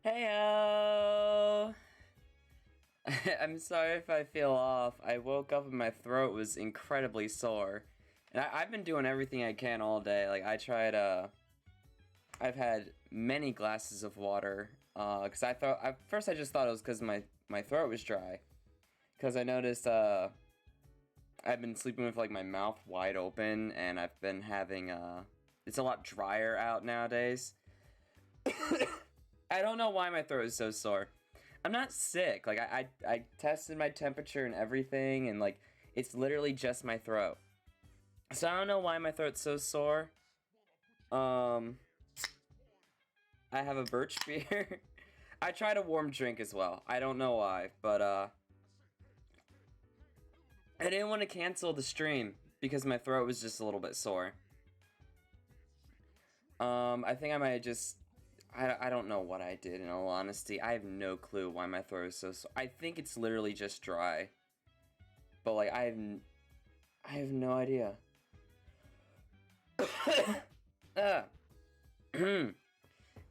Heyo! I'm sorry if I feel off. I woke up and my throat was incredibly sore. And I've been doing everything I can all day. Like, I've had many glasses of water. Because at first I just thought it was because my throat was dry. Because I noticed, I've been sleeping with, like, my mouth wide open. And I've been having, it's a lot drier out nowadays. I don't know why my throat is so sore. I'm not sick. Like, I tested my temperature and everything, and, like, it's literally just my throat. So I don't know why my throat's so sore. I have a birch beer. I tried a warm drink as well. I don't know why, but, I didn't want to cancel the stream because my throat was just a little bit sore. I think I might have just... I don't know what I did, in all honesty. I have no clue why my throat is so sore. I think it's literally just dry. But, like, I have no idea.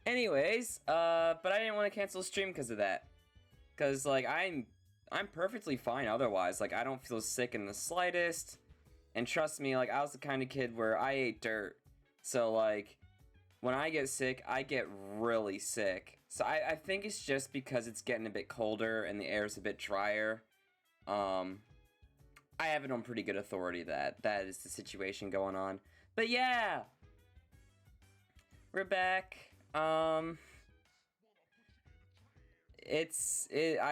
Anyways, but I didn't want to cancel the stream because of that. Because, like, I'm perfectly fine otherwise. Like, I don't feel sick in the slightest. And trust me, like, I was the kind of kid where I ate dirt. So, like... when I get sick, I get really sick. So I think it's just because it's getting a bit colder and the air's a bit drier. I have it on pretty good authority that is the situation going on. But yeah! We're back. I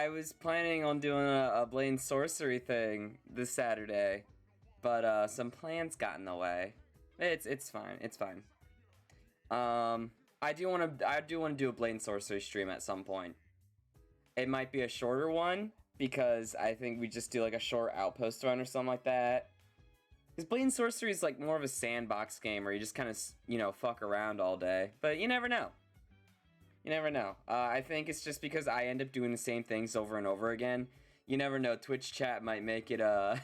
was planning on doing a Blade Sorcery thing this Saturday. But some plans got in the way. It's fine. It's fine. I do want to do a Blade and Sorcery stream at some point. It might be a shorter one, because I think we just do like a short outpost run or something like that. Because Blade and Sorcery is like more of a sandbox game where you just kind of, you know, fuck around all day. But you never know. You never know. I think it's just because I end up doing the same things over and over again. You never know, Twitch chat might make it, a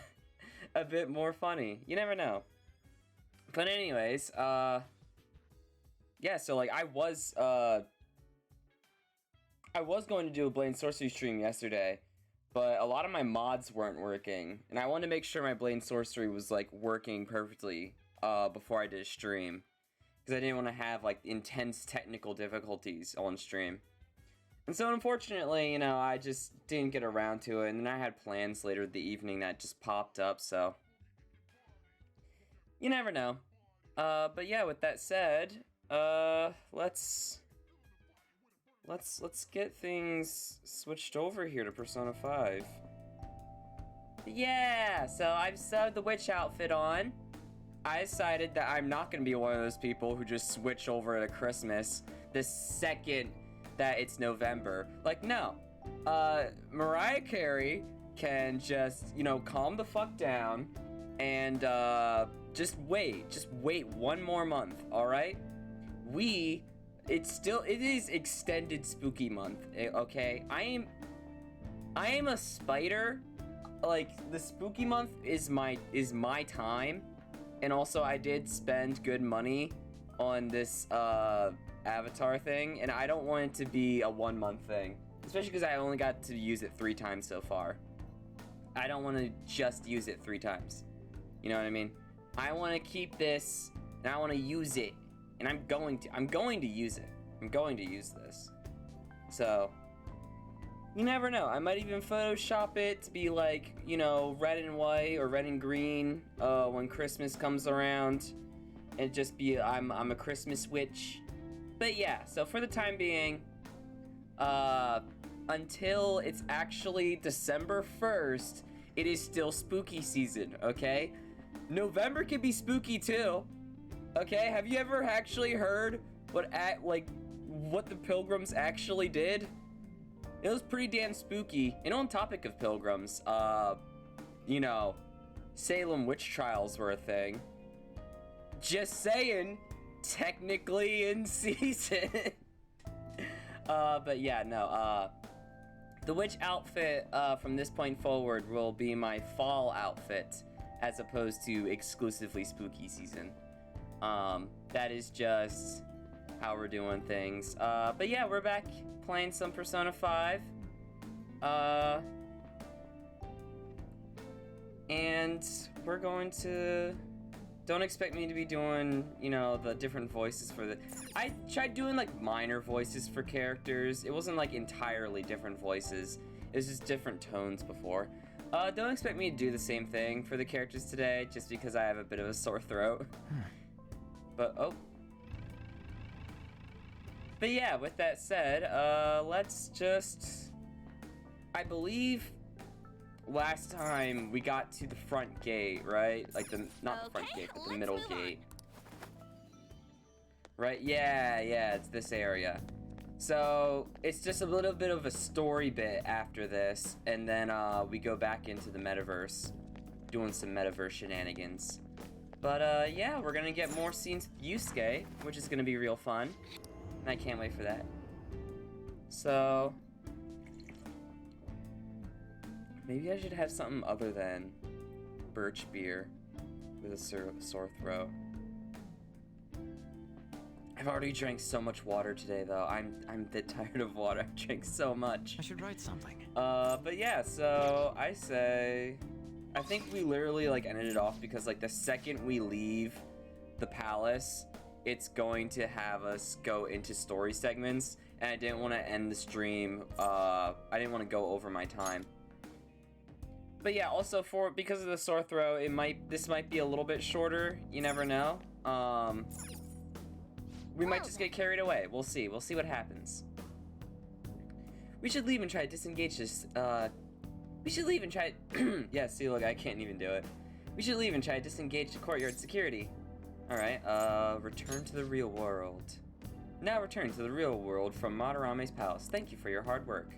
bit more funny. You never know. But anyways, yeah, so, like, I was going to do a Blade and Sorcery stream yesterday, but a lot of my mods weren't working, and I wanted to make sure my Blade and Sorcery was, like, working perfectly, before I did a stream, because I didn't want to have, like, intense technical difficulties on stream. And so, unfortunately, you know, I just didn't get around to it, and then I had plans later in the evening that just popped up, so... you never know. But yeah, with that said... let's get things switched over here to Persona 5. Yeah, so I've sewed the witch outfit on. I decided that I'm not gonna be one of those people who just switch over at Christmas the second that it's November. Like, no. Mariah Carey can just, you know, calm the fuck down and, just wait one more month, alright? It is extended spooky month, okay? I am a spider. Like, the spooky month is my time. And also, I did spend good money on this, avatar thing, and I don't want it to be a 1 month thing. Especially because I only got to use it 3 times so far. I don't want to just use it 3 times. You know what I mean? I want to keep this, and I want to use it. And I'm going to use it. I'm going to use this. So, you never know. I might even Photoshop it to be like, you know, red and white or red and green when Christmas comes around. And just be, I'm a Christmas witch. But yeah, so for the time being, until it's actually December 1st, it is still spooky season, okay? November can be spooky too. Okay, have you ever actually heard what the pilgrims actually did? It was pretty damn spooky. And on topic of pilgrims, you know, Salem witch trials were a thing. Just saying, technically in season. But yeah, no, the witch outfit, from this point forward will be my fall outfit, as opposed to exclusively spooky season. That is just how we're doing things. But yeah, we're back playing some Persona 5. And we're going to... Don't expect me to be doing, you know, the different voices for the... I tried doing, like, minor voices for characters. It wasn't, like, entirely different voices. It was just different tones before. Don't expect me to do the same thing for the characters today, just because I have a bit of a sore throat. But, oh. But yeah, with that said, let's just... I believe last time we got to the front gate, right? Like the, not the front gate, but the middle gate. Right, yeah, it's this area. So, it's just a little bit of a story bit after this, and then we go back into the metaverse, doing some metaverse shenanigans. But yeah, we're gonna get more scenes with Yusuke, which is gonna be real fun, and I can't wait for that. So, maybe I should have something other than birch beer with a sore throat. I've already drank so much water today, though. I'm a bit tired of water. I've drank so much. I should write something. But yeah, so I say... I think we literally, like, ended it off because, like, the second we leave the palace, it's going to have us go into story segments, and I didn't want to end the stream, I didn't want to go over my time. But yeah, also because of the sore throat, this might be a little bit shorter, you never know. We might just get carried away. We'll see what happens. We should leave and try to disengage this, we should leave and try yeah, see, look, I can't even do it. We should leave and try to disengage the courtyard security. Alright, return to the real world. Now return to the real world from Madarame's palace. Thank you for your hard work.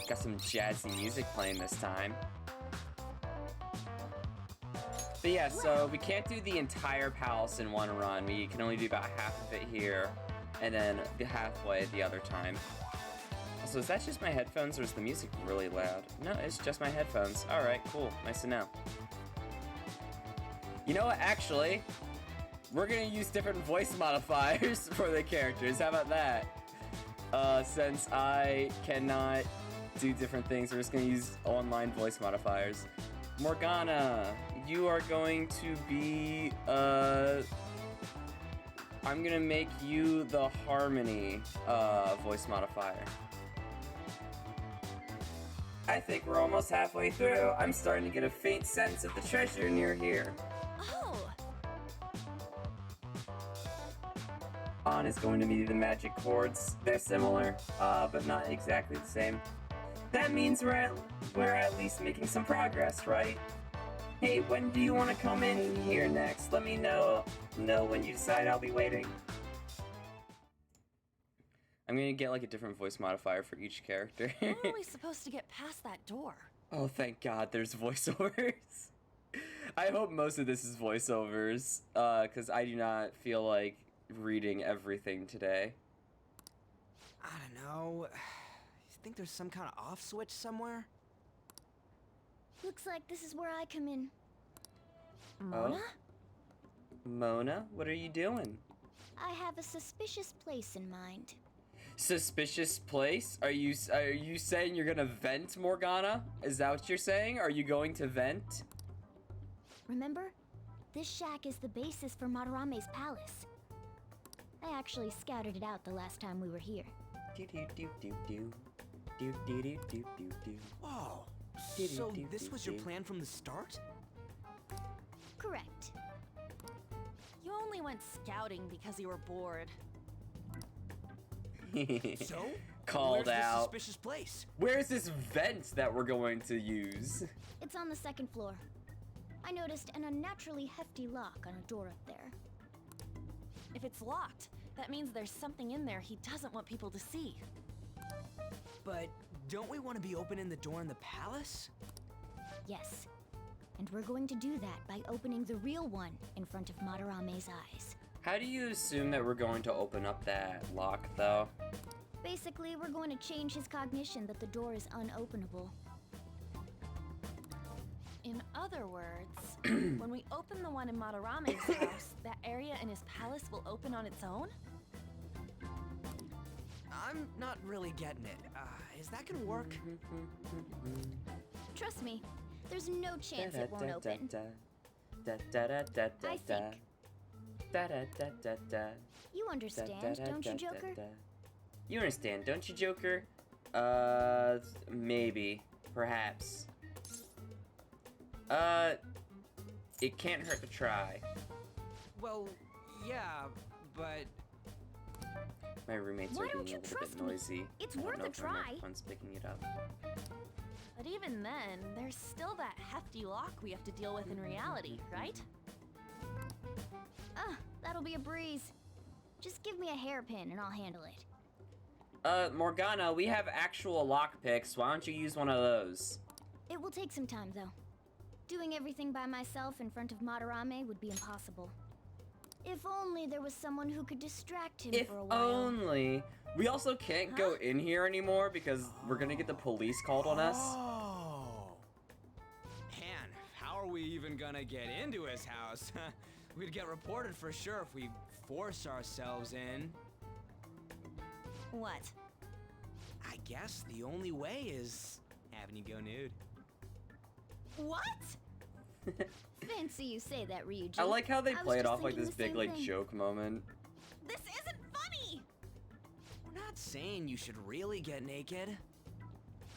Got some jazzy music playing this time. But yeah, so we can't do the entire palace in one run. We can only do about half of it here, and then the halfway the other time. So is that just my headphones, or is the music really loud? No, it's just my headphones. Alright, cool. Nice to know. You know what, actually, we're gonna use different voice modifiers for the characters. How about that? Since I cannot do different things, we're just gonna use online voice modifiers. Morgana, you are going to be, I'm gonna make you the Harmony, voice modifier. I think we're almost halfway through. I'm starting to get a faint sense of the treasure near here. Oh! On is going to be the magic chords. They're similar, but not exactly the same. That means we're at least making some progress, right? Hey, when do you want to come in here next? Let me know when you decide. I'll be waiting. I'm gonna get like a different voice modifier for each character. How are we supposed to get past that door? Oh, thank God, there's voiceovers. I hope most of this is voiceovers, because I do not feel like reading everything today. I don't know. You think there's some kind of off switch somewhere? Looks like this is where I come in. Oh? Mona? Mona, what are you doing? I have a suspicious place in mind. Suspicious place? Are you saying you're gonna vent, Morgana? Is that what you're saying? Are you going to vent? Remember? This shack is the basis for Madarame's palace. I actually scouted it out the last time we were here. Whoa. So this was your plan from the start? Correct. You only went scouting because you were bored. So? Called Where's this out. suspicious place? Where's this vent that we're going to use? It's on the second floor. I noticed an unnaturally hefty lock on a door up there. If it's locked, that means there's something in there he doesn't want people to see. But don't we want to be opening the door in the palace? Yes. And we're going to do that by opening the real one in front of Madarame's eyes. How do you assume that we're going to open up that lock, though? Basically, we're going to change his cognition that the door is unopenable. In other words, when we open the one in Madarame's house, that area in his palace will open on its own? I'm not really getting it. Is that gonna work? Trust me, there's no chance it won't open. I think. You understand, don't you, Joker? You understand, don't you, Joker? Maybe. Perhaps. It can't hurt to try. Well, yeah, but... My roommates Why are don't being you a little bit trust me? noisy. It's I don't worth know a if my try. microphone's picking it up. But even then, there's still that hefty lock we have to deal with in reality, right? That'll be a breeze. Just give me a hairpin and I'll handle it. Morgana, we have actual lockpicks. Why don't you use one of those? It will take some time, though. Doing everything by myself in front of Madarame would be impossible. If only there was someone who could distract him If for a while. only. We also can't go in here anymore because we're gonna get the police called on us. Oh. Man, how are we even gonna get into his house? We'd get reported for sure if we force ourselves in. What? I guess the only way is having you go nude. What? Fancy you say that, Ryuji. I like how they I was play it just off like thinking this the big same like thing. joke moment. This isn't funny! We're not saying you should really get naked.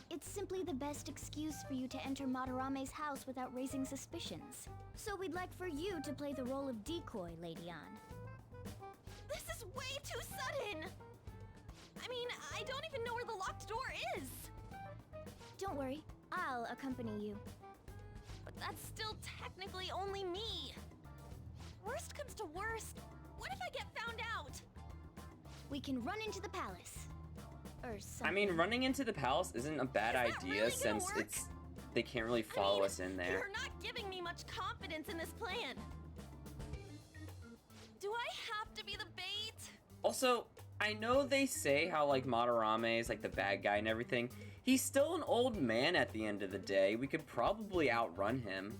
It's simply the best excuse for you to enter Madarame's house without raising suspicions. So we'd like for you to play the role of decoy, Lady Ann. This is way too sudden! I mean, I don't even know where the locked door is! Don't worry, I'll accompany you. But that's still technically only me. Worst comes to worst, what if I get found out? We can run into the palace. Or something. I mean, running into the palace isn't a bad Is that idea really gonna since work? they can't really follow us in there. You're not giving me much confidence in this plan. Do I have to be the bait? Also, I know they say how like Madarame is like the bad guy and everything. He's still an old man at the end of the day. We could probably outrun him.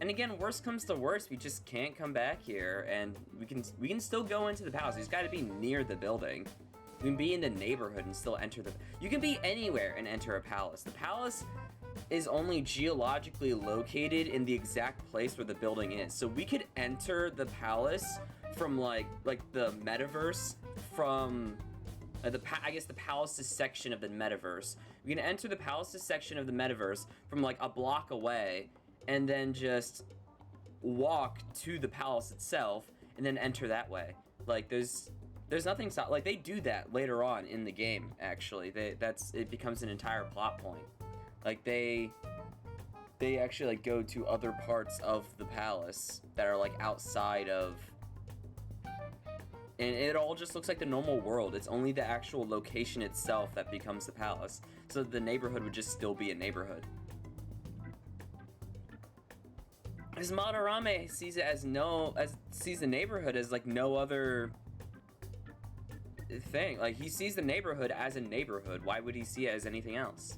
And again, worst comes to worst, we just can't come back here, and we can still go into the palace. He's got to be near the building. You can be in the neighborhood and still enter the... You can be anywhere and enter a palace. The palace is only geologically located in the exact place where the building is. So we could enter the palace from like the metaverse from I guess the palaces section of the metaverse. We can enter the palaces section of the metaverse from like a block away and then just walk to the palace itself and then enter that way. Like there's nothing stop, like they do that later on in the game actually. It becomes an entire plot point. Like they actually like go to other parts of the palace that are like outside of, and it all just looks like the normal world. It's only the actual location itself that becomes the palace. So the neighborhood would just still be a neighborhood. As Madarame sees it sees the neighborhood as like no other thing. Like he sees the neighborhood as a neighborhood. Why would he see it as anything else?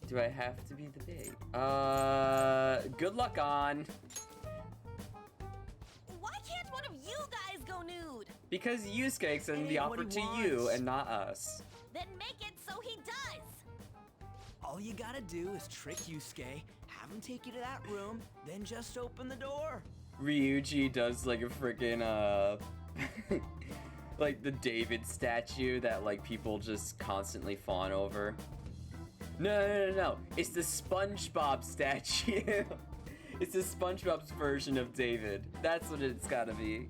Do I have to be the bait? Good luck on. Why can't one of you guys go nude? Because Yusuke extended the Hey, what offer he to you wants. and not us. Then make it so he does. All you gotta do is trick Yusuke, have him take you to that room, then just open the door. Ryuji does like a freaking like the David statue that like people just constantly fawn over. No. It's the SpongeBob statue. It's the SpongeBob's version of David. That's what it's gotta be.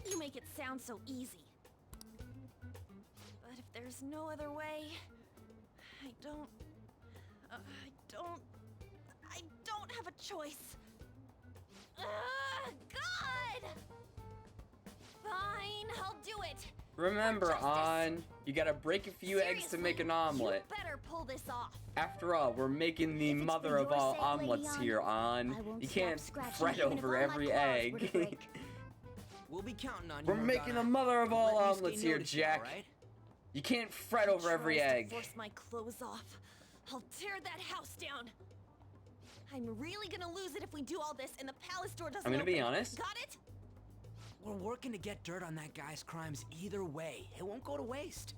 You make it sound so easy. But if there's no other way, I don't have a choice. God! Fine, I'll do it. Remember, For justice. On, you gotta break a few eggs to make an omelet. You better pull this off. After all, we're making the If it's mother for of your all sake, omelets Lady here, Ann, On. I won't You stop can't scratching fret even if over all my every claws were to egg. break. We'll be counting on you. We're making Morgana. the mother of all Let Yusuke omelets here, notice you, Jack. alright? You can't fret over every Tries to egg. force my clothes off. I'll tear that house down. I'm really gonna lose it if we do all this and the palace door doesn't I'm gonna be open. honest. Got it? We're working to get dirt on that guy's crimes either way. It won't go to waste.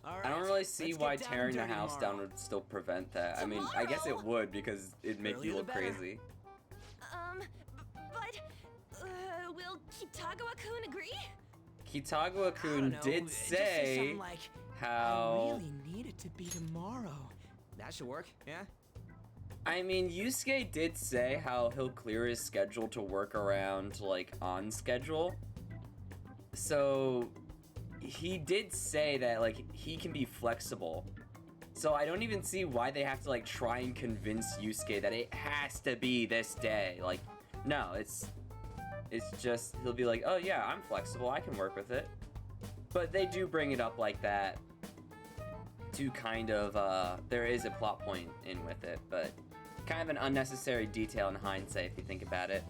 All right, I don't really see let's why get down tearing and the dirty house tomorrow. down would still prevent that. I mean, I guess it Tomorrow? would because it'd make you Earlier look the better. crazy. Will Kitagawa-kun agree? I don't Kitagawa-kun know, did just say say something like, I how... really need it to be tomorrow. That should work, yeah? I mean, Yusuke did say how he'll clear his schedule to work around, like, on schedule. So, he did say that, like, he can be flexible. So I don't even see why they have to, like, try and convince Yusuke that it has to be this day. Like, no, it's just, he'll be like, oh yeah, I'm flexible, I can work with it. But they do bring it up like that to kind of, there is a plot point in with it, but kind of an unnecessary detail in hindsight if you think about it.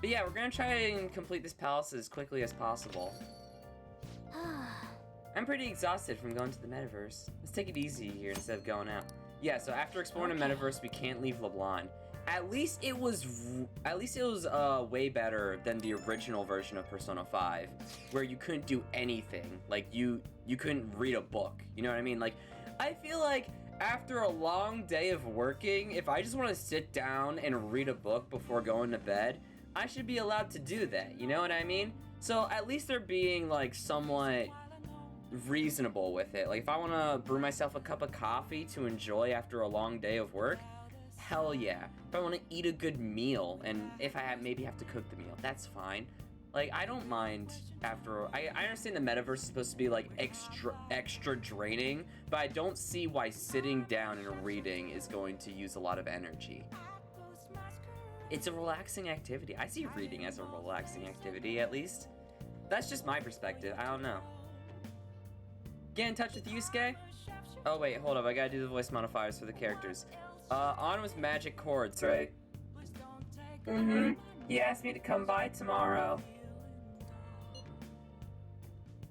But yeah, we're gonna try and complete this palace as quickly as possible. I'm pretty exhausted from going to the metaverse. Let's take it easy here instead of going out. Yeah, so after exploring the metaverse, we can't leave LeBlanc. At least it was way better than the original version of Persona 5, where you couldn't do anything. Like you couldn't read a book. You know what I mean? Like, I feel like after a long day of working, if I just want to sit down and read a book before going to bed, I should be allowed to do that. You know what I mean? So at least they're being like somewhat reasonable with it. Like if I want to brew myself a cup of coffee to enjoy after a long day of work, hell yeah. If I want to eat a good meal, and if I maybe have to cook the meal, that's fine. Like, I don't mind after... I understand the metaverse is supposed to be, like, extra draining, but I don't see why sitting down and reading is going to use a lot of energy. It's a relaxing activity. I see reading as a relaxing activity, at least. That's just my perspective. I don't know. Get in touch with Yusuke? Oh, wait, hold up. I gotta do the voice modifiers for the characters. On was magic chords, right? Mm-hmm. He asked me to come by tomorrow.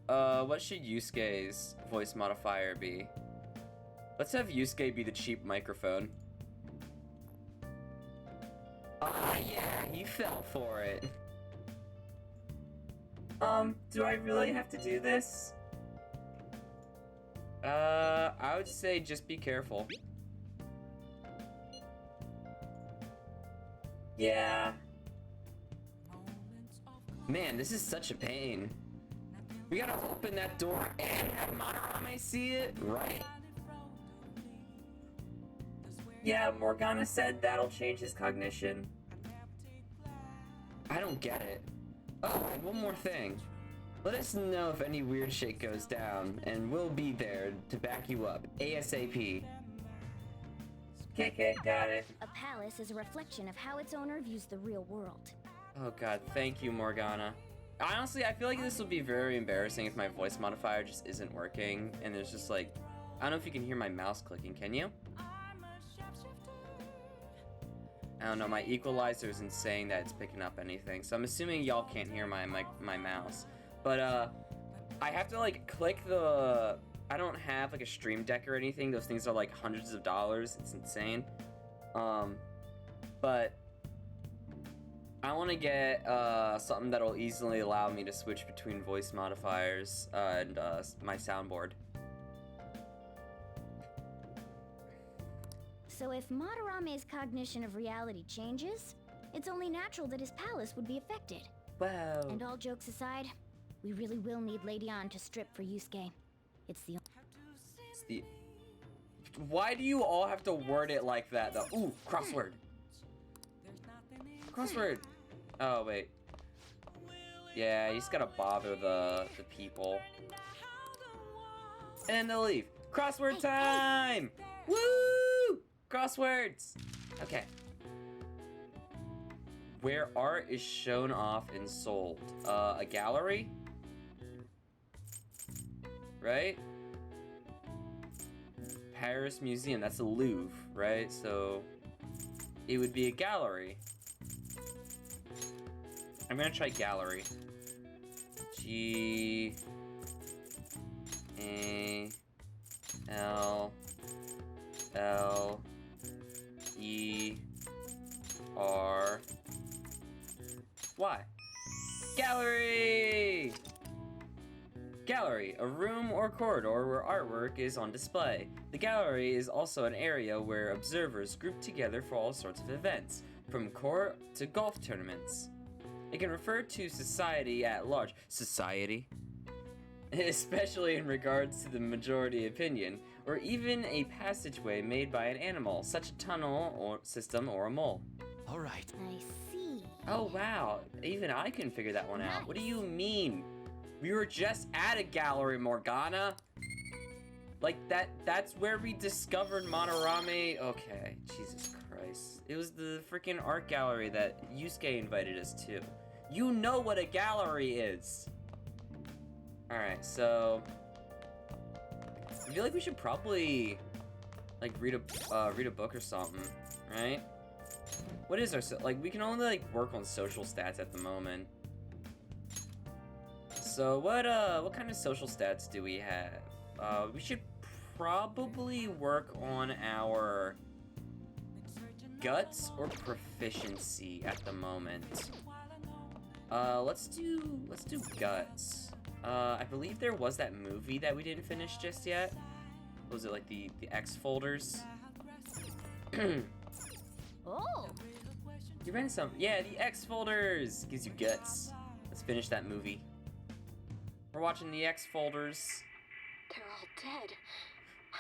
What should Yusuke's voice modifier be? Let's have Yusuke be the cheap microphone. Oh yeah, he fell for it. Do I really have to do this? I would say just be careful. Yeah. Man, this is such a pain. We gotta open that door and have Madarame see it, right? Yeah, Morgana said that'll change his cognition. I don't get it. Oh, and one more thing. Let us know if any weird shit goes down, and we'll be there to back you up, ASAP. KK, got it. A palace is a reflection of how its owner views the real world. Oh god, thank you, Morgana. Honestly, I feel like this will be very embarrassing if my voice modifier just isn't working, and there's just like... I don't know if you can hear my mouse clicking, can you? I don't know, my equalizer isn't saying that it's picking up anything, so I'm assuming y'all can't hear my mouse. But, I have to, like, click the... I don't have, like, a stream deck or anything. Those things are, like, hundreds of dollars. It's insane. But... I want to get something that'll easily allow me to switch between voice modifiers and my soundboard. So if Madarame's cognition of reality changes, it's only natural that his palace would be affected. Wow. And all jokes aside, we really will need Lady Ann to strip for Yusuke. It's the... Why do you all have to word it like that, though? Ooh, crossword. Crossword. Oh, wait. Yeah, you just gotta bother the people. And they'll leave. Crossword time! Woo! Crosswords! Okay. Where art is shown off and sold. A gallery? Right? Paris Museum, that's the Louvre, right? So, it would be a gallery. I'm gonna try gallery. G A L L E R Y. Gallery! Gallery, a room or corridor where artwork is on display. The gallery is also an area where observers group together for all sorts of events, from court to golf tournaments. It can refer to society at large. Society? Especially in regards to the majority opinion, or even a passageway made by an animal, such a tunnel or system or a mole. All right. I see. Oh wow, even I can figure that one out. What do you mean? We were just at a gallery, Morgana. Like that's where we discovered Monorame. Okay, Jesus Christ. It was the freaking art gallery that Yusuke invited us to. You know what a gallery is. Alright, so I feel like we should probably like read a book or something, right? What is our like we can only like work on social stats at the moment. So what kind of social stats do we have? We should probably work on our guts or proficiency at the moment. Let's do guts. I believe there was that movie that we didn't finish just yet. What was it, like the X folders? Oh, You ran some. Yeah, the X folders gives you guts. Let's finish that movie. We're watching the X folders. They're all dead.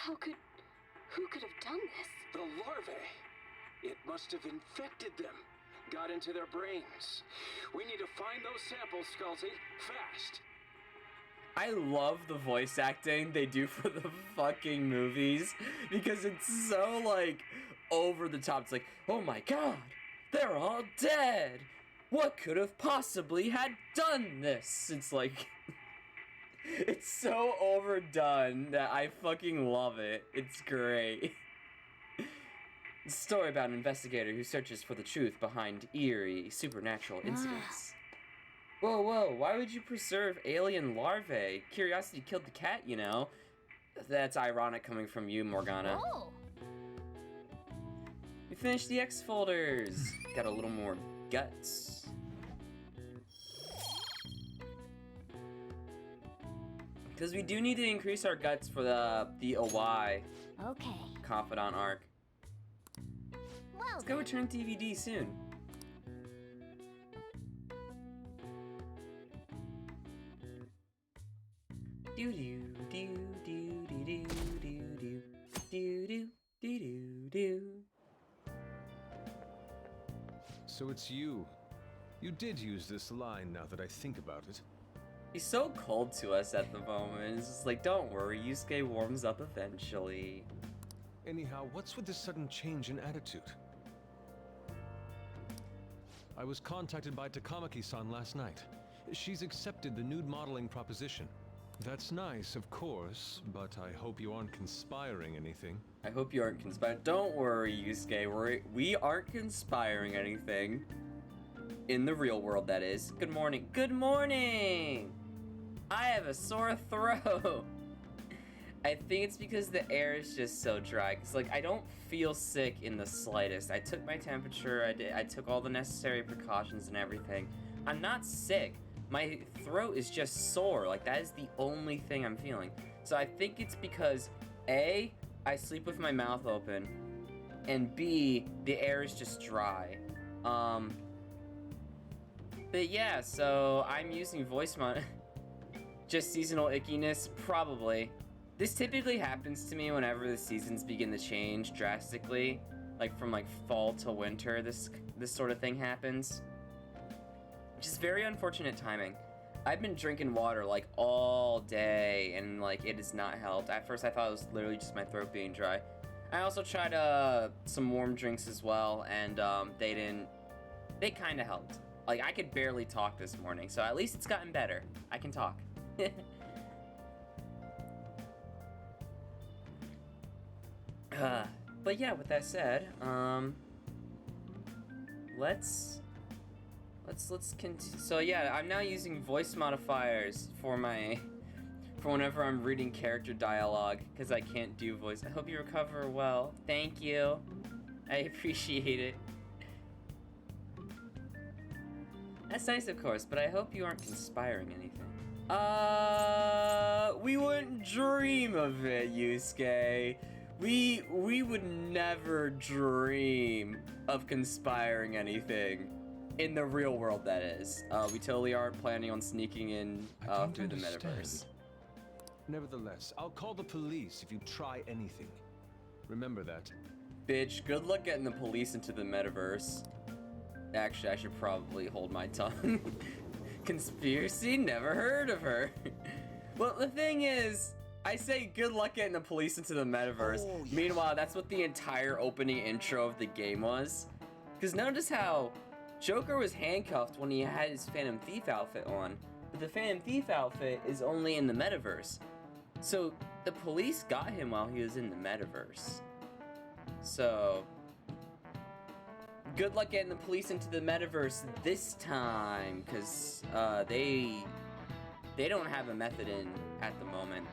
Who could have done this? The larvae. It must have infected them. Got into their brains. We need to find those samples, Skullsy. Fast. I love the voice acting they do for the fucking movies because it's so like over the top. It's like, oh my god, they're all dead. What could have possibly had done this? It's like, it's so overdone that I fucking love it. It's great. The story about an investigator who searches for the truth behind eerie supernatural incidents. Whoa, whoa, why would you preserve alien larvae? Curiosity killed the cat, you know. That's ironic coming from you, Morgana. oh. We finished the X folders. Got a little more guts. Because we do need to increase our guts for the OY Okay. Confidant arc. Well, Let's go return DVD soon. Do do do do do do do do do do do do. So it's you. You did use this line now that I think about it. He's so cold to us at the moment. It's just like, don't worry, Yusuke warms up eventually. Anyhow, what's with this sudden change in attitude? I was contacted by Takamaki-san last night. She's accepted the nude modeling proposition. That's nice, of course, but I hope you aren't conspiring anything. I hope you aren't conspiring. Don't worry, Yusuke. We aren't conspiring anything. In the real world, that is. Good morning. Good morning! I have a sore throat. I think it's because the air is just so dry. Cause like I don't feel sick in the slightest. I took my temperature. I took all the necessary precautions and everything. I'm not sick. My throat is just sore. Like that is the only thing I'm feeling. So I think it's because A, I sleep with my mouth open, and B, the air is just dry. But yeah, so I'm using voice mod. Just seasonal ickiness, probably. This typically happens to me whenever the seasons begin to change drastically, like from like fall to winter. This sort of thing happens, which is very unfortunate timing. I've been drinking water like all day, and like it has not helped. At first, I thought it was literally just my throat being dry. I also tried some warm drinks as well, and they didn't. They kind of helped. Like I could barely talk this morning, so at least it's gotten better. I can talk. But yeah, with that said, let's let's continue. So yeah, I'm now using voice modifiers for whenever I'm reading character dialogue because I can't do voice. I hope you recover well. Thank you. I appreciate it. That's nice, of course, but I hope you aren't conspiring anything. We wouldn't dream of it, Yusuke. We would never dream of conspiring anything. In the real world, that is. We totally aren't planning on sneaking in through the metaverse. Nevertheless, I'll call the police if you try anything. Remember that. Bitch, good luck getting the police into the metaverse. Actually, I should probably hold my tongue. Conspiracy? Never heard of her. Well, the thing is, I say good luck getting the police into the metaverse. Oh, yeah. Meanwhile, that's what the entire opening intro of the game was. Because notice how Joker was handcuffed when he had his Phantom Thief outfit on. But the Phantom Thief outfit is only in the metaverse. So the police got him while he was in the metaverse. So good luck getting the police into the metaverse this time, because they don't have a method in at the moment.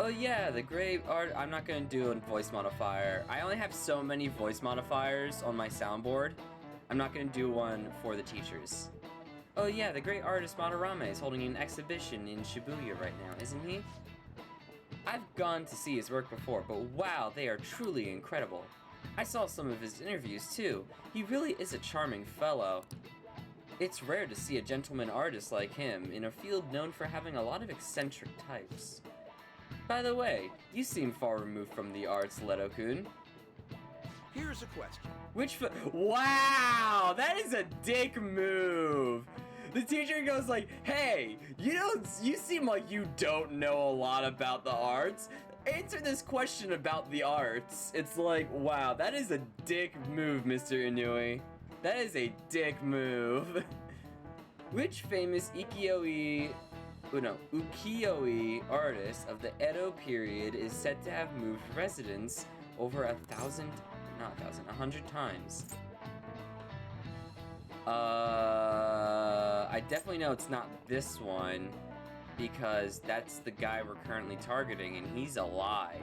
Oh yeah, the great art. I'm not gonna do a voice modifier. I only have so many voice modifiers on my soundboard. I'm not gonna do one for the teachers. Oh yeah, the great artist Madarame is holding an exhibition in Shibuya right now, isn't he? I've gone to see his work before, but wow, they are truly incredible. I saw some of his interviews too. He really is a charming fellow. It's rare to see a gentleman artist like him in a field known for having a lot of eccentric types. By the way, you seem far removed from the arts, Leto-kun. Here's a question. Wow, that is a dick move. The teacher goes like, hey, you seem like you don't know a lot about the arts. Answer this question about the arts. It's like, wow, that is a dick move, Mr. Inui. That is a dick move. Which famous ukiyo-e artist of the Edo period is said to have moved residence over 100 times? I definitely know it's not this one, because that's the guy we're currently targeting, and he's alive.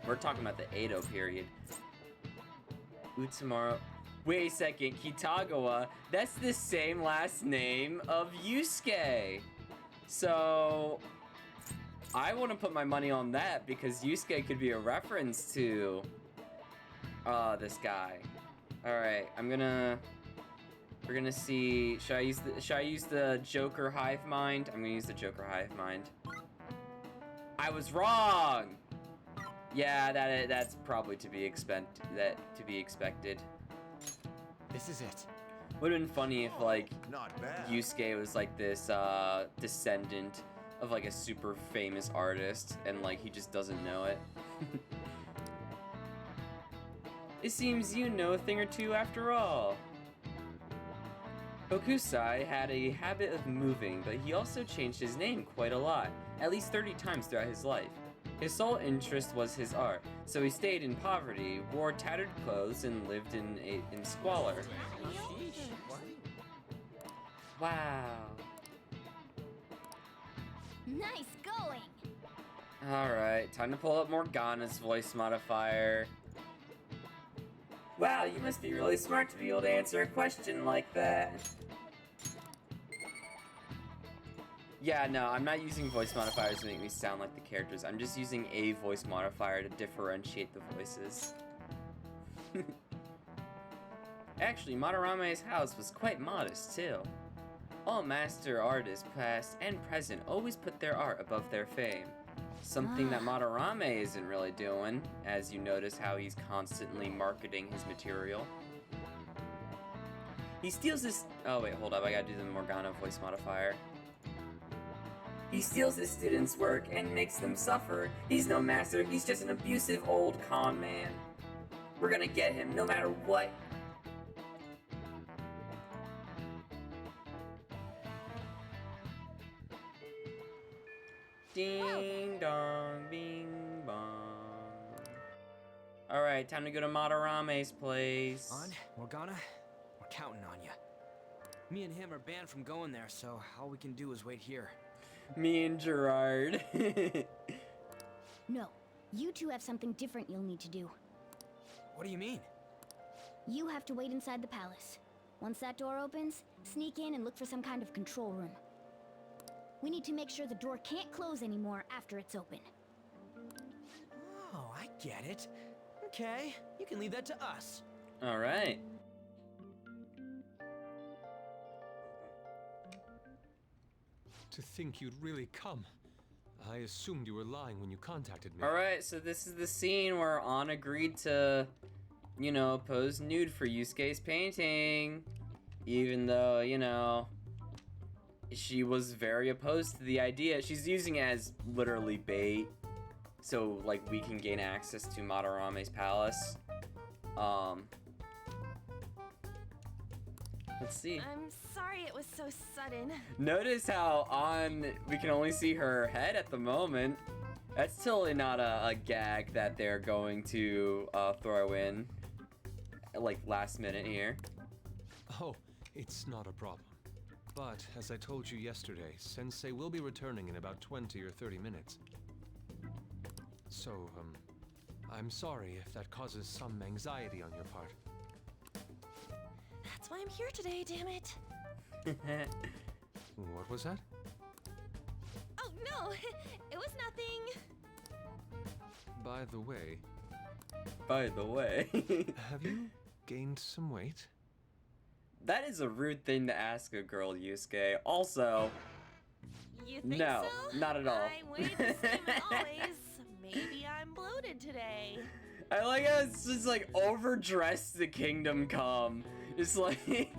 We're talking about the Edo period. Utsumaro. Wait a second, Kitagawa, that's the same last name of Yusuke. So, I want to put my money on that, because Yusuke could be a reference to this guy. Alright, we're gonna see, should I use the Joker hive mind? I'm gonna use the Joker hive mind. I was wrong! Yeah, that's probably to be expected. This is it. Would've been funny if, like, Not bad. Yusuke was like this descendant of like a super famous artist, and like he just doesn't know it. It seems you know a thing or two after all. Hokusai had a habit of moving, but he also changed his name quite a lot, at least 30 times throughout his life. His sole interest was his art, so he stayed in poverty, wore tattered clothes, and lived in squalor. Wow. Nice going! Alright, time to pull up Morgana's voice modifier. Wow, you must be really smart to be able to answer a question like that. Yeah, no, I'm not using voice modifiers to make me sound like the characters. I'm just using a voice modifier to differentiate the voices. Actually, Madarame's house was quite modest, too. All master artists, past and present, always put their art above their fame. Something that Madarame isn't really doing, as you notice how he's constantly marketing his material. He steals his... Oh, wait, hold up. I gotta do the Morgana voice modifier. He steals his students' work and makes them suffer. He's no master. He's just an abusive old con man. We're gonna get him no matter what. Ding dong, bing bong. Alright, time to go to Madarame's place. On, Morgana. We're counting on you. Me and him are banned from going there, so all we can do is wait here. Me and Gerard. No, you two have something different you'll need to do. What do you mean? You have to wait inside the palace. Once that door opens, sneak in and look for some kind of control room. We need to make sure the door can't close anymore after it's open. Oh, I get it. Okay, you can leave that to us. All right. To think you'd really come. I assumed you were lying when you contacted me. All right, so this is the scene where Ann agreed to, you know, pose nude for Yusuke's painting. Even though, you know, she was very opposed to the idea. She's using it as literally bait. So, like, we can gain access to Madarame's palace. Let's see. I'm sorry it was so sudden. Notice how we can only see her head at the moment. That's totally not a gag that they're going to throw in, like, last minute here. Oh, it's not a problem. But, as I told you yesterday, Sensei will be returning in about 20 or 30 minutes. So, I'm sorry if that causes some anxiety on your part. That's why I'm here today, damn it. What was that? Oh, no, it was nothing. By the way, have you gained some weight? That is a rude thing to ask a girl, Yusuke. Also, You think no, so? not at all. I weighed the same as always. Maybe I'm bloated today. I like how it's just like overdressed the Kingdom Come. It's like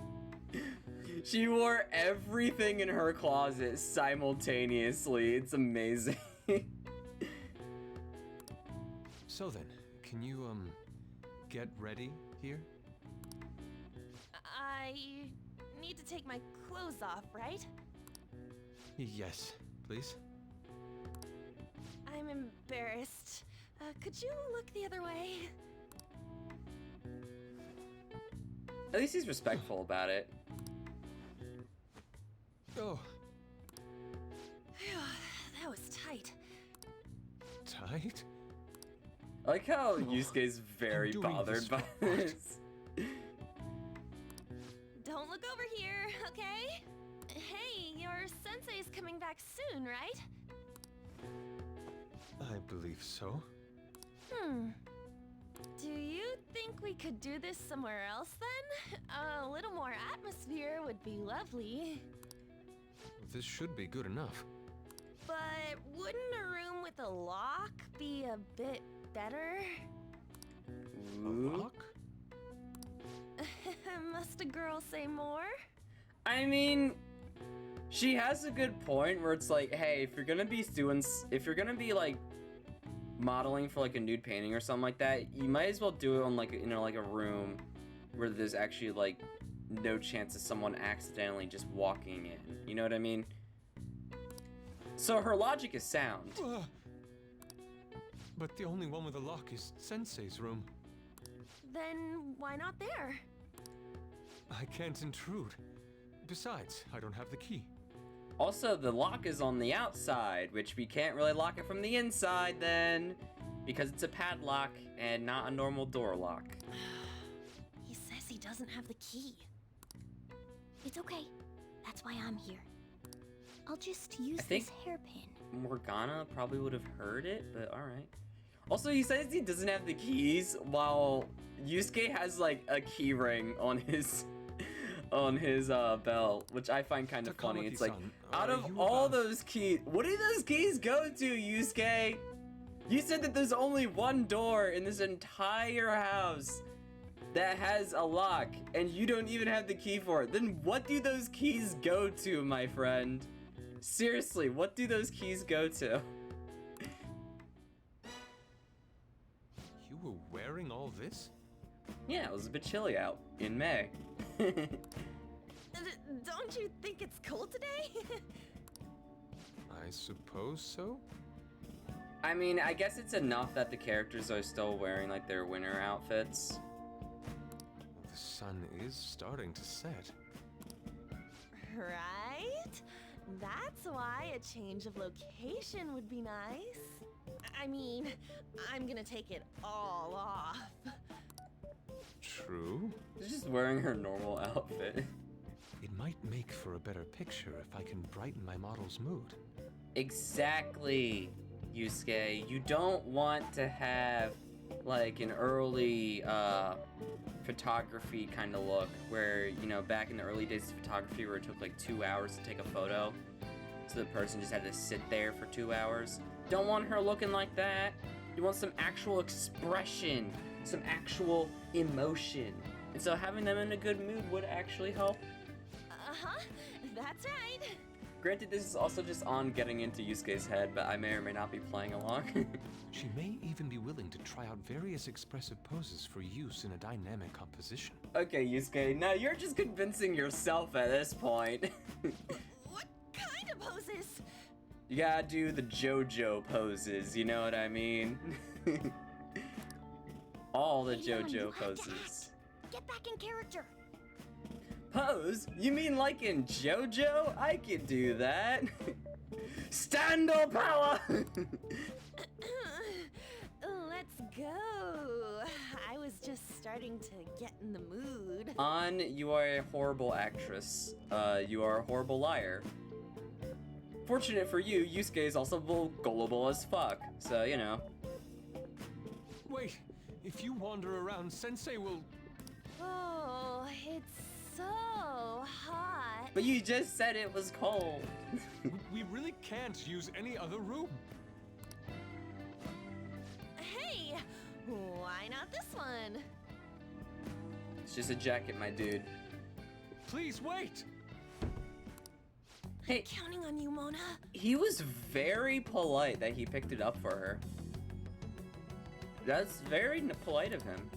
she wore everything in her closet simultaneously. It's amazing. So then, can you, get ready here? I need to take my clothes off, right? Yes, please. I'm embarrassed. Could you look the other way? At least he's respectful about it. Oh, Phew, that was tight. tight? I like how Yusuke's very I'm doing bothered this by for art. this. Don't look over here, okay? Hey, your sensei's coming back soon, right? I believe so. Do you think we could do this somewhere else then? A little more atmosphere would be lovely. This should be good enough. But wouldn't a room with a lock be a bit better? A lock? Must a girl say more? I mean, she has a good point where it's like, hey, if you're gonna be like modeling for like a nude painting or something like that, you might as well do it on like, you know, like a room where there's actually like no chance of someone accidentally just walking in. You know what I mean? So her logic is sound. But the only one with a lock is Sensei's room. Then why not there? I can't intrude. Besides, I don't have the key. Also, the lock is on the outside, which we can't really lock it from the inside then, because it's a padlock and not a normal door lock. He says he doesn't have the key. It's okay. That's why I'm here. I'll just use I think- this hairpin. Morgana probably would have heard it, but alright. Also, he says he doesn't have the keys, while Yusuke has like a key ring on his belt, which I find kind of funny. It's like, Takamaki-san, out are of you all about- those keys, what do those keys go to, Yusuke? You said that there's only one door in this entire house that has a lock, and you don't even have the key for it. Then what do those keys go to, my friend? Seriously, what do those keys go to? You were wearing all this? Yeah, it was a bit chilly out in May. Don't you think it's cold today? I suppose so? I mean, I guess it's enough that the characters are still wearing like their winter outfits. The sun is starting to set. Right? That's why a change of location would be nice. I mean, I'm gonna take it all off. True. She's just wearing her normal outfit. It might make for a better picture if I can brighten my model's mood. Exactly, Yusuke. You don't want to have like an early photography kind of look where, you know, back in the early days of photography where it took like 2 hours to take a photo. So the person just had to sit there for 2 hours. Don't want her looking like that. You want some actual expression, some actual emotion. And so having them in a good mood would actually help. Uh-huh, that's right. Granted, this is also just on getting into Yusuke's head, but I may or may not be playing along. She may even be willing to try out various expressive poses for use in a dynamic composition. Okay, Yusuke, now you're just convincing yourself at this point. What kind of poses? You gotta do the JoJo poses, you know what I mean? All the Leon, you JoJo have to poses. Get back in character. Pose? You mean like in JoJo? I could do that. Stand up power! Let's go. I was just starting to get in the mood. An, you are a horrible actress. You are a horrible liar. Fortunate for you, Yusuke is also gullible as fuck. So, you know. Wait, if you wander around, Sensei will... Oh, it's so hot. But you just said it was cold. We really can't use any other room. Hey, why not this one? It's just a jacket, my dude. Please wait! Hey, Counting on you, Mona. he was very polite that he picked it up for her. That's very polite of him.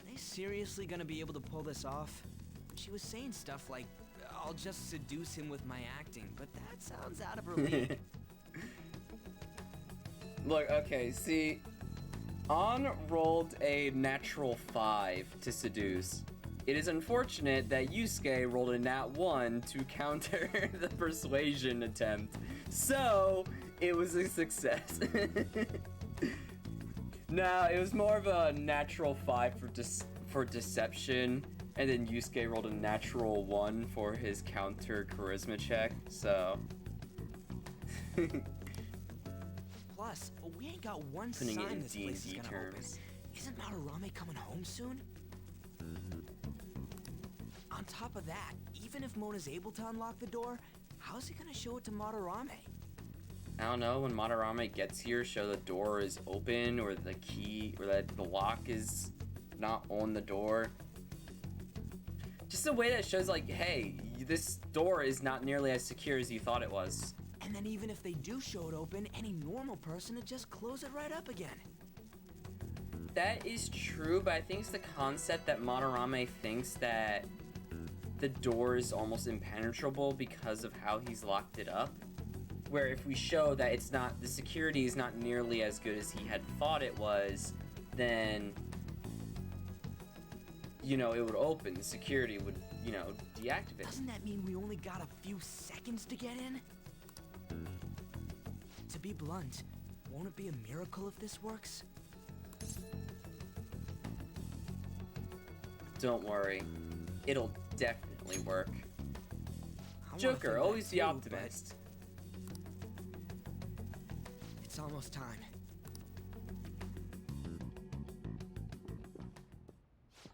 Are they seriously gonna be able to pull this off? She was saying stuff like, I'll just seduce him with my acting, but that sounds out of her league. Look, okay, see, An rolled a natural 5 to seduce. It is unfortunate that Yusuke rolled a nat 1 to counter the persuasion attempt. So, it was a success. No, it was more of a natural 5 for deception, and then Yusuke rolled a natural 1 for his counter charisma check, so... Plus, we ain't got one Putting it sign in this place is D&D gonna terms. open. Isn't Madarame coming home soon? On top of that, even if Mona's able to unlock the door, how's he gonna show it to Madarame? I don't know, when Madarame gets here, show the door is open, or the key, or that the lock is not on the door. Just a way that shows like, hey, this door is not nearly as secure as you thought it was. And then even if they do show it open, any normal person would just close it right up again. That is true, but I think it's the concept that Madarame thinks that the door is almost impenetrable because of how he's locked it up. Where if we show that it's not, the security is not nearly as good as he had thought it was, then, you know, it would open, the security would, you know, deactivate. Doesn't that mean we only got a few seconds to get in? To be blunt, won't it be a miracle if this works? Don't worry, it'll definitely work. I wanna Joker, think that always the too, optimist. but it's almost time.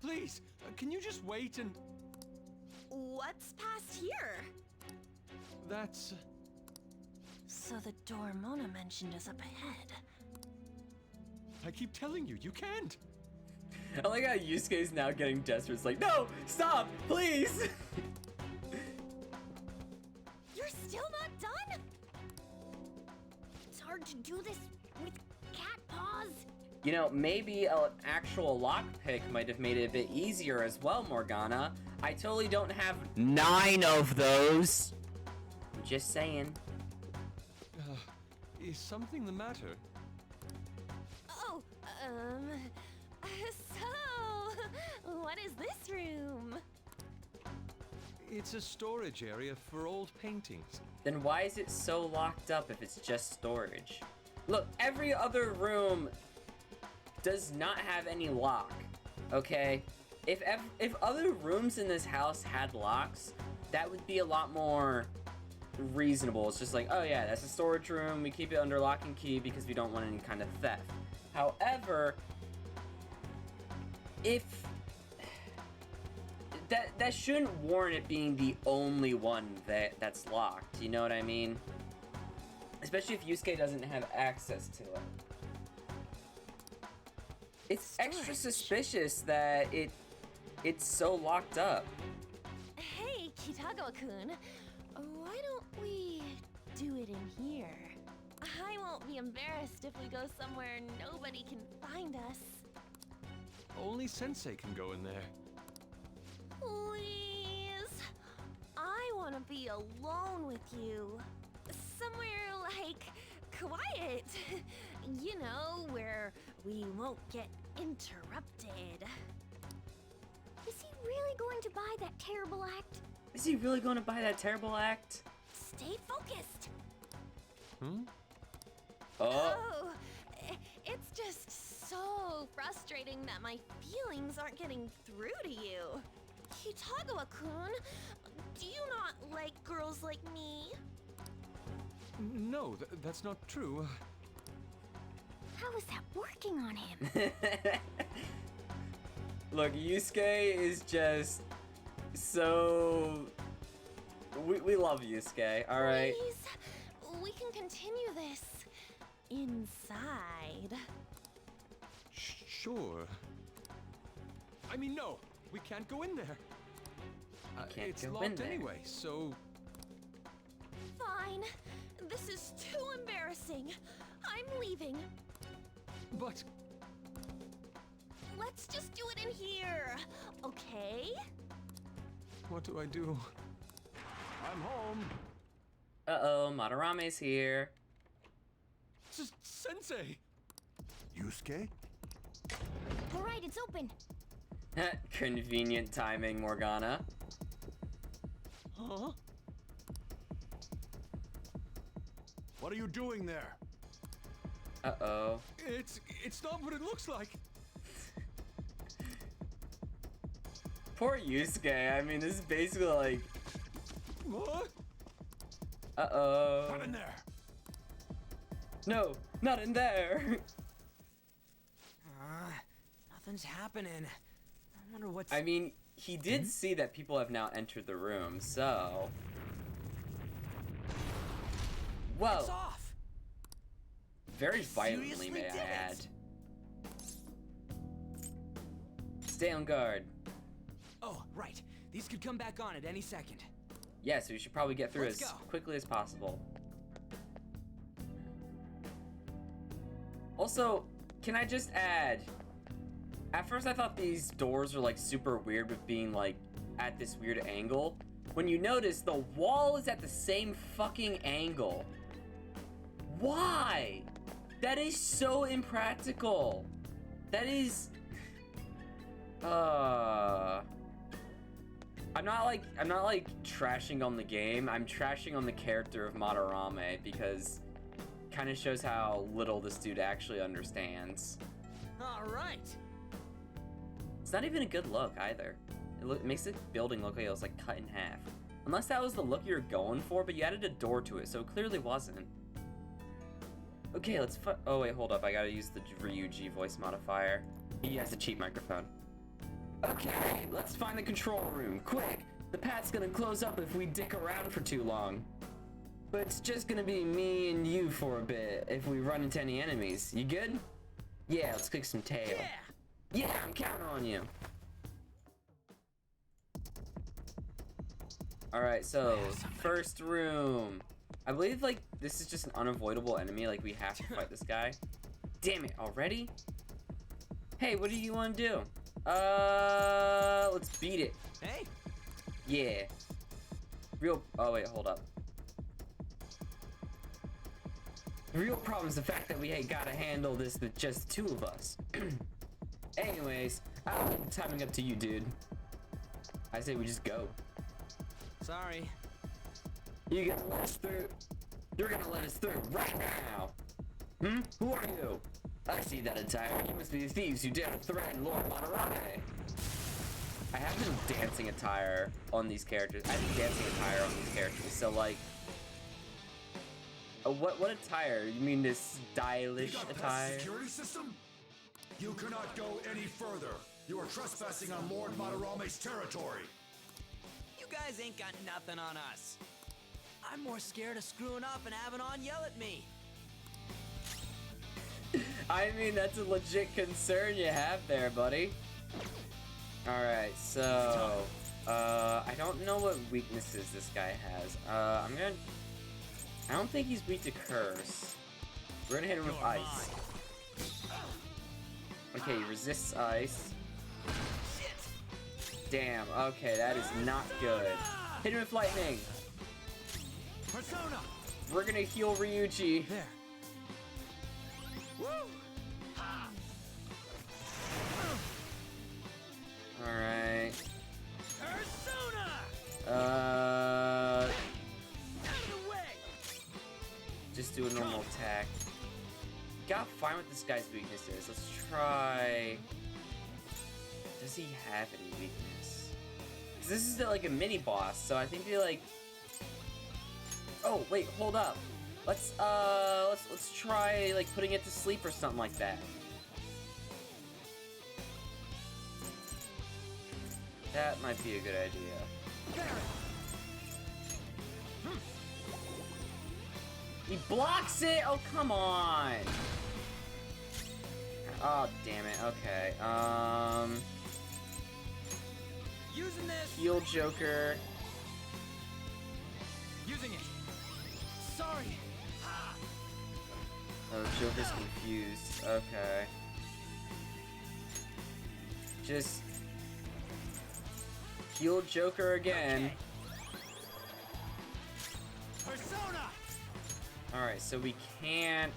Please, can you just wait and... What's past here? That's... So the door Mona mentioned is up ahead. I keep telling you, you can't! I like how Yusuke's now getting desperate. It's like, no, stop, please! You're still not done? It's hard to do this with cat paws. You know, maybe an actual lockpick might have made it a bit easier as well, Morgana. I totally don't have 9 of those. I'm just saying. Is something the matter? Oh, So, what is this room? It's a storage area for old paintings. Then why is it so locked up if it's just storage? Look, every other room does not have any lock, okay? If other rooms in this house had locks, that would be a lot more reasonable. It's just like, oh yeah, that's a storage room. We keep it under lock and key because we don't want any kind of theft. However, if that shouldn't warrant it being the only one that's locked. You know what I mean? Especially if Yusuke doesn't have access to it. It's extra suspicious that it's so locked up. Hey, Kitagawa-kun, why don't we do it in here? I won't be embarrassed if we go somewhere nobody can find us. Only Sensei can go in there. Please, I want to be alone with you. Somewhere like quiet. You know, where we won't get interrupted. Is he really going to buy that terrible act? Is he really going to buy that terrible act? Stay focused. Hmm? Oh. It's just so frustrating that my feelings aren't getting through to you. Kitagawa-kun, do you not like girls like me? No, that's not true. How is that working on him? Look, Yusuke is just so... We love Yusuke, alright? Please, we can continue this inside. Sure. I mean, no, we can't go in there. Can't it's go in locked there. anyway, so... Fine. This is too embarrassing. I'm leaving. But... Let's just do it in here, okay? what do I do? I'm home. Uh-oh, Madarame's here. Sensei! Yusuke? All right, it's open. Convenient timing, Morgana. Huh? What are you doing there? Uh-oh. It's not what it looks like. Poor Yusuke. I mean, this is basically like... What? Uh-oh. Not in there. No, not in there. Nothing's happening. I wonder what's... I mean, he did see that people have now entered the room, so... Whoa. It's off. Very I violently, seriously may I did add. it. Stay on guard. Oh, right. These could come back on at any second. Yeah, so we should probably get through Let's as go. quickly as possible. Also, can I just add... At first I thought these doors were like super weird with being like at this weird angle. When you notice, the wall is at the same fucking angle. Why? That is so impractical. That is... I'm not like trashing on the game. I'm trashing on the character of Madarame because it kind of shows how little this dude actually understands. All right. It's not even a good look either. It makes the building look like it was like cut in half. Unless that was the look you were going for, but you added a door to it, so it clearly wasn't. Okay, let's oh wait, hold up. I gotta use the Ryuji voice modifier. He has a cheap microphone. Okay, let's find the control room, quick! The path's gonna close up if we dick around for too long. But it's just gonna be me and you for a bit if we run into any enemies. You good? Yeah, let's kick some tail. Yeah. Yeah, I'm counting on you. Alright, so, first room. I believe, like, this is just an unavoidable enemy, like, we have to fight this guy. Damn it, already? Hey, what do you want to do? Let's beat it. Hey. Yeah. Oh wait, hold up. The real problem is the fact that we ain't gotta handle this with just the two of us. Anyways, I'll leave the timing up to you, dude. I say we just go. Sorry. You gonna let us through? You're gonna let us through right now. Who are you? I see that attire. You must be the thieves who dare to threaten Lord Madarame. I have no dancing attire on these characters. I have dancing attire on these characters. So like, what attire? You mean this stylish attire? Security system? You cannot go any further. You are trespassing on Lord Madarame's territory. You guys ain't got nothing on us. I'm more scared of screwing up and having On yell at me. I mean, that's a legit concern you have there, buddy. Alright, so... I don't know what weaknesses this guy has. I don't think he's weak to curse. We're gonna hit him with ice. Okay, he resists ice. Damn, okay, that is not good. Hit him with lightning. Persona. We're gonna heal Ryuji. There. Woo! Alright. Persona. Uh... Out of the way. Just do a normal attack. Got fine what this guy's weakness is. Let's try... Does he have any weakness? Because this is like a mini boss, so I think they like... Oh, wait, hold up. Let's try like putting it to sleep or something like that. That might be a good idea. He blocks it! Oh, come on! Oh, damn it. Okay. Using this. Heal Joker. Using it. Sorry. Oh, Joker's confused. Okay. Just... heal Joker again. Okay. Persona. Alright, so we can't...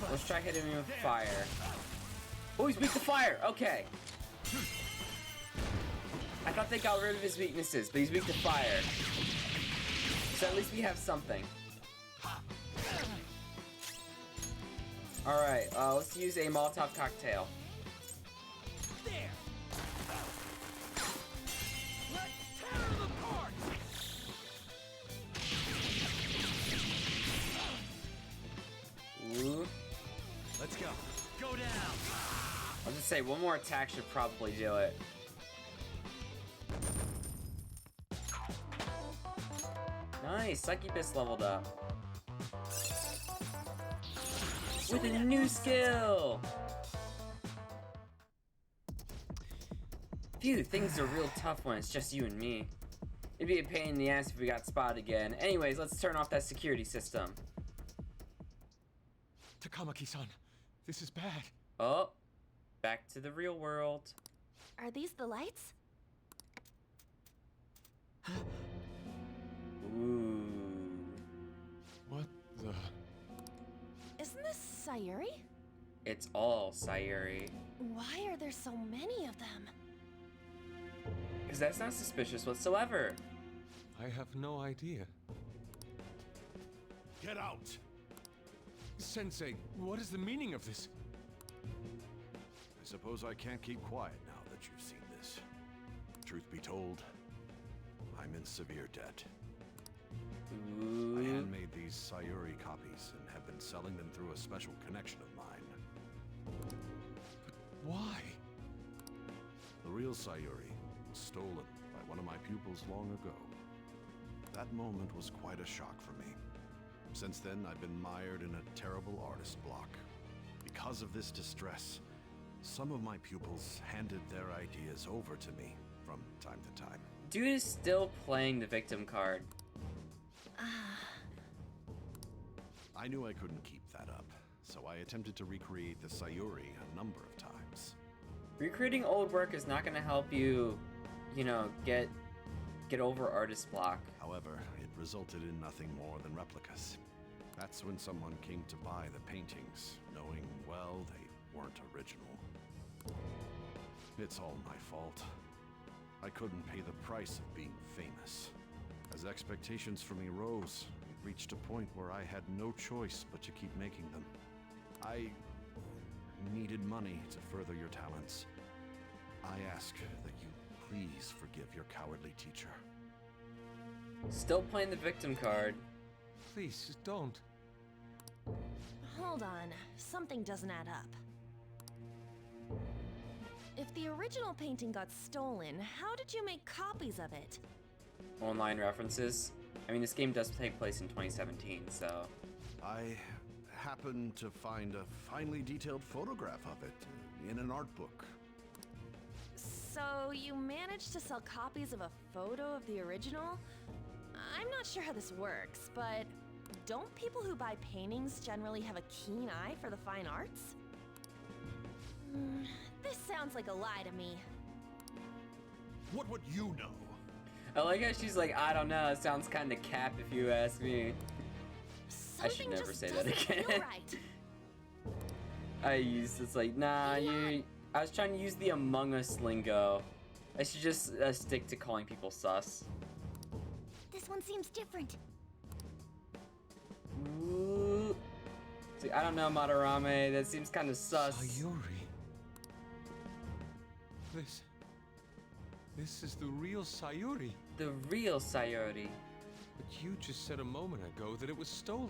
Let's try hitting him with fire. Oh, he's weak to fire! Okay. I thought they got rid of his weaknesses, but he's weak to fire. So at least we have something. Alright, let's use a Molotov cocktail. There. Let's tear them apart. Ooh. Let's go. Go down. I'll just say one more attack should probably do it. Nice, Succubus leveled up. With a new skill! Phew, things are real tough when it's just you and me. It'd be a pain in the ass if we got spotted again. Anyways, let's turn off that security system. Takamaki-san, this is bad. Oh, back to the real world. Are these the lights? Ooh. What the... Isn't this Sayuri? It's all Sayuri. Why are there so many of them? Because that's not suspicious whatsoever. I have no idea. Get out! Sensei, what is the meaning of this? I suppose I can't keep quiet now that you've seen this. Truth be told, I'm in severe debt. I Ooh. handmade these Sayuri copies and have been selling them through a special connection of mine. Why? The real Sayuri was stolen by one of my pupils long ago. That moment was quite a shock for me. Since then, I've been mired in a terrible artist block. Because of this distress, some of my pupils handed their ideas over to me from time to time. Dude is still playing the victim card. I knew I couldn't keep that up, so I attempted to recreate the Sayuri a number of times. Recreating old work is not gonna help you, you know, get over artist block. However, it resulted in nothing more than replicas. That's when someone came to buy the paintings, knowing, well, they weren't original. It's all my fault. I couldn't pay the price of being famous. As expectations for me rose, it reached a point where I had no choice but to keep making them. I needed money to further your talents. I ask that you please forgive your cowardly teacher. Still playing the victim card. Please, don't. Hold on. Something doesn't add up. If the original painting got stolen, how did you make copies of it? Online references. I mean, this game does take place in 2017, so... I happened to find a finely detailed photograph of it in an art book. So you managed to sell copies of a photo of the original? I'm not sure how this works, but don't people who buy paintings generally have a keen eye for the fine arts? This sounds like a lie to me. What would you know? I like how she's like, I don't know, it sounds kind of cap if you ask me. I should Something never just say that doesn't again. feel right. It's like, nah, I was trying to use the Among Us lingo. I should just stick to calling people sus. This one seems different. Ooh. See, I don't know, Madarame, that seems kind of sus. Sayuri. This is the real Sayuri. The real Sayori. But you just said a moment ago that it was stolen.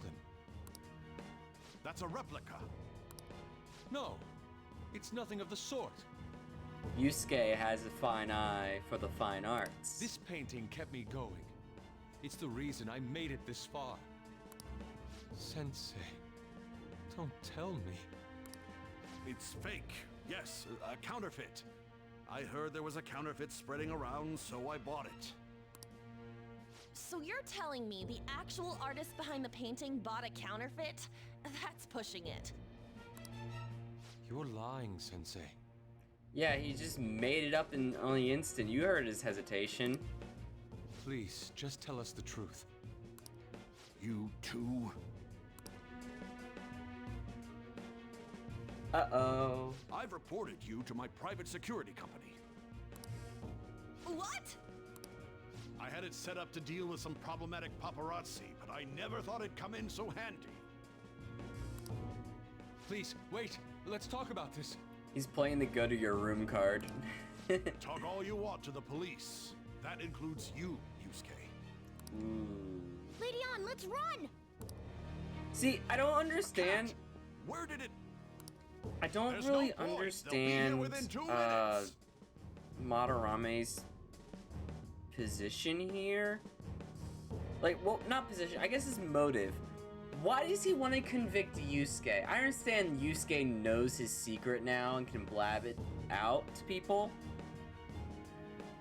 That's a replica. No, it's nothing of the sort. Yusuke has a fine eye for the fine arts. This painting kept me going. It's the reason I made it this far. Sensei, don't tell me. It's fake. Yes, a counterfeit. I heard there was a counterfeit spreading around, so I bought it. So you're telling me the actual artist behind the painting bought a counterfeit? That's pushing it. You're lying, Sensei. Yeah, he just made it up in on the instant. You heard his hesitation. Please, just tell us the truth. You too? Uh-oh. I've reported you to my private security company. What? I had it set up to deal with some problematic paparazzi, but I never thought it'd come in so handy. Please, wait. Let's talk about this. He's playing the go to your room card. Talk all you want to the police. That includes you, Yusuke. Ooh. Lady On, let's run! See, I don't understand. Cat, where did it? I don't There's really no point. They'll be here understand within 2 minutes. Madarame's position here. Like, well, not position, I guess his motive. Why does he want to convict Yusuke? I understand Yusuke knows his secret now and can blab it out to people.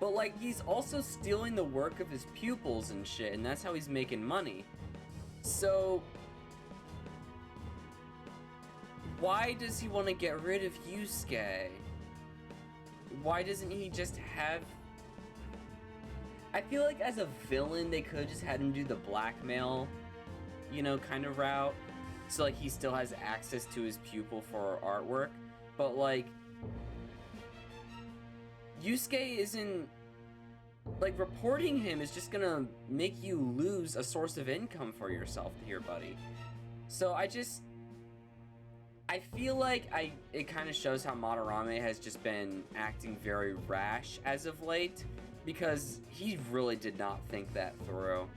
But, like, he's also stealing the work of his pupils and shit, and that's how he's making money. So, why does he want to get rid of Yusuke? Why doesn't he just have... I feel like as a villain, they could have just had him do the blackmail, you know, kind of route. So, like, he still has access to his pupil for artwork. But, like, Yusuke isn't... Like, reporting him is just gonna make you lose a source of income for yourself here, buddy. So, I feel like it kind of shows how Madarame has just been acting very rash as of late, because he really did not think that through.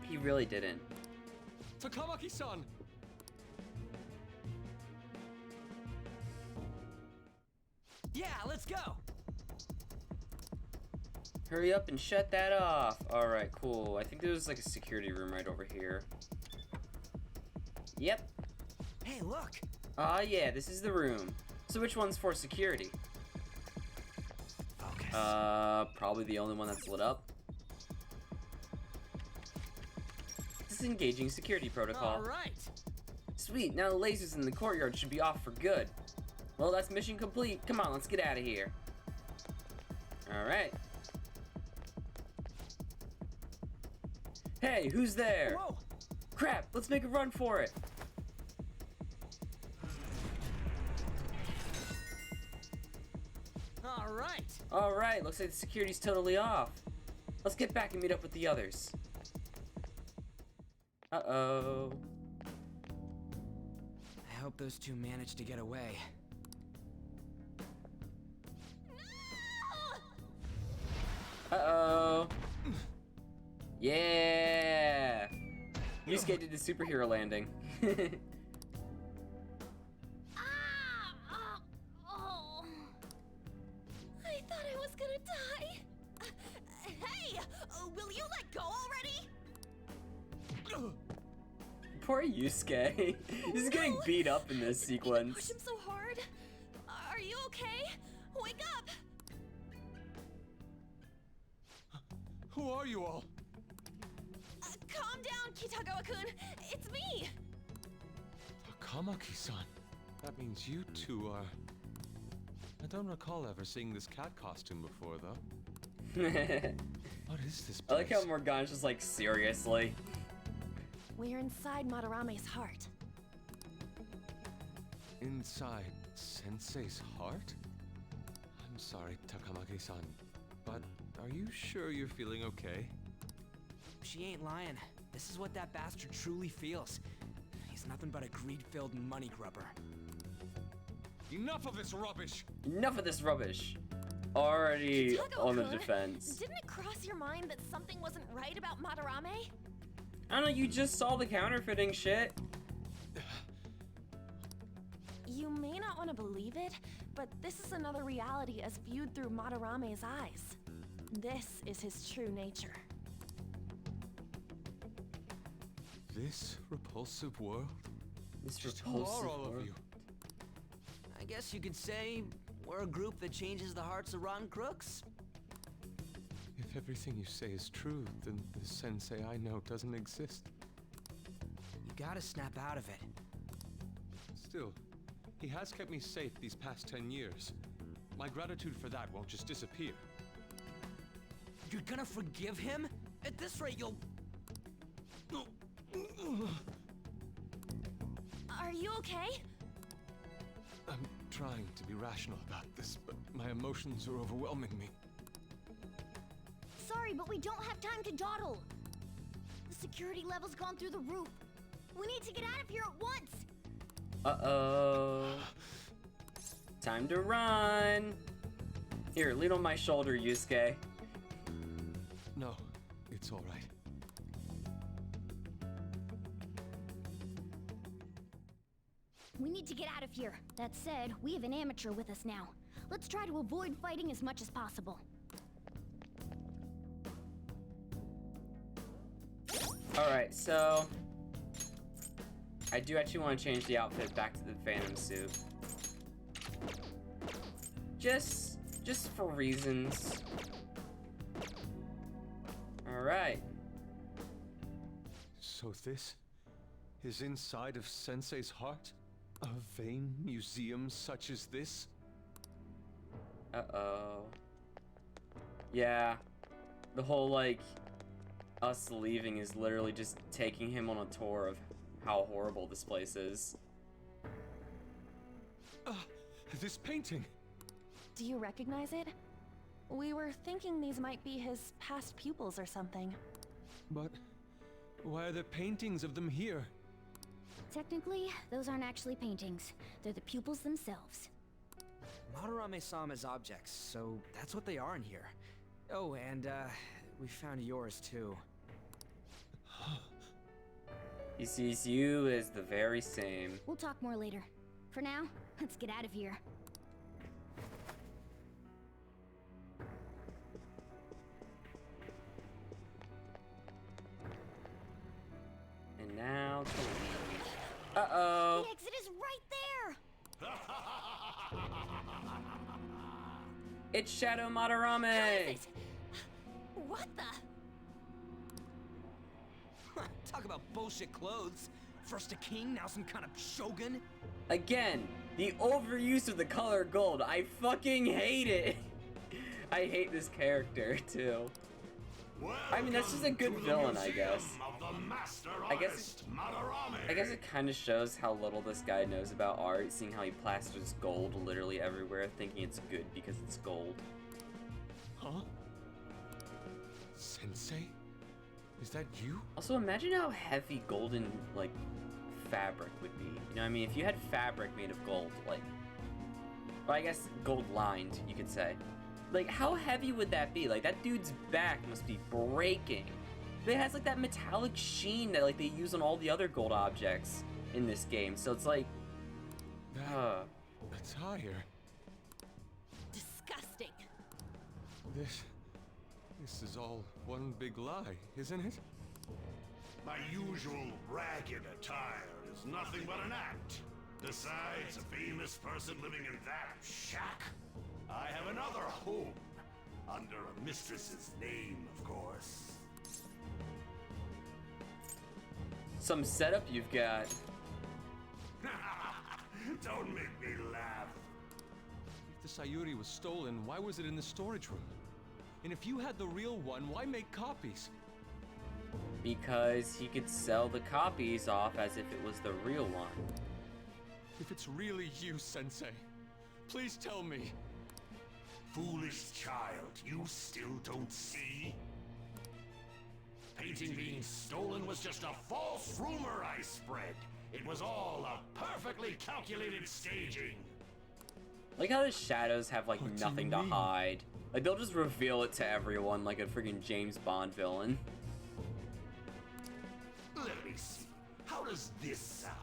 He really didn't. Takamaki-san! Yeah, let's go. Hurry up and shut that off. Alright, cool. I think there's like a security room right over here. Yep. Hey, look. Ah, yeah, this is the room. So which one's for security? Focus. Probably the only one that's lit up. Disengaging security protocol. All right. Sweet, now the lasers in the courtyard should be off for good. Well, that's mission complete. Come on, let's get out of here. Alright. Hey, who's there? Whoa! Crap, let's make a run for it. All right. Alright, looks like the security's totally off. Let's get back and meet up with the others. Uh-oh. I hope those two managed to get away. Uh-oh. Yeah! Yusuke did the superhero landing. Oh. I thought I was gonna die. Hey, will you let go already? Poor Yusuke. He's getting No. beat up in this Push sequence. him so hard. Are you okay? Wake up! Who are you all? Calm down, Kitagawa-kun. It's me. Takamaki-san. That means you two are... I don't recall ever seeing this cat costume before, though. What is this I like place? how Morgana's just like, seriously? We're inside Madarame's heart. Inside Sensei's heart? I'm sorry, Takamaki-san, but are you sure you're feeling okay? She ain't lying. This is what that bastard truly feels. He's nothing but a greed-filled money grubber. Enough of this rubbish! Enough of this rubbish. Already on the Kitagawa-kun, defense. Didn't it cross your mind that something wasn't right about Madarame? I don't know, you just saw the counterfeiting shit. You may not want to believe it, but this is another reality as viewed through Madarame's eyes. This is his true nature. This repulsive world? This Just who repulsive are all of world. you? I guess you could say we're a group that changes the hearts of rotten crooks. If everything you say is true, then the sensei I know doesn't exist. You gotta snap out of it. Still, he has kept me safe these past 10 years. My gratitude for that won't just disappear. You're gonna forgive him? At this rate, you'll... Are you okay? I'm trying to be rational about this, but my emotions are overwhelming me. Sorry, but we don't have time to dawdle. The security level's gone through the roof. We need to get out of here at once. Uh-oh. Time to run. Here, lean on my shoulder, Yusuke. No, it's all right. We need to get out of here. That said, we have an amateur with us now. Let's try to avoid fighting as much as possible. Alright, so... I do actually want to change the outfit back to the Phantom suit. Just for reasons. Alright. So this is inside of Sensei's heart? A vain museum such as this? Uh-oh. Yeah. The whole, like, us leaving is literally just taking him on a tour of how horrible this place is. This painting! Do you recognize it? We were thinking these might be his past pupils or something. But why are there paintings of them here? Technically, those aren't actually paintings. They're the pupils themselves. Madarame-sama's objects, so that's what they are in here. Oh, and, we found yours, too. He sees you as the very same. We'll talk more later. For now, let's get out of here. And now to leave. Uh-oh. The exit is right there! It's Shadow Madarame! What the? Talk about bullshit clothes. First a king, now some kind of shogun. Again, the overuse of the color gold. I fucking hate it. I hate this character, too. I mean, that's just a good villain, I guess. I guess it kind of shows how little this guy knows about art, seeing how he plasters gold literally everywhere, thinking it's good because it's gold. Huh? Sensei? Is that you? Also, imagine how heavy golden, like, fabric would be. You know what I mean? If you had fabric made of gold, like... Well, I guess gold lined, you could say. Like, how heavy would that be? Like, that dude's back must be breaking. But it has, like, that metallic sheen that, like, they use on all the other gold objects in this game. So it's like... That attire. Disgusting. This is all one big lie, isn't it? My usual ragged attire is nothing but an act. Besides a famous person living in that shack, I have another home. Under a mistress's name, of course. Some setup you've got. Don't make me laugh. If the Sayuri was stolen, why was it in the storage room? And if you had the real one, why make copies? Because he could sell the copies off as if it was the real one. If it's really you, Sensei, please tell me. Foolish child, you still don't see? Painting being stolen was just a false rumor I spread. It was all a perfectly calculated staging. Like how the shadows have like What do nothing you to mean? hide. Like they'll just reveal it to everyone like a freaking James Bond villain. Let me see. How does this sound?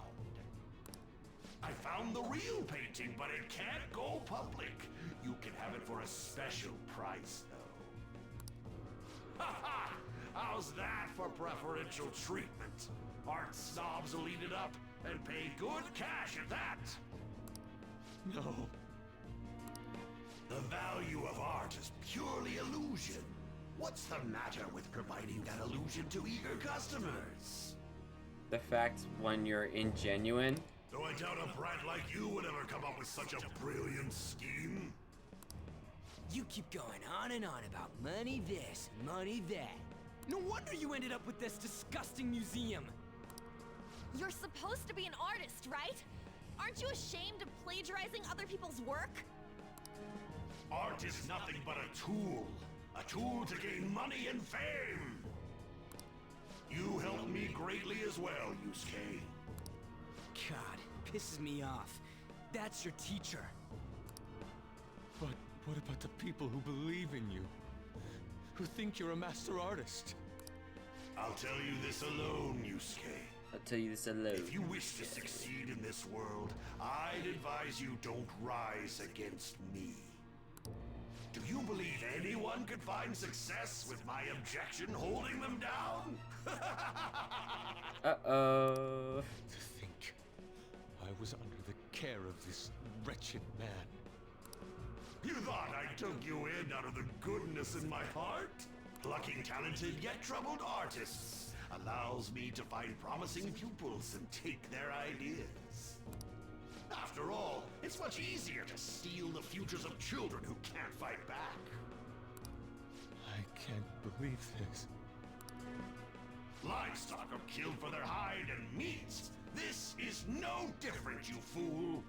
I found the real painting, but it can't go public. You can have it for a special price, though. Ha ha! How's that for preferential treatment? Art snobs will eat it up and pay good cash at that. No. The value of art is purely illusion. What's the matter with providing that illusion to eager customers? The fact when you're ingenuine. Though I doubt a brat like you would ever come up with such a brilliant scheme. You keep going on and on about money this, money that. No wonder you ended up with this disgusting museum. You're supposed to be an artist, right? Aren't you ashamed of plagiarizing other people's work? Art is nothing but a tool. A tool to gain money and fame. You helped me greatly as well, Yusuke. God, pisses me off. That's your teacher. But what about the people who believe in you? Who think you're a master artist? I'll tell you this alone, Yusuke. I'll tell you this alone. If you wish to succeed in this world, I'd advise you don't rise against me. Do you believe anyone could find success with my objection holding them down? Uh-oh. To think I was under the care of this wretched man. You thought I took you in out of the goodness in my heart? Plucking talented yet troubled artists allows me to find promising pupils and take their ideas. After all, it's much easier to steal the futures of children who can't fight back. I can't believe this. Livestock are killed for their hide and meat. This is no different, you fool.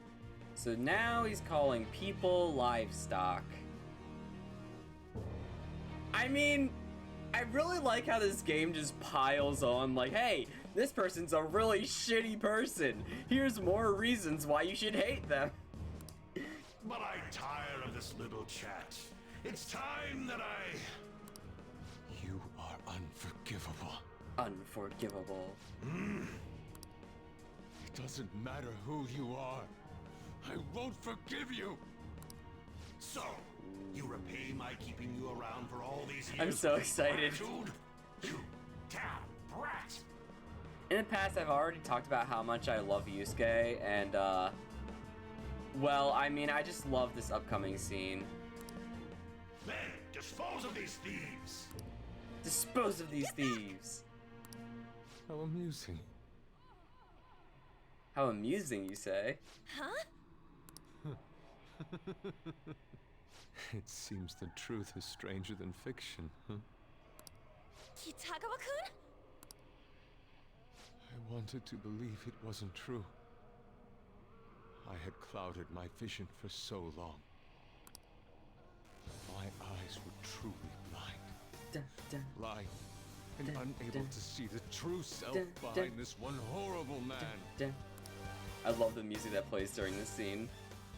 So now he's calling people livestock. I mean, I really like how this game just piles on like, hey, this person's a really shitty person. Here's more reasons why you should hate them. But I'm tired of this little chat. It's time that I... You are unforgivable. Unforgivable. It doesn't matter who you are. I won't forgive you. So, you repay my keeping you around for all these years. I'm so with excited. gratitude? You damn brat! In the past, I've already talked about how much I love Yusuke, and, well, I mean, I just love this upcoming scene. Men, dispose of these thieves! Dispose of these thieves. How amusing. How amusing, you say? Huh? It seems the truth is stranger than fiction, huh? Kitagawa-kun? I wanted to believe it wasn't true. I had clouded my vision for so long. My eyes were truly blind. Dun, dun, Blind and Dun, unable dun. to see the true self Dun, behind dun. this one horrible man. dun. I love the music that plays during this scene.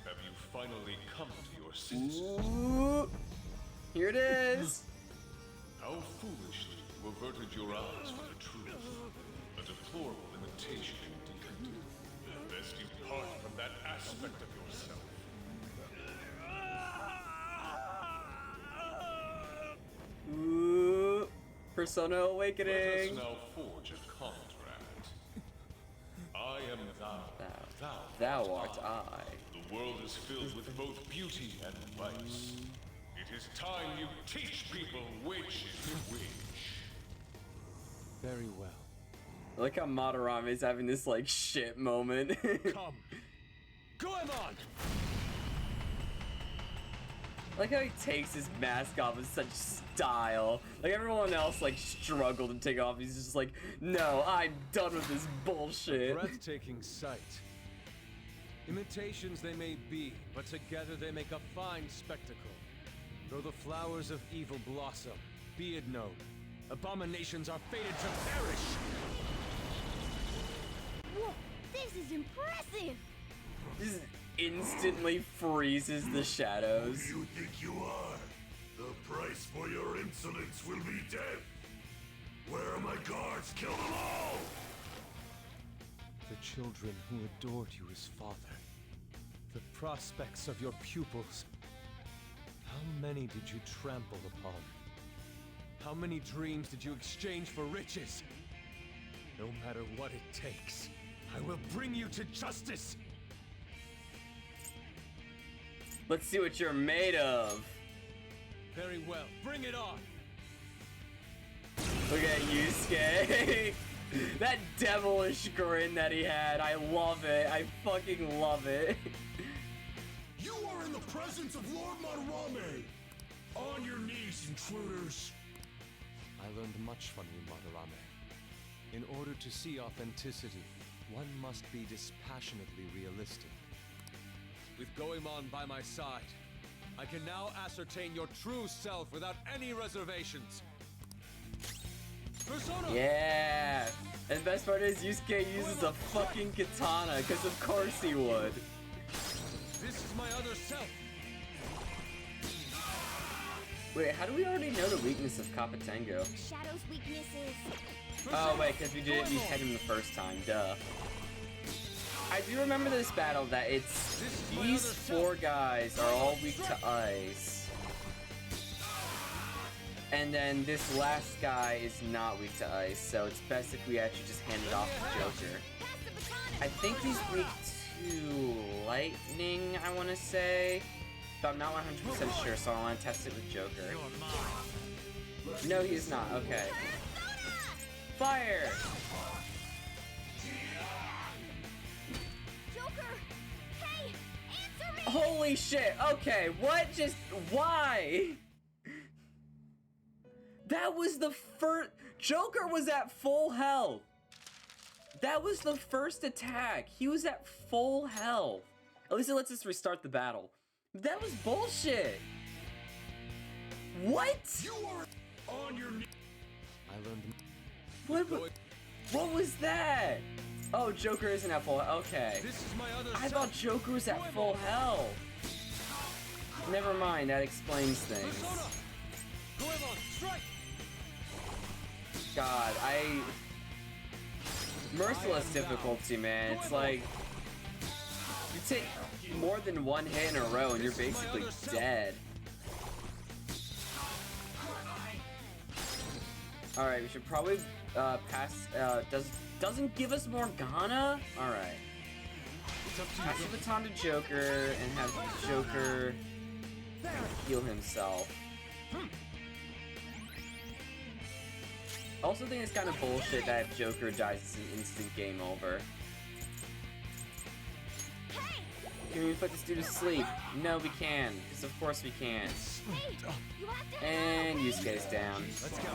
Have you finally come to your senses? Ooh, here it is. How foolishly you averted your eyes from the truth. A deplorable imitation indeed. Lest you part from that aspect of yourself. Ooh, Persona Let us Awakening. now forge a contract. I am thou. Thou art I. The world is filled with both beauty and vice. It is time you teach people which is which. Very well. I like how Madarame is having this like shit moment. Come. Goemon! I like how he takes his mask off with such style. Like everyone else like struggled to take it off. He's just like, no, I'm done with this bullshit. Breathtaking sight. Imitations they may be, but together they make a fine spectacle. Though the flowers of evil blossom, be it known, abominations are fated to perish! Whoa, this is impressive! Just instantly freezes the shadows. Who do you think you are? The price for your insolence will be death. Where are my guards? Kill them all! The children who adored you as father. The prospects of your pupils. How many did you trample upon? How many dreams did you exchange for riches? No matter what it takes, I will bring you to justice! Let's see what you're made of. Very well, bring it on! Look at Yusuke. That devilish grin that he had. I love it. I fucking love it. You are in the presence of Lord Madarame! On your knees, intruders! I learned much from you, Madarame. In order to see authenticity, one must be dispassionately realistic. With Goemon by my side, I can now ascertain your true self without any reservations. Persona! Yeah. And the best part is Yusuke uses a fucking katana, because of course he would. This is my other self. Wait, how do we already know the weakness of Kapatengo? Shadow's weaknesses. Oh wait, because we didn't hit him the first time, duh. I do remember this battle that it's these four guys are all weak to ice. And then this last guy is not weak to ice, so it's best if we actually just hand it off to Joker. Pass the baton. I think he's weak to lightning, I want to say. But I'm not 100% sure, so I want to test it with Joker. No, he's not. Okay. Fire! Joker! Hey! Answer me! Holy shit! Okay, what just... Why? That was the first... Joker was at full health. That was the first attack. He was at full health. At least it lets us restart the battle. That was bullshit. What? You are on your knees! I learned What was that? Oh, Joker isn't at full health. Okay. This is my other I self. thought Joker was at full health. Never mind, that explains things. Persona! Goemon, strike! God, Merciless difficulty, man. It's like... You take more than one hit in a row and you're basically dead. Alright, we should probably pass... doesn't give us Morgana? Alright. Pass the baton to Joker and have Joker heal himself. I also think it's kind of bullshit that if Joker dies, it's an instant game over. Can we put this dude to sleep? No, we can. Because of course we can. Hey! You have to And And Yusuke's down. Let's go.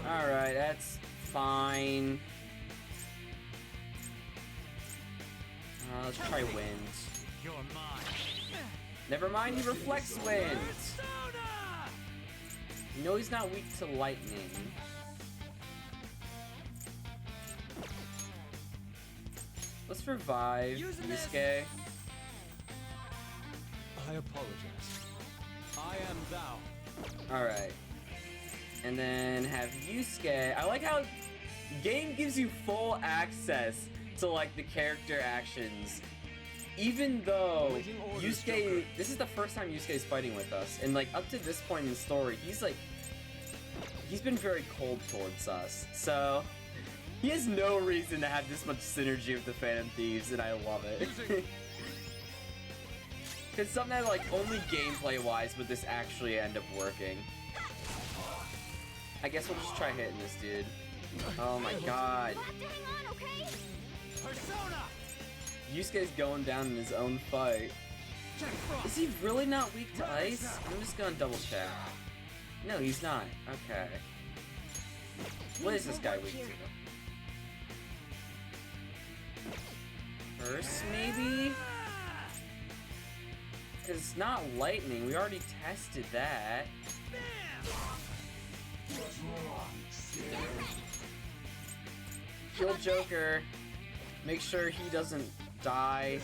Alright, that's fine. Let's try wind. You're mine. Never mind, he reflects wind. You know he's not weak to lightning. Let's revive Yusuke. I apologize. I am thou. Alright. And then have Yusuke. I like how game gives you full access to like the character actions. Even though Yusuke, this is the first time Yusuke's fighting with us, and like up to this point in the story, he's been very cold towards us. So he has no reason to have this much synergy with the Phantom Thieves, and I love it. It's something that like only gameplay-wise would this actually end up working. I guess we'll just try hitting this dude. Oh my god. Yusuke's going down in his own fight. Is he really not weak to ice? I'm just gonna double check. No, he's not. Okay. What is this guy weak to? Curse, maybe? Because it's not lightning. We already tested that. Kill Joker. Make sure he doesn't die.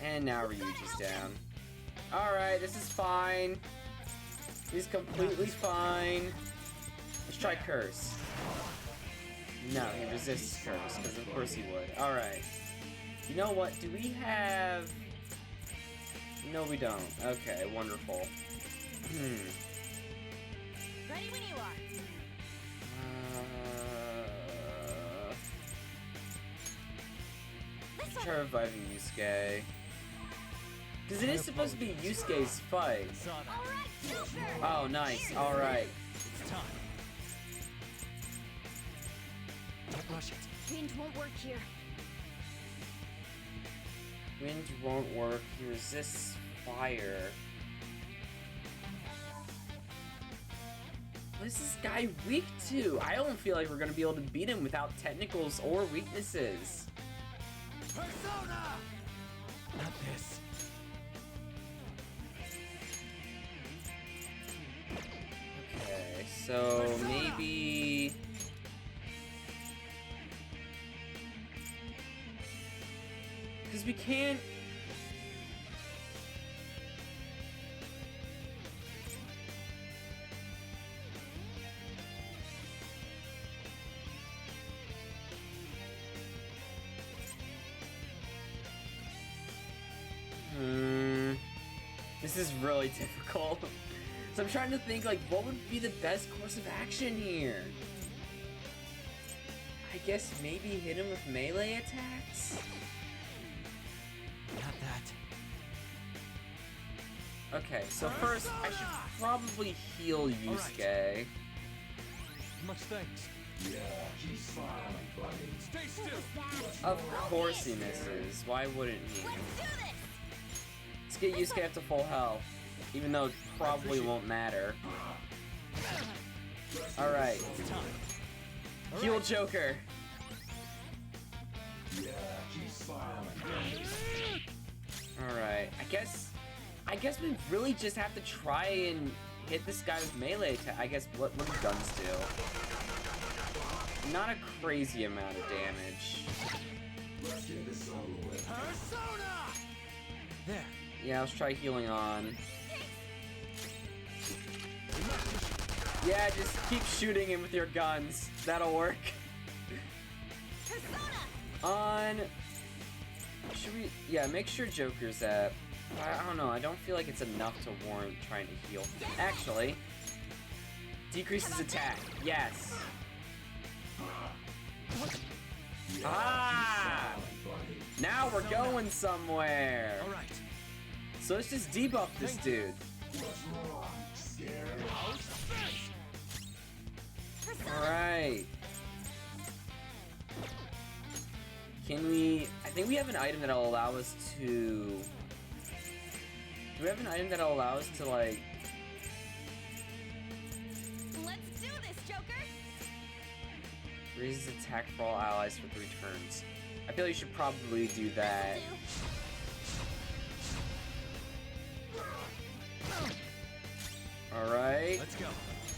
And now Ryuji's down. Alright, this is fine. He's completely fine. Let's try Curse. No, he resists Curse, because of course he would. Alright. You know what? Do we have... No, we don't. Okay, wonderful. Ready when you are. Try reviving Yusuke. Because it is supposed to be Yusuke's fight. Oh, nice. Alright. It's time. Don't rush it. Wind won't work here. Wind won't work. He resists fire. What is this guy weak to? I don't feel like we're going to be able to beat him without technicals or weaknesses. Persona! Not this. Okay, so maybe... Because we can't... This is really difficult. So I'm trying to think, like, what would be the best course of action here? I guess maybe hit him with melee attacks? Not that. Okay, so first, I should probably heal Yusuke. Much thanks. Yeah, he's fine, buddy. Stay still. Of course he misses. Why wouldn't he? Let's get Yusuke up to full health, even though it probably won't matter. Alright. Heal Joker. Alright, I guess we really just have to try and hit this guy with melee attack. I guess what do guns do? Not a crazy amount of damage. Persona! There. Yeah, let's try healing on. Yeah, just keep shooting him with your guns. That'll work. On... Should we... Yeah, make sure Joker's at... I don't know, I don't feel like it's enough to warrant trying to heal. Actually... Decreases attack. Yes. Ah! Now we're going somewhere. All right. So let's just debuff this dude. Alright. Can we... I think we have an item that'll allow us to... Do we have an item that'll allow us to, like, Let's do this, Joker! Raises attack for all allies for 3 turns. I feel you should probably do that. Alright. Let's go.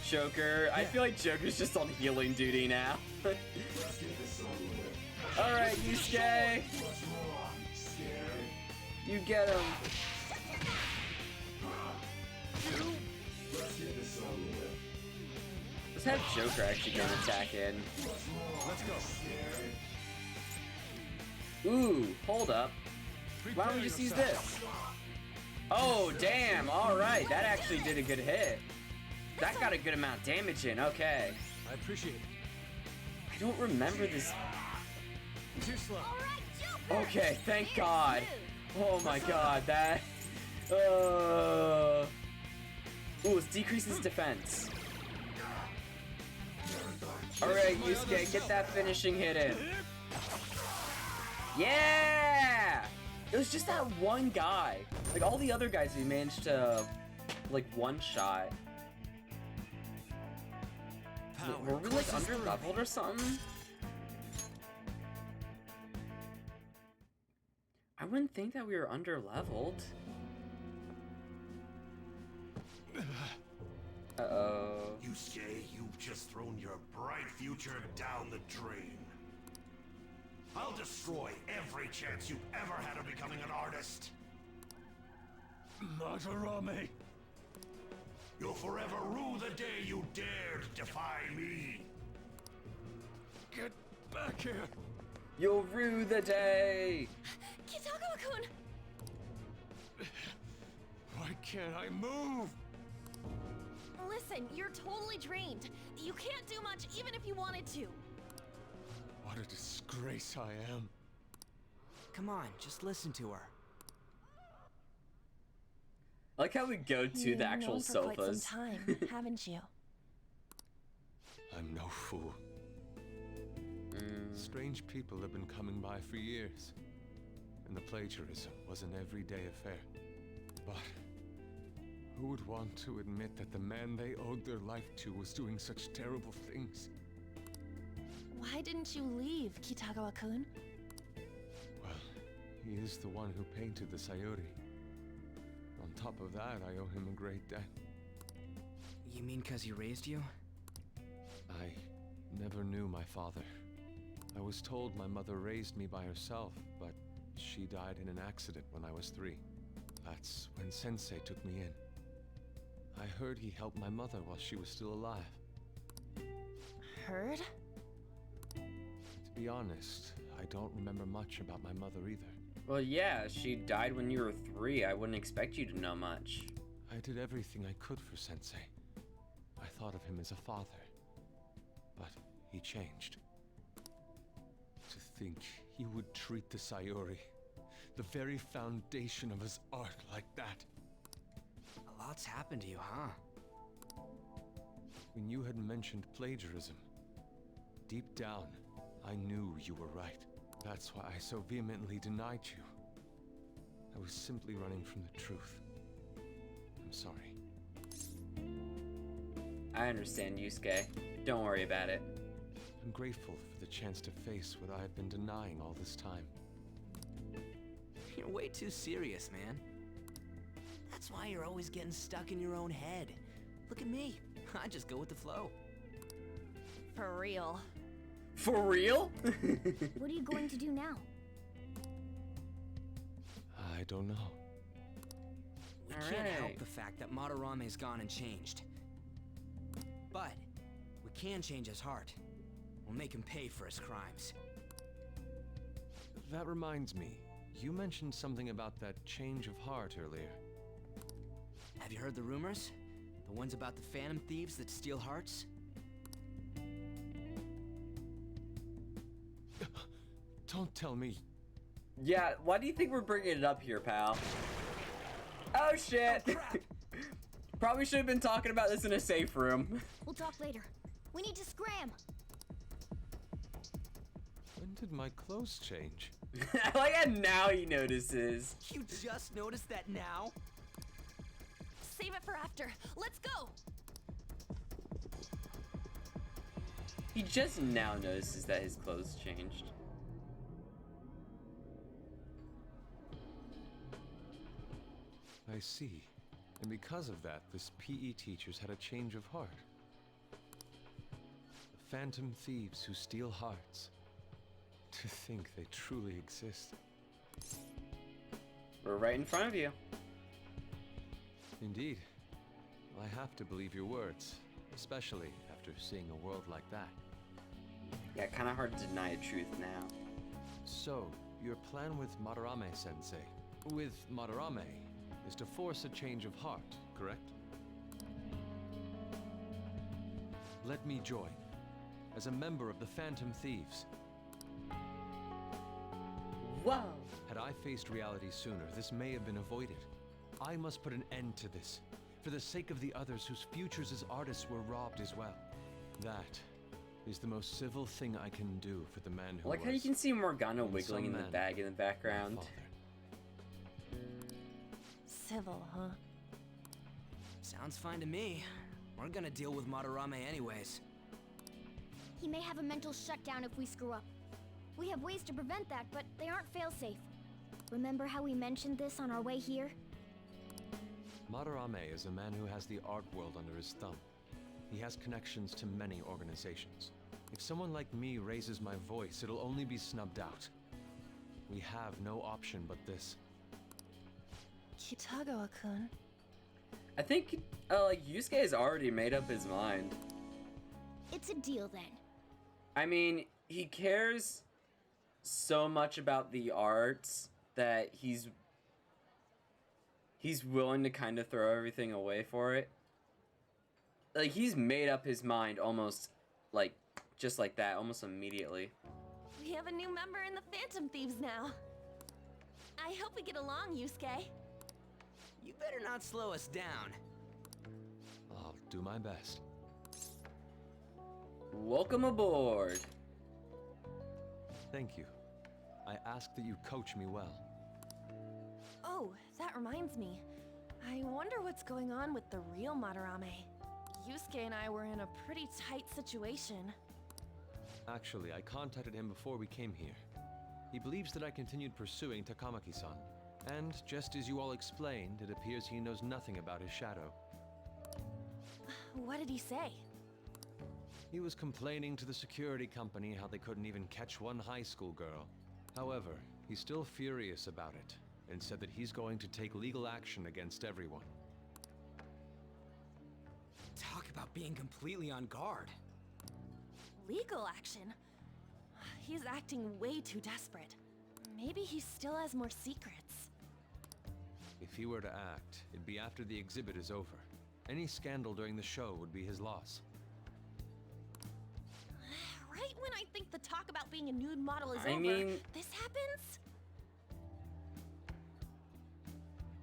Joker. I feel like Joker's just on healing duty now. Alright, Yusuke. You get him. Let's have Joker actually go and attack in. Let's go. Ooh, hold up. Why don't we just use this? Oh, damn. Alright, that actually did a good hit. That got a good amount of damage in. Okay. I appreciate it. I don't remember this. Too slow. Okay, thank God. Oh my God, that. Ooh, it decreases defense. Alright, Yusuke, get that finishing hit in. Yeah! It was just that one guy. Like, all the other guys we managed to, like, one-shot. Were we, like, under-leveled or something? I wouldn't think that we were under-leveled. Uh-oh. Yusuke, you've just thrown your bright future down the drain. I'll destroy every chance you've ever had of becoming an artist. Matarame! You'll forever rue the day you dared defy me. Get back here! You'll rue the day! Kitagawa-kun! Why can't I move? Listen, you're totally drained. You can't do much even if you wanted to. What a disgrace I am. Come on, just listen to her. I like how we go to the actual sofas. Quite some time, haven't you? I'm no fool. Strange people have been coming by for years, and the plagiarism was an everyday affair. But who would want to admit that the man they owed their life to was doing such terrible things? Why didn't you leave, Kitagawa-kun? Well, he is the one who painted the Sayuri. On top of that, I owe him a great debt. You mean 'cause he raised you? I never knew my father. I was told my mother raised me by herself, but she died in an accident when I was 3. That's when Sensei took me in. I heard he helped my mother while she was still alive. Heard? To be honest, I don't remember much about my mother either. Well, yeah, she died when you were 3. I wouldn't expect you to know much. I did everything I could for Sensei. I thought of him as a father. But he changed. To think he would treat the Sayuri, the very foundation of his art, like that. A lot's happened to you, huh? When you had mentioned plagiarism, deep down, I knew you were right. That's why I so vehemently denied you. I was simply running from the truth. I'm sorry. I understand, Yusuke. Don't worry about it. I'm grateful for the chance to face what I've been denying all this time. You're way too serious, man. That's why you're always getting stuck in your own head. Look at me. I just go with the flow. For real. For real? What are you going to do now? I don't know. We can't help the fact that Matarame's gone and changed. But we can change his heart. We'll make him pay for his crimes. That reminds me, you mentioned something about that change of heart earlier. Have you heard the rumors? The ones about the phantom thieves that steal hearts? Don't tell me. Yeah, why do you think we're bringing it up here, pal? Oh, shit! Oh, crap. Probably should have been talking about this in a safe room. We'll talk later. We need to scram. When did my clothes change? I like how now he notices. You just noticed that now? Save it for after. Let's go! He just now notices that his clothes changed. I see. And because of that, this PE teacher's had a change of heart. The phantom thieves who steal hearts. To think they truly exist. We're right in front of you. Indeed. I have to believe your words, especially after seeing a world like that. Yeah, kind of hard to deny the truth now. So, your plan with Madarame-sensei, with Madarame, is to force a change of heart, correct? Let me join, as a member of the Phantom Thieves. Whoa! Had I faced reality sooner, this may have been avoided. I must put an end to this, for the sake of the others whose futures as artists were robbed as well. That is the most civil thing I can do for the man who I like how you can see Morgana wiggling in the bag in the background. Civil, huh? Sounds fine to me. We're gonna deal with Madarame anyways. He may have a mental shutdown if we screw up. We have ways to prevent that, but they aren't fail-safe. Remember how we mentioned this on our way here? Madarame is a man who has the art world under his thumb. He has connections to many organizations. If someone like me raises my voice, it'll only be snubbed out. We have no option but this. Kitagawa-kun. I think, like, Yusuke has already made up his mind. It's a deal then. I mean, he cares so much about the arts that he's willing to kind of throw everything away for it. Like, he's made up his mind almost, like, just like that, almost immediately. We have a new member in the Phantom Thieves now. I hope we get along, Yusuke. You better not slow us down. I'll do my best. Welcome aboard. Thank you. I ask that you coach me well. Oh, that reminds me. I wonder what's going on with the real Madarame. Yusuke and I were in a pretty tight situation. Actually, I contacted him before we came here. He believes that I continued pursuing Takamaki-san. And just as you all explained, it appears he knows nothing about his shadow. What did he say? He was complaining to the security company how they couldn't even catch one high school girl. However, he's still furious about it, and said that he's going to take legal action against everyone. Talk about being completely on guard. Legal action? He's acting way too desperate. Maybe he still has more secrets. If he were to act, it'd be after the exhibit is over. Any scandal during the show would be his loss. Right when I think the talk about being a nude model is I over, mean- this happens?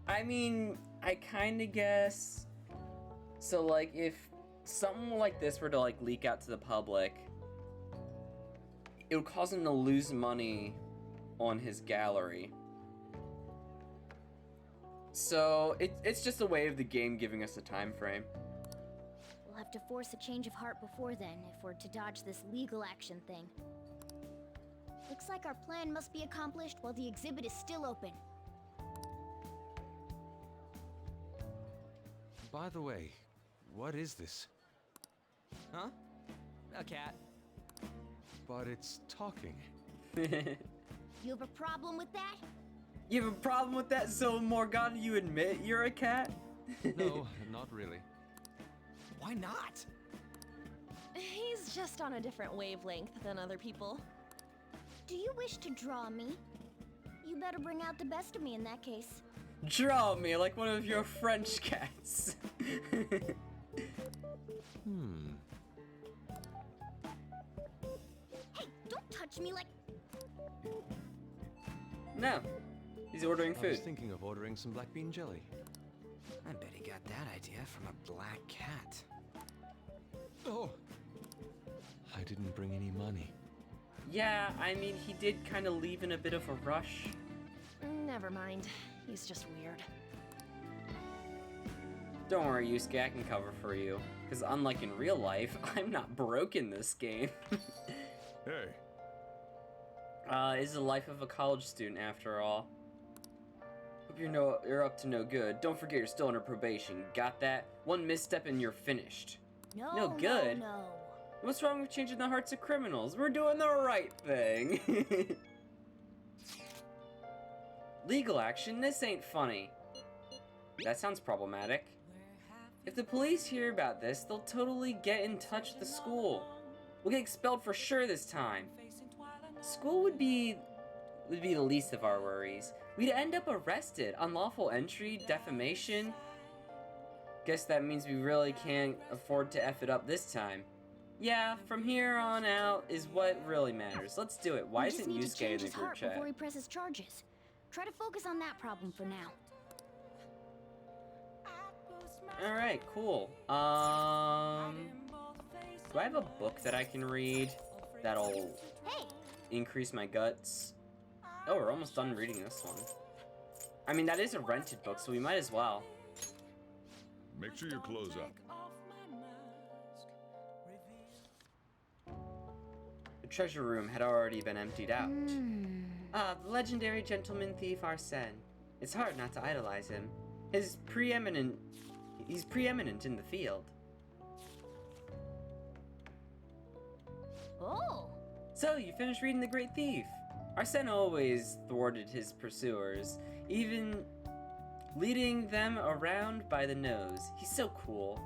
I mean, I kind of guess. So, like, if something like this were to, like, leak out to the public, it would cause him to lose money on his gallery. So, it's just a way of the game giving us a time frame. We'll have to force a change of heart before then if we're to dodge this legal action thing. Looks like our plan must be accomplished while the exhibit is still open. By the way, what is this? Huh? A cat. But it's talking. You have a problem with that? You have a problem with that, so Morgana, you admit you're a cat? No, not really. Why not? He's just on a different wavelength than other people. Do you wish to draw me? You better bring out the best of me in that case. Draw me like one of your French cats. Hey, don't touch me like... No, he's ordering I was food. thinking of ordering some black bean jelly. I bet he got that idea from a black cat. Oh! I didn't bring any money. Yeah, I mean, he did kind of leave in a bit of a rush. Never mind. He's just weird. Don't worry, Yusuke, I can cover for you. Because unlike in real life, I'm not broke in this game. Hey, It's the life of a college student after all. Hope you're up to no good. Don't forget you're still under probation. Got that? One misstep and you're finished. No good? No. What's wrong with changing the hearts of criminals? We're doing the right thing. Legal action? This ain't funny. That sounds problematic. If the police hear about this, they'll totally get in touch with the school. We'll get expelled for sure this time. School would be the least of our worries. We'd end up arrested. Unlawful entry, defamation. Guess that means we really can't afford to F it up this time. Yeah, from here on out is what really matters. Let's do it. Why isn't Yusuke in the group chat? Before he presses charges. Try to focus on that problem for now. Alright, cool. Do I have a book that I can read that'll increase my guts? Oh, we're almost done reading this one. I mean, that is a rented book, so we might as well. make sure your clothes up. The treasure room had already been emptied out. Ah, the legendary gentleman thief Arsène. It's hard not to idolize him. He's preeminent in the field. Oh! So, you finished reading The Great Thief? Arsène always thwarted his pursuers, even leading them around by the nose. He's so cool.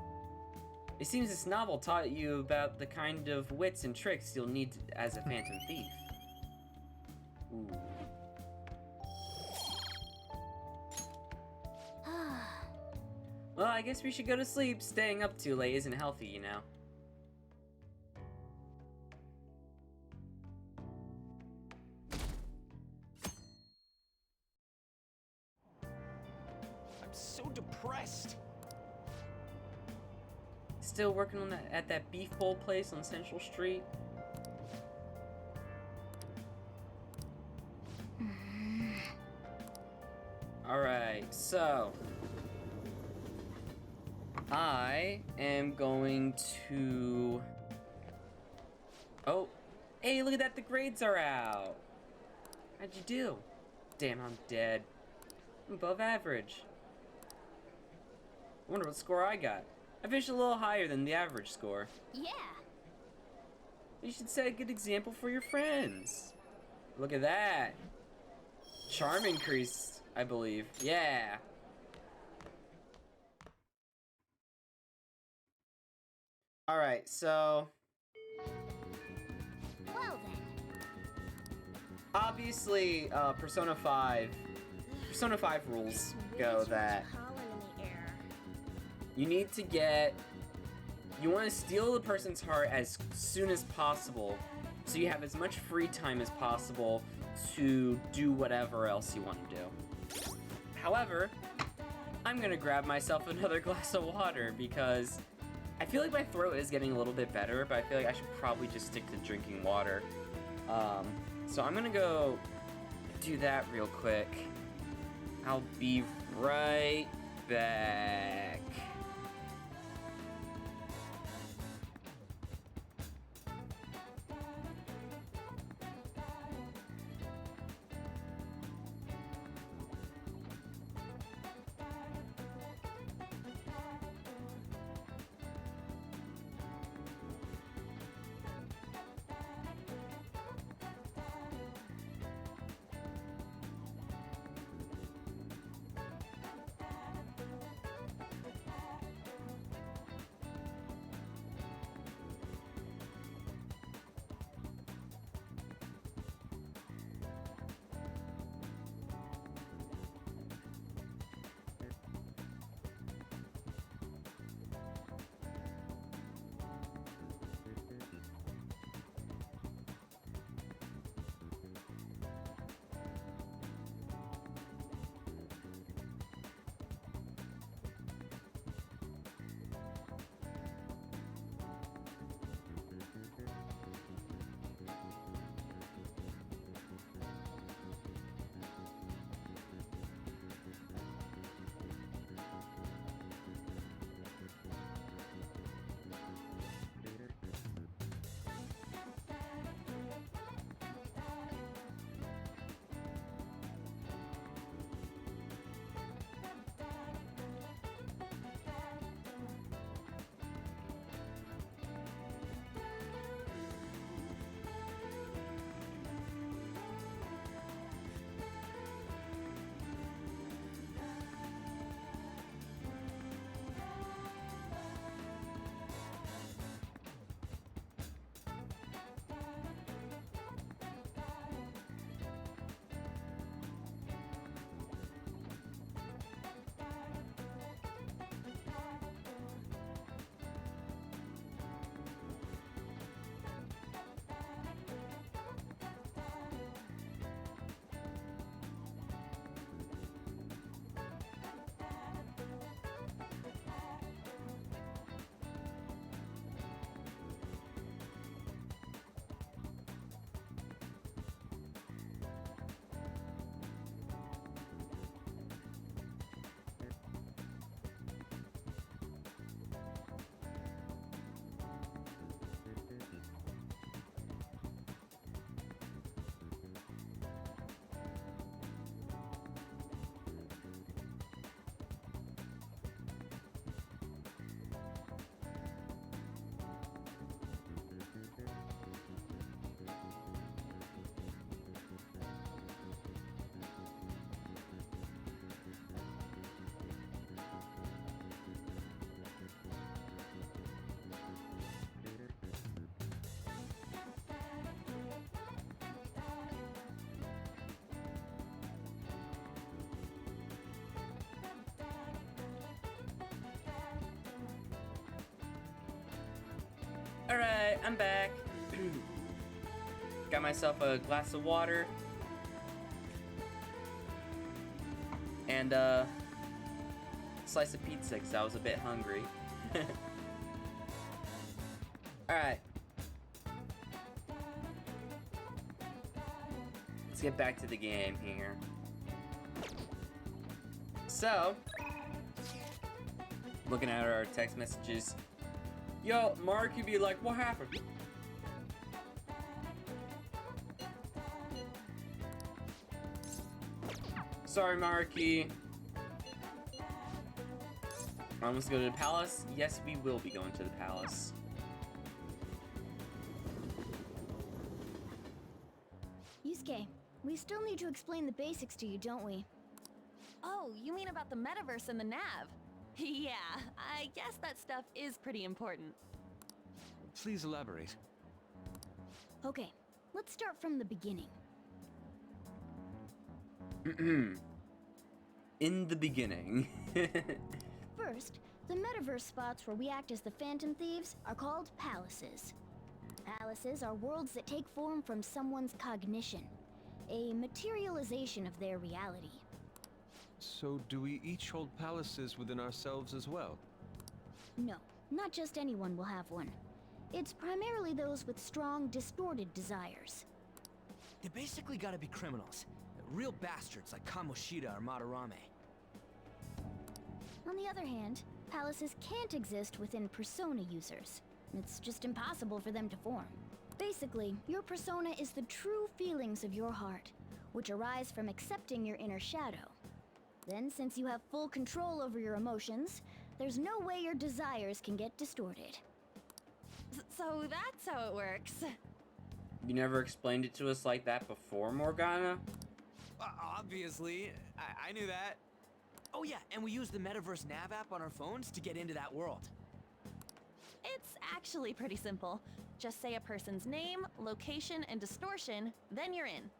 It seems this novel taught you about the kind of wits and tricks you'll need as a phantom thief. Ooh. Well, I guess we should go to sleep. Staying up too late isn't healthy, you know. I'm so depressed. Still working on that at that beef bowl place on Central Street. Alright, so I am going to... Oh, hey, look at that, the grades are out. How'd you do? Damn, I'm dead. I'm above average. I wonder what score I got. I finished a little higher than the average score. Yeah. You should set a good example for your friends. Look at that. Charm increased, I believe. Yeah. Alright, so... Well then. Obviously, Persona 5 rules go that you need to get... You want to steal the person's heart as soon as possible, so you have as much free time as possible to do whatever else you want to do. However, I'm gonna grab myself another glass of water because I feel like my throat is getting a little bit better, but I feel like I should probably just stick to drinking water. So I'm gonna go do that real quick. I'll be right back. Alright, I'm back. Got myself a glass of water. And slice of pizza because I was a bit hungry. Alright. Let's get back to the game here. So, looking at our text messages. Yo, Mark, you'd be like, what happened? Sorry, Marky. Let's go to the palace. Yes, we will be going to the palace. Yusuke, we still need to explain the basics to you, don't we? Oh, you mean about the metaverse and the nav? Yeah, I guess that stuff is pretty important. Please elaborate. Okay, let's start from the beginning. In the beginning. First, the metaverse spots where we act as the Phantom Thieves are called palaces. Palaces are worlds that take form from someone's cognition, a materialization of their reality. So do we each hold palaces within ourselves as well? No, not just anyone will have one. It's primarily those with strong, distorted desires. They basically gotta be criminals. Real bastards like Kamoshida or Madarame. On the other hand, palaces can't exist within persona users. It's just impossible for them to form. Basically, your persona is the true feelings of your heart, which arise from accepting your inner shadow. Then, since you have full control over your emotions, there's no way your desires can get distorted. So that's how it works. You never explained it to us like that before, Morgana? Obviously, I knew that. Oh yeah, and we use the Metaverse Nav app on our phones to get into that world. It's actually pretty simple. Just say a person's name, location, and distortion, then you're in.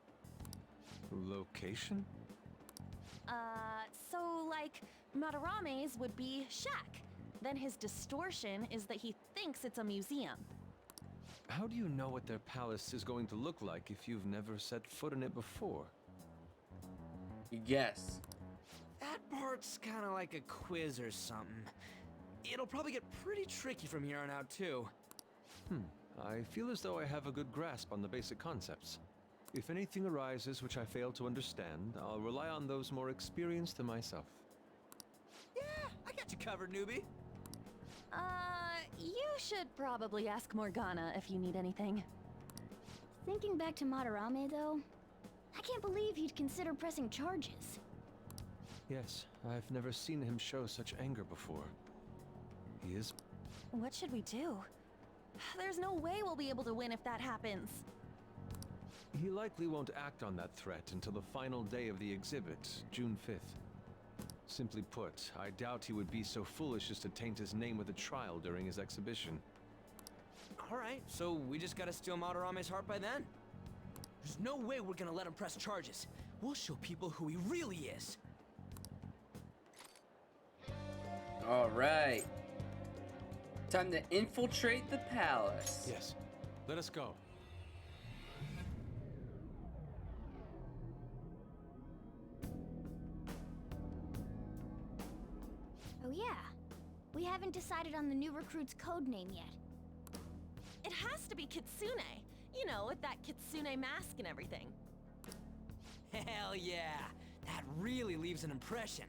Location? So like, Madarame's would be shack. Then his distortion is that he thinks it's a museum. How do you know what their palace is going to look like if you've never set foot in it before? Yes. That part's kinda like a quiz or something. It'll probably get pretty tricky from here on out, too. I feel as though I have a good grasp on the basic concepts. If anything arises which I fail to understand, I'll rely on those more experienced than myself. Yeah, I got you covered, newbie. You should probably ask Morgana if you need anything. Thinking back to Madarame, though, I can't believe he'd consider pressing charges. Yes, I've never seen him show such anger before. He is... What should we do? There's no way we'll be able to win if that happens. He likely won't act on that threat until the final day of the exhibit, June 5th. Simply put, I doubt he would be so foolish as to taint his name with a trial during his exhibition. Alright, so we just gotta steal Madarame's heart by then? There's no way we're gonna let him press charges. We'll show people who he really is. Alright. Time to infiltrate the palace. Yes, let us go. Oh yeah, we haven't decided on the new recruit's code name yet. It has to be Kitsune. You know, with that Kitsune mask and everything. Hell yeah! That really leaves an impression.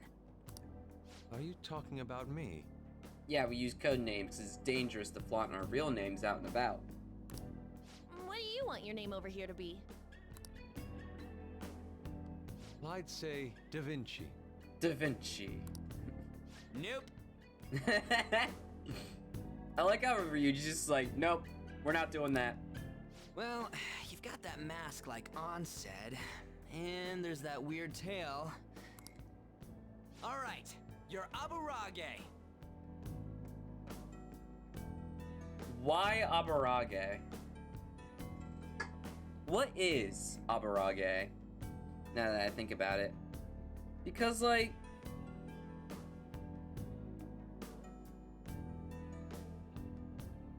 Are you talking about me? Yeah, we use code names 'cause it's dangerous to flaunt our real names out and about. What do you want your name over here to be? I'd say Da Vinci. Da Vinci. Nope. I like how Ryuji's just like, nope, we're not doing that. Well, you've got that mask like An said, and there's that weird tail. Alright, you're Aburage. Why Aburage? What is Aburage? Now that I think about it. Because, like...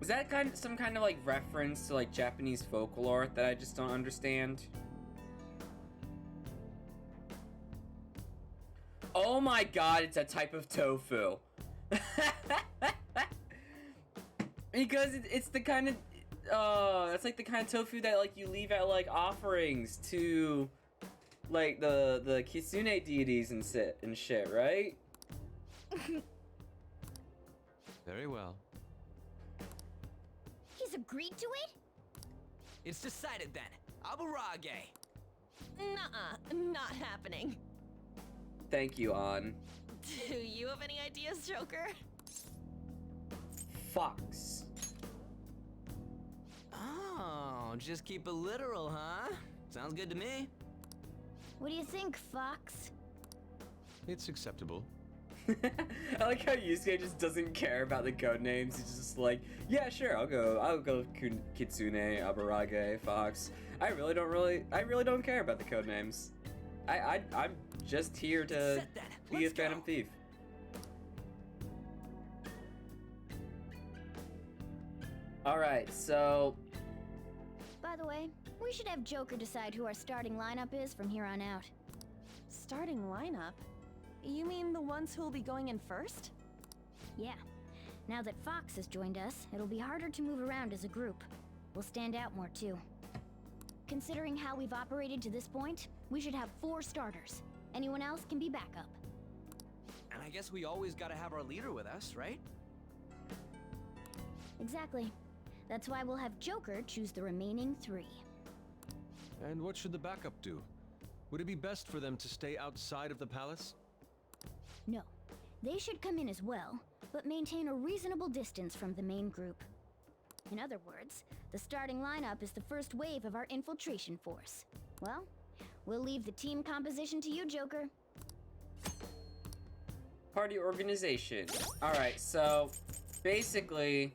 Is that some kind of like reference to like Japanese folklore that I just don't understand? Oh my god, it's a type of tofu. Because it's the kind of that's like the kind of tofu that like you leave at like offerings to like the kitsune deities and shit, right? Very well. He's agreed to it? It's decided then. Aburage. Nuh-uh, not happening. Thank you, An. Do you have any ideas, Joker? Fox. Oh, just keep it literal, huh? Sounds good to me. What do you think, Fox? It's acceptable. I like how Yusuke just doesn't care about the code names. He's just like, yeah, sure, I'll go Kitsune, Aburage, Fox. I really don't care about the code names. I'm just here to be a Phantom Thief. Alright, so... By the way, we should have Joker decide who our starting lineup is from here on out. Starting lineup? You mean the ones who'll be going in first? Yeah. Now that Fox has joined us, it'll be harder to move around as a group. We'll stand out more too. Considering how we've operated to this point, we should have 4 starters. Anyone else can be backup. And I guess we always gotta have our leader with us, right? Exactly. That's why we'll have Joker choose the remaining 3. And what should the backup do? Would it be best for them to stay outside of the palace? No. They should come in as well, but maintain a reasonable distance from the main group. In other words, the starting lineup is the first wave of our infiltration force. Well, we'll leave the team composition to you, Joker. Party organization. Alright, so basically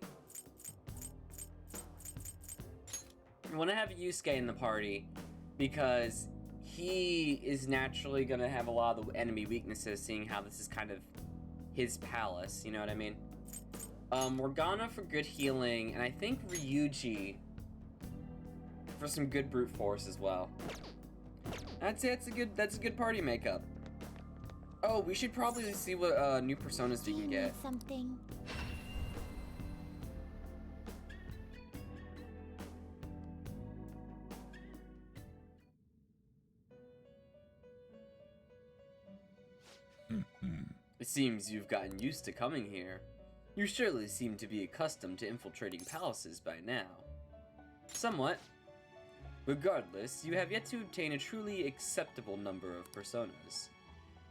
I want to have Yusuke in the party because he is naturally going to have a lot of the enemy weaknesses, seeing how this is kind of his palace, you know what I mean? Morgana for good healing, and I think Ryuji for some good brute force as well. I'd say that's a good party makeup. Oh, we should probably see what new personas we can get. Something. It seems you've gotten used to coming here. You surely seem to be accustomed to infiltrating palaces by now. Somewhat. Regardless, you have yet to obtain a truly acceptable number of personas.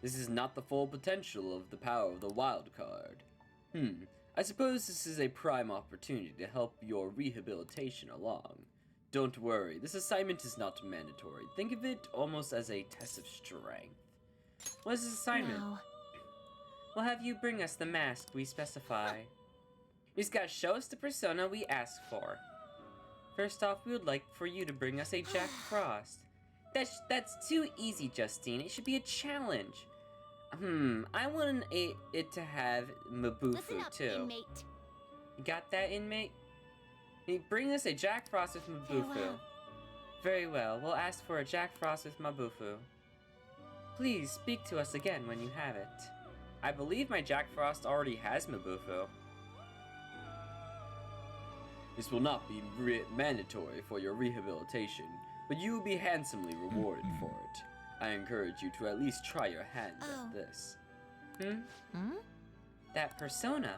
This is not the full potential of the power of the wild card. I suppose this is a prime opportunity to help your rehabilitation along. Don't worry, this assignment is not mandatory. Think of it almost as a test of strength. What is this assignment? No. We'll have you bring us the mask we specify. You just gotta show us the persona we ask for. First off, we would like for you to bring us a Jack Frost. That's too easy, Justine. It should be a challenge. I want it to have Mabufu Listen up, too. inmate. You got that, inmate? You bring us a Jack Frost with Mabufu. Farewell. Very well, we'll ask for a Jack Frost with Mabufu. Please speak to us again when you have it. I believe my Jack Frost already has Mabufu. This will not be mandatory for your rehabilitation, but you will be handsomely rewarded for it. I encourage you to at least try your hand at this. That persona.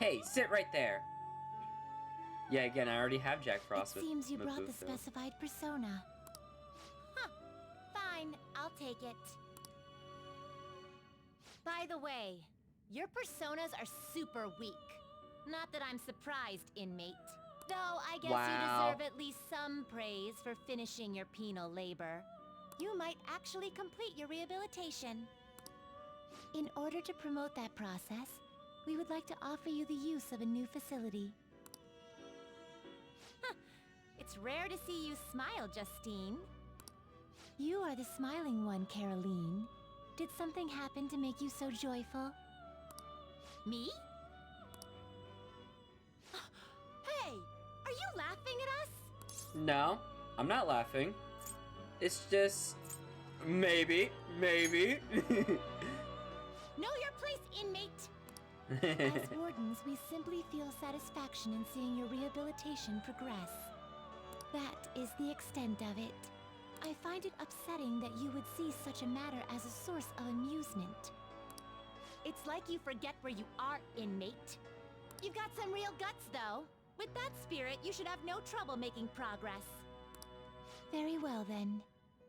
Hey, sit right there. Yeah, again, I already have Jack Frost It with seems you brought the Mabufu. specified persona. Huh. Fine, I'll take it. By the way, your personas are super weak. Not that I'm surprised, inmate. Though I guess Wow. you deserve at least some praise for finishing your penal labor. You might actually complete your rehabilitation. In order to promote that process, we would like to offer you the use of a new facility. Huh. It's rare to see you smile, Justine. You are the smiling one, Caroline. Did something happen to make you so joyful? Me? Hey! No, I'm not laughing. It's just... maybe. Know your place, inmate! As wardens, we simply feel satisfaction in seeing your rehabilitation progress. That is the extent of it. I find it upsetting that you would see such a matter as a source of amusement. It's like you forget where you are, inmate. You've got some real guts, though. With that spirit, you should have no trouble making progress. Very well, then.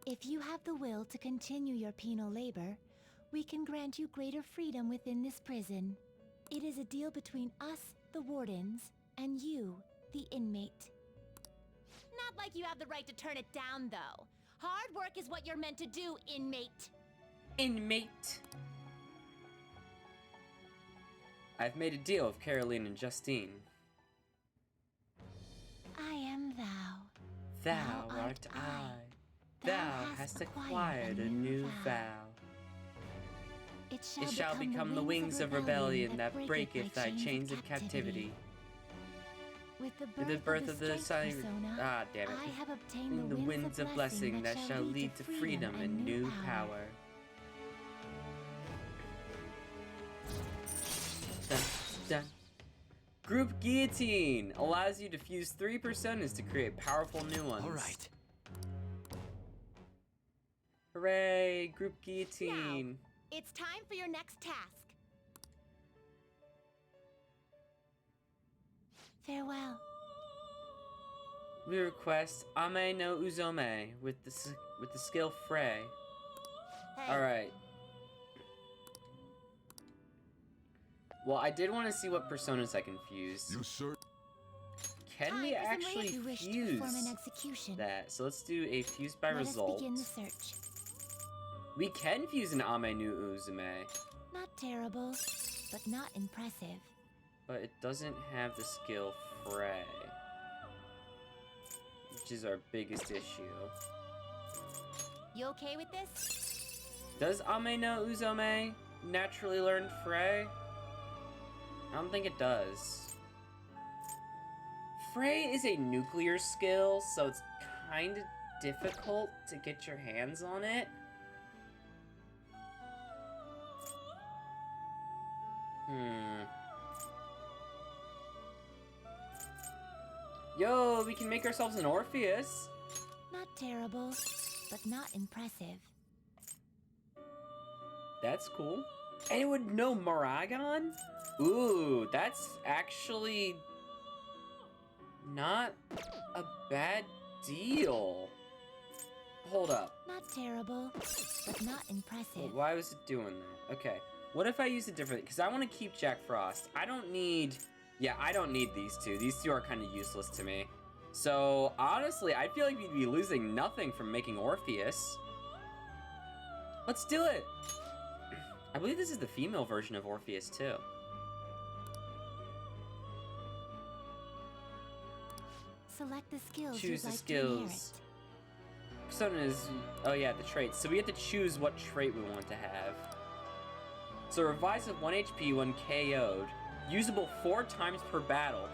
If you have the will to continue your penal labor, we can grant you greater freedom within this prison. It is a deal between us, the wardens, and you, the inmate. Not like you have the right to turn it down, though. Hard work is what you're meant to do, inmate. Inmate. I've made a deal with Caroline and Justine. I am thou. Thou art I. Thou hast acquired a new vow. It It shall become the wings of rebellion that breaketh thy chains of captivity. With With the birth of the sun, persona, damn it. I have obtained The winds of blessing that shall lead to freedom and new power. Dun, dun. Group Guillotine allows you to fuse 3 personas to create powerful new ones. Alright. Hooray, Group Guillotine. It's time for your next task. Farewell. We request Ame no Uzome with the skill Frey. Hey. All right. Well, I did want to see what personas I can fuse. You sir. Can we actually You wish to fuse perform an execution. that? So let's do a fuse by Let result. us begin the search. We can fuse an Ame no Uzume, Not terrible, but not impressive. but it doesn't have the skill Frey, which is our biggest issue. You okay with this? Does Ame no Uzome naturally learn Frey? I don't think it does. Frey is a nuclear skill, so it's kind of difficult to get your hands on it. Yo, we can make ourselves an Orpheus. Not terrible, but not impressive. That's cool. And it would know Maragon? Ooh, that's actually not a bad deal. Hold up. Not terrible, but not impressive. Why was it doing that? Okay. What if I use it differently? Because I want to keep Jack Frost. I don't need... Yeah, I don't need these two. These two are kind of useless to me. So, honestly, I feel like we'd be losing nothing from making Orpheus. Let's do it! I believe this is the female version of Orpheus, too. Select the skills Choose you'd the like skills. Persona is... Oh yeah, the traits. So we have to choose what trait we want to have. So revise of 1 HP when KO'd. Usable 4 times per battle.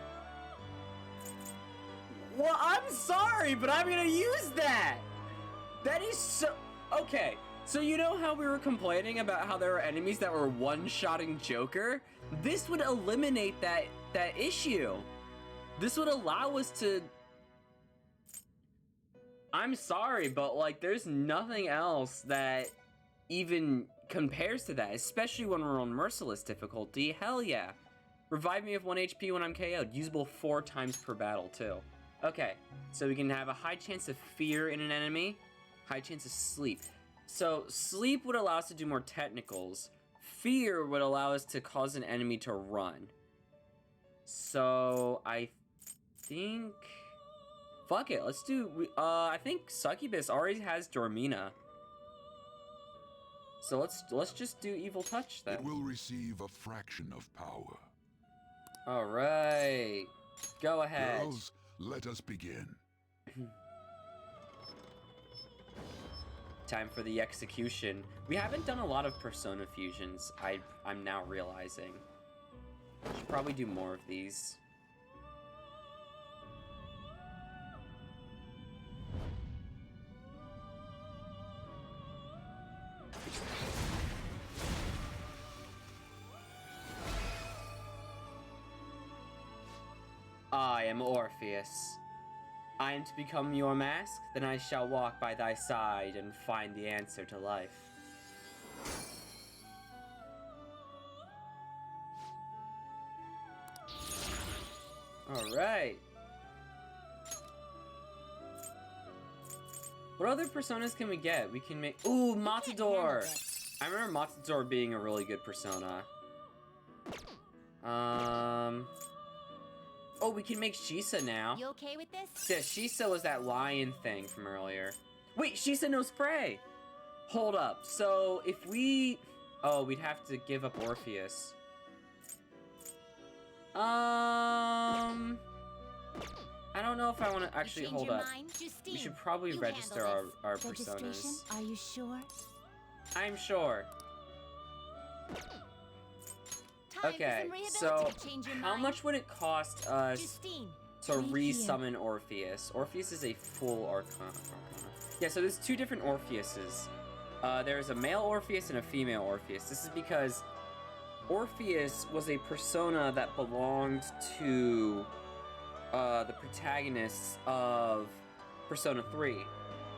Well, I'm sorry, but I'm gonna use that! That is so... Okay, so you know how we were complaining about how there were enemies that were one-shotting Joker? This would eliminate that issue. This would allow us to... I'm sorry, but like, there's nothing else that even compares to that, especially when we're on Merciless difficulty. Hell yeah. Revive me of 1 HP when I'm KO'd. Usable 4 times per battle, too. Okay, so we can have a high chance of fear in an enemy, high chance of sleep. So, sleep would allow us to do more technicals. Fear would allow us to cause an enemy to run. So, I think... Fuck it, let's do... I think Succubus already has Dormina. So let's just do Evil Touch then. It will receive a fraction of power. Alright. Go ahead. Girls, let us begin. Time for the execution. We haven't done a lot of Persona fusions, I'm now realizing. Should probably do more of these. I am Orpheus. I am to become your mask, then I shall walk by thy side and find the answer to life. Alright. What other personas can we get? We can make... Ooh, Matador! I remember Matador being a really good persona. Oh, we can make Shisa now. You okay with this? Yeah, Shisa was that lion thing from earlier. Wait, Shisa knows spray! Hold up, so if we... Oh, we'd have to give up Orpheus. I don't know if I want to actually hold up. We should probably register our personas. Are you sure? I'm sure. Okay, so how much would it cost us to re-summon Orpheus? Orpheus is a full Arcana. Yeah, so there's two different Orpheuses. There's a male Orpheus and a female Orpheus. This is because Orpheus was a persona that belonged to the protagonists of Persona 3.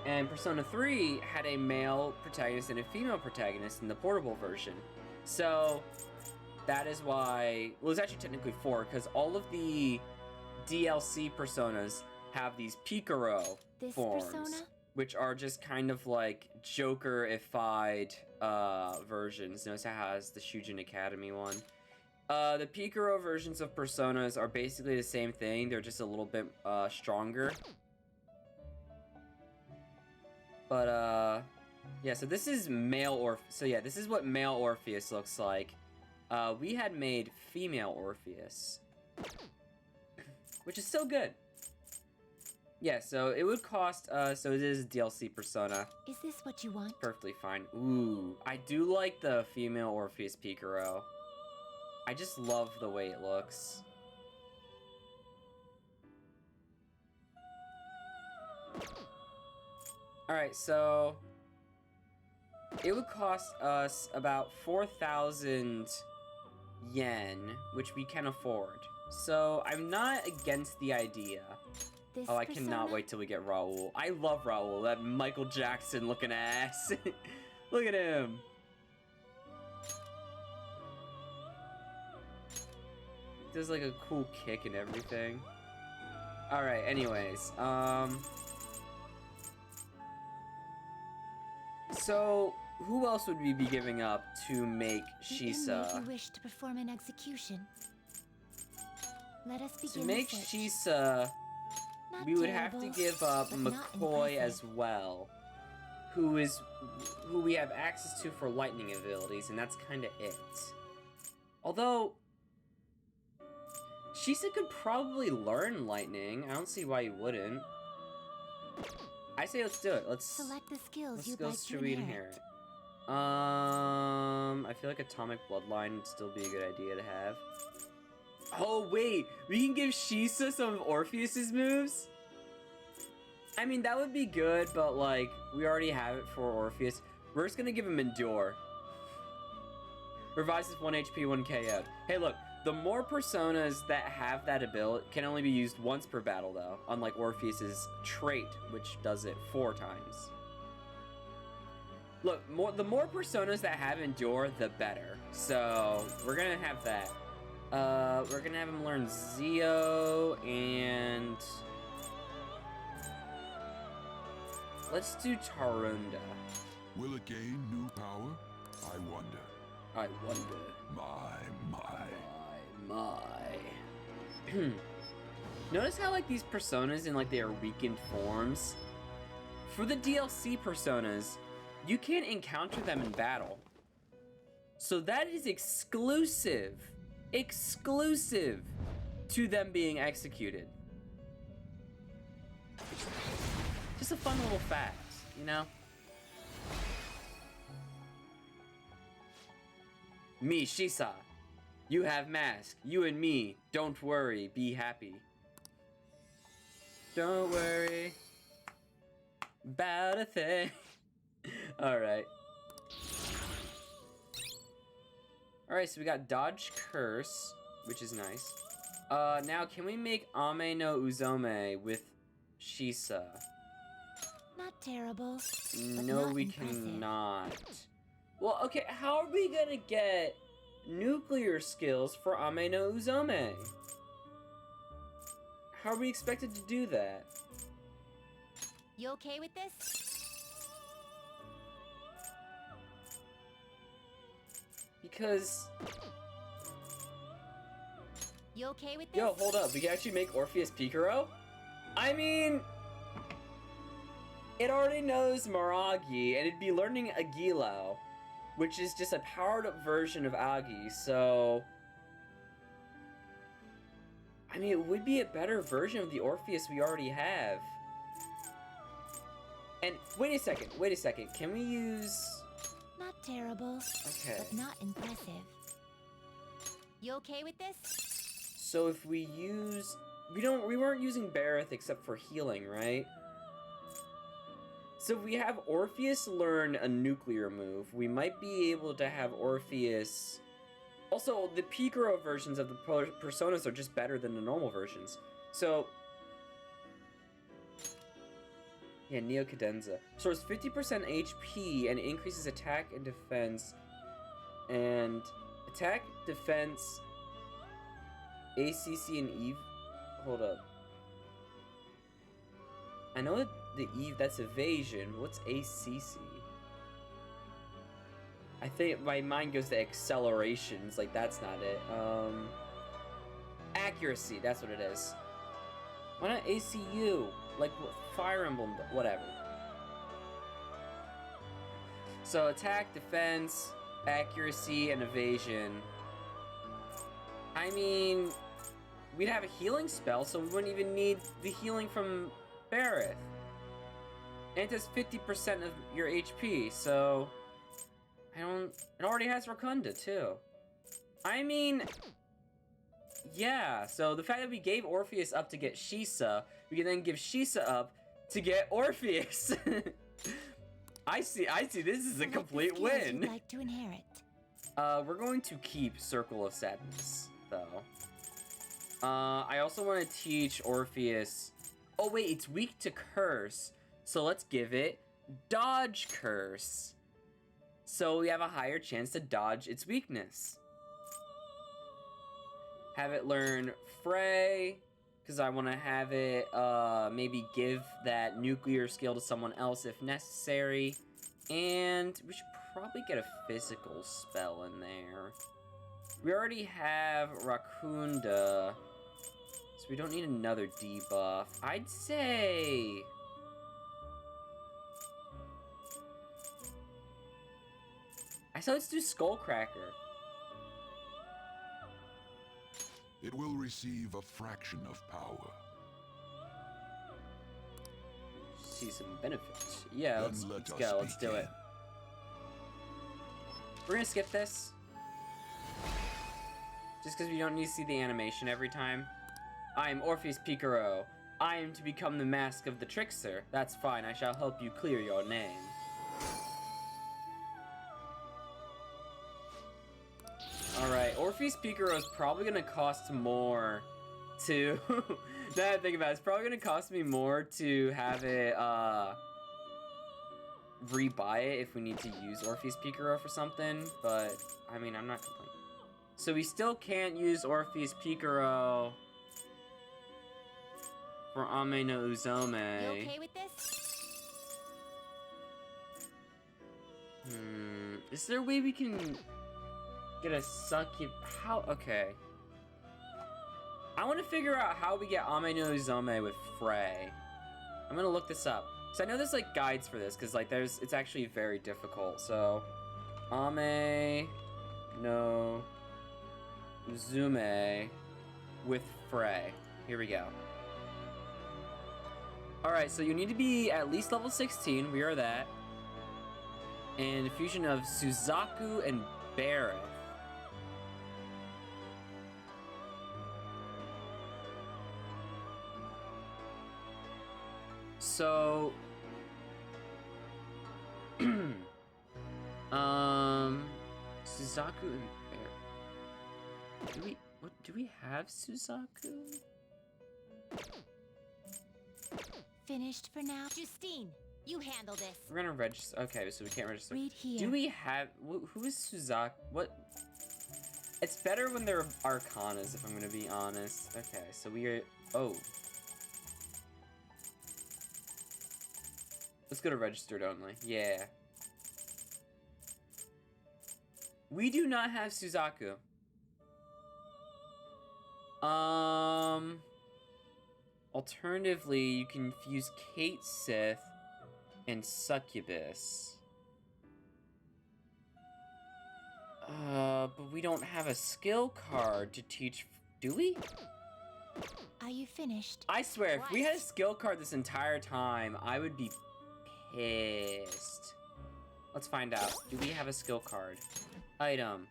And Persona 3 had a male protagonist and a female protagonist in the portable version. So that is why, well, it's actually technically 4, because all of the DLC personas have these Picaro forms, which are just kind of like Joker-ified versions. Notice how it has the Shujin Academy one. The Picaro versions of personas are basically the same thing, they're just a little bit stronger. But yeah, so this is male this is what male Orpheus looks like. We had made female Orpheus, which is still good. Yeah, so it would cost, so it is a DLC persona. Is this what you want? Perfectly fine. Ooh, I do like the female Orpheus Picaro. I just love the way it looks. Alright, so it would cost us about 4,000 yen, which we can afford. So I'm not against the idea. Oh, I cannot wait till we get Raul. I love Raul, that Michael Jackson looking ass. Look at him. Does like a cool kick and everything. Alright, anyways, so who else would we be giving up to make Shisa? Who wish to perform an execution. Let us begin. To make Shisa, we would have to give up McCoy as well, who we have access to for lightning abilities, and that's kind of it. Although Shisa could probably learn lightning. I don't see why you wouldn't. I say let's do it. Let's select the skills you'd like to inherit. I feel like Atomic Bloodline would still be a good idea to have. Oh wait, we can give Shisa some of Orpheus's moves? I mean, that would be good, but like, we already have it for Orpheus. We're just gonna give him Endure. Revises 1 HP, 1 KO. Hey look, the more personas that have that ability can only be used once per battle though, unlike Orpheus's trait, which does it 4 times. Look, the more personas that have Endure, the better. So, we're gonna have that. We're gonna have him learn Zeo, and let's do Tarunda. Will it gain new power? I wonder. I wonder. My. Notice how like these personas in like their weakened forms? For the DLC personas, you can't encounter them in battle. So that is exclusive to them being executed. Just a fun little fact, you know? Me, Shisa. You have mask. You and me. Don't worry. Be happy. Don't worry about a thing. Alright. Alright, so we got Dodge Curse, which is nice. Now can we make Ame no Uzome with Shisa? Not terrible. But No, not we impressive. cannot. Well, okay, how are we gonna get nuclear skills for Ame no Uzome? How are we expected to do that? You okay with this? Because... You okay with this? Yo, hold up, we can actually make Orpheus Picaro? I mean... It already knows Maragi, and it'd be learning Agilo, which is just a powered-up version of Agi, so... I mean, it would be a better version of the Orpheus we already have. And, wait a second, can we use... Not terrible. Okay. But not impressive. You okay with this? So if we use... We weren't using Bareth except for healing, right? So if we have Orpheus learn a nuclear move, we might be able to have Orpheus... Also, the Picaro versions of the personas are just better than the normal versions. So... Yeah, Neo Cadenza. So it's 50% HP and increases attack and defense. And... Attack, defense... ACC and Eve... Hold up. I know that the Eve, that's evasion. What's ACC? I think my mind goes to accelerations. Like, that's not it. Accuracy, that's what it is. Why not ACU? Like, Fire Emblem, whatever. So, attack, defense, accuracy, and evasion. I mean... We'd have a healing spell, so we wouldn't even need the healing from Bareth. And it does 50% of your HP, so... It already has Rakunda, too. I mean... Yeah, so the fact that we gave Orpheus up to get Shisa, we can then give Shisa up to get Orpheus. I see, this is a complete win. You'd like to inherit. We're going to keep Circle of Sadness, though. I also want to teach Orpheus... Oh wait, it's weak to Curse. So let's give it Dodge Curse. So we have a higher chance to dodge its weakness. Have it learn Fray, because I want to have it maybe give that nuclear skill to someone else if necessary. And we should probably get a physical spell in there. We already have Rakunda, so we don't need another debuff. I'd say... let's do Skullcracker. It will receive a fraction of power. See some benefits. Yeah, let's Let us go. Let's do begin. it. We're gonna skip this. Just because we don't need to see the animation every time. I am Orpheus Picaro. I am to become the mask of the trickster. That's fine. I shall help you clear your name. Alright, Orpheus Picaro is probably gonna cost more to... now that I think about it, it's probably gonna cost me more to have it, rebuy it if we need to use Orpheus Picaro for something, but, I mean, I'm not complaining. So we still can't use Orpheus Picaro for Ame no Uzome. You okay with this? Is there a way we can... get a succub... How... Okay. I want to figure out how we get Ame no Uzome with Frey. I'm gonna look this up. So I know there's, like, guides for this, because, like, it's actually very difficult, so... Ame no Uzume with Frey. Here we go. Alright, so you need to be at least level 16, we are that. And a fusion of Suzaku and Bareth. So... Suzaku and Bareth. What do we have Suzaku? Finished for now? Justine, you handle this. We're gonna register. Okay, so we can't register. Read here. Do we have... Who is Suzaku? What? It's better when they're Arcanas, if I'm gonna be honest. Okay, so we are... Oh. Let's go to registered only. Yeah. We do not have Suzaku. Alternatively, you can fuse Kate Sith and Succubus. But we don't have a skill card to teach... Do we? Are you finished? I swear, if we had a skill card this entire time, I would be pissed. Let's find out. Do we have a skill card? Item.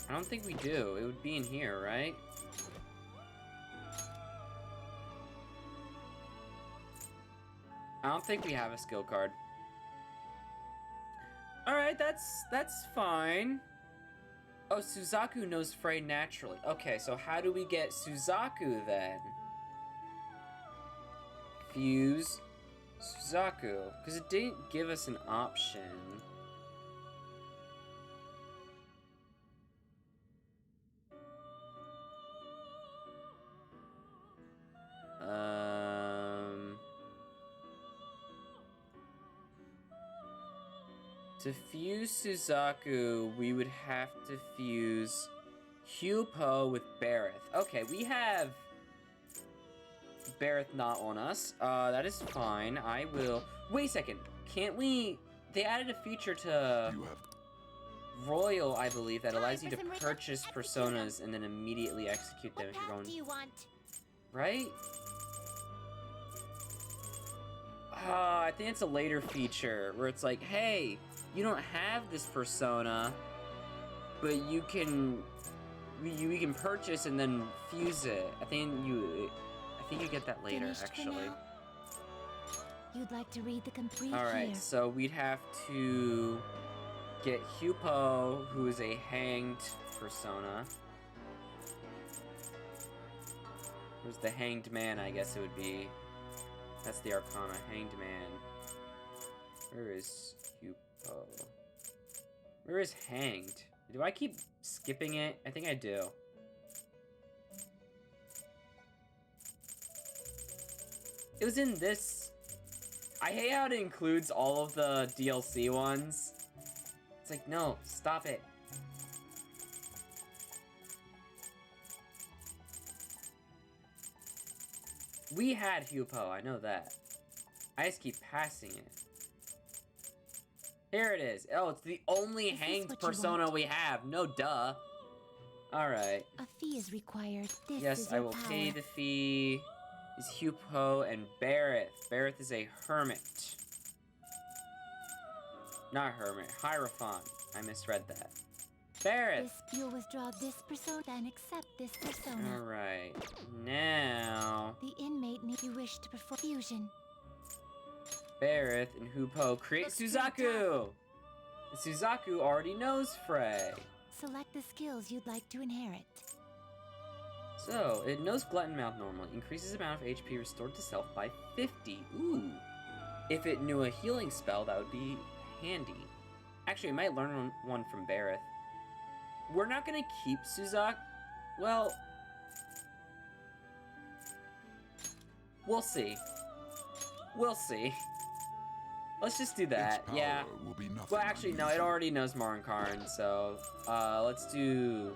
I don't think we do. It would be in here, right? I don't think we have a skill card. Alright, that's fine. Oh, Suzaku knows Frey naturally. Okay, so how do we get Suzaku then? Fuse Suzaku. Because it didn't give us an option. To fuse Suzaku, we would have to fuse Hupo with Bareth. Okay, we have Bareth not on us. That is fine. I will... Wait a second. Can't we... They added a feature to Royal, I believe, that allows you to purchase personas and then immediately execute them if you're going... What do you want? Right? I think it's a later feature where it's like, hey, you don't have this persona, but you can purchase and then fuse it. I think you get that later, Finished actually. You'd like to read the complete All right, here. so we'd have to get Hupo, who is a hanged persona. Who's the hanged man? I guess it would be. That's the Arcana, hanged man. Where is Hupo? Where is hanged? Do I keep skipping it? I think I do. It was in this. I hate how it includes all of the DLC ones. It's like, no, stop it. We had Hupo, I know that. I just keep passing it. Here it is. Oh, it's the only hanged persona we have. No duh. Alright. A fee is required. This Yes, is I your will power. pay the fee. Is Hupo and Bareth. Bareth is a hermit. Not hermit, Hierophant. I misread that. Bareth! You'll withdraw this persona and accept this persona. Alright. Now... The inmate need you wish to perform fusion. Bareth and Hupo create Suzaku! And Suzaku already knows Frey. Select the skills you'd like to inherit. So, it knows Glutton Mouth normally. Increases the amount of HP restored to self by 50. Ooh. If it knew a healing spell, that would be handy. Actually, it might learn one from Bareth. We're not gonna keep Suzaku. Well... We'll see. We'll see. Let's just do that, Its power yeah. will be nothing Well, actually, no, it already knows Morinkarn, so... let's do...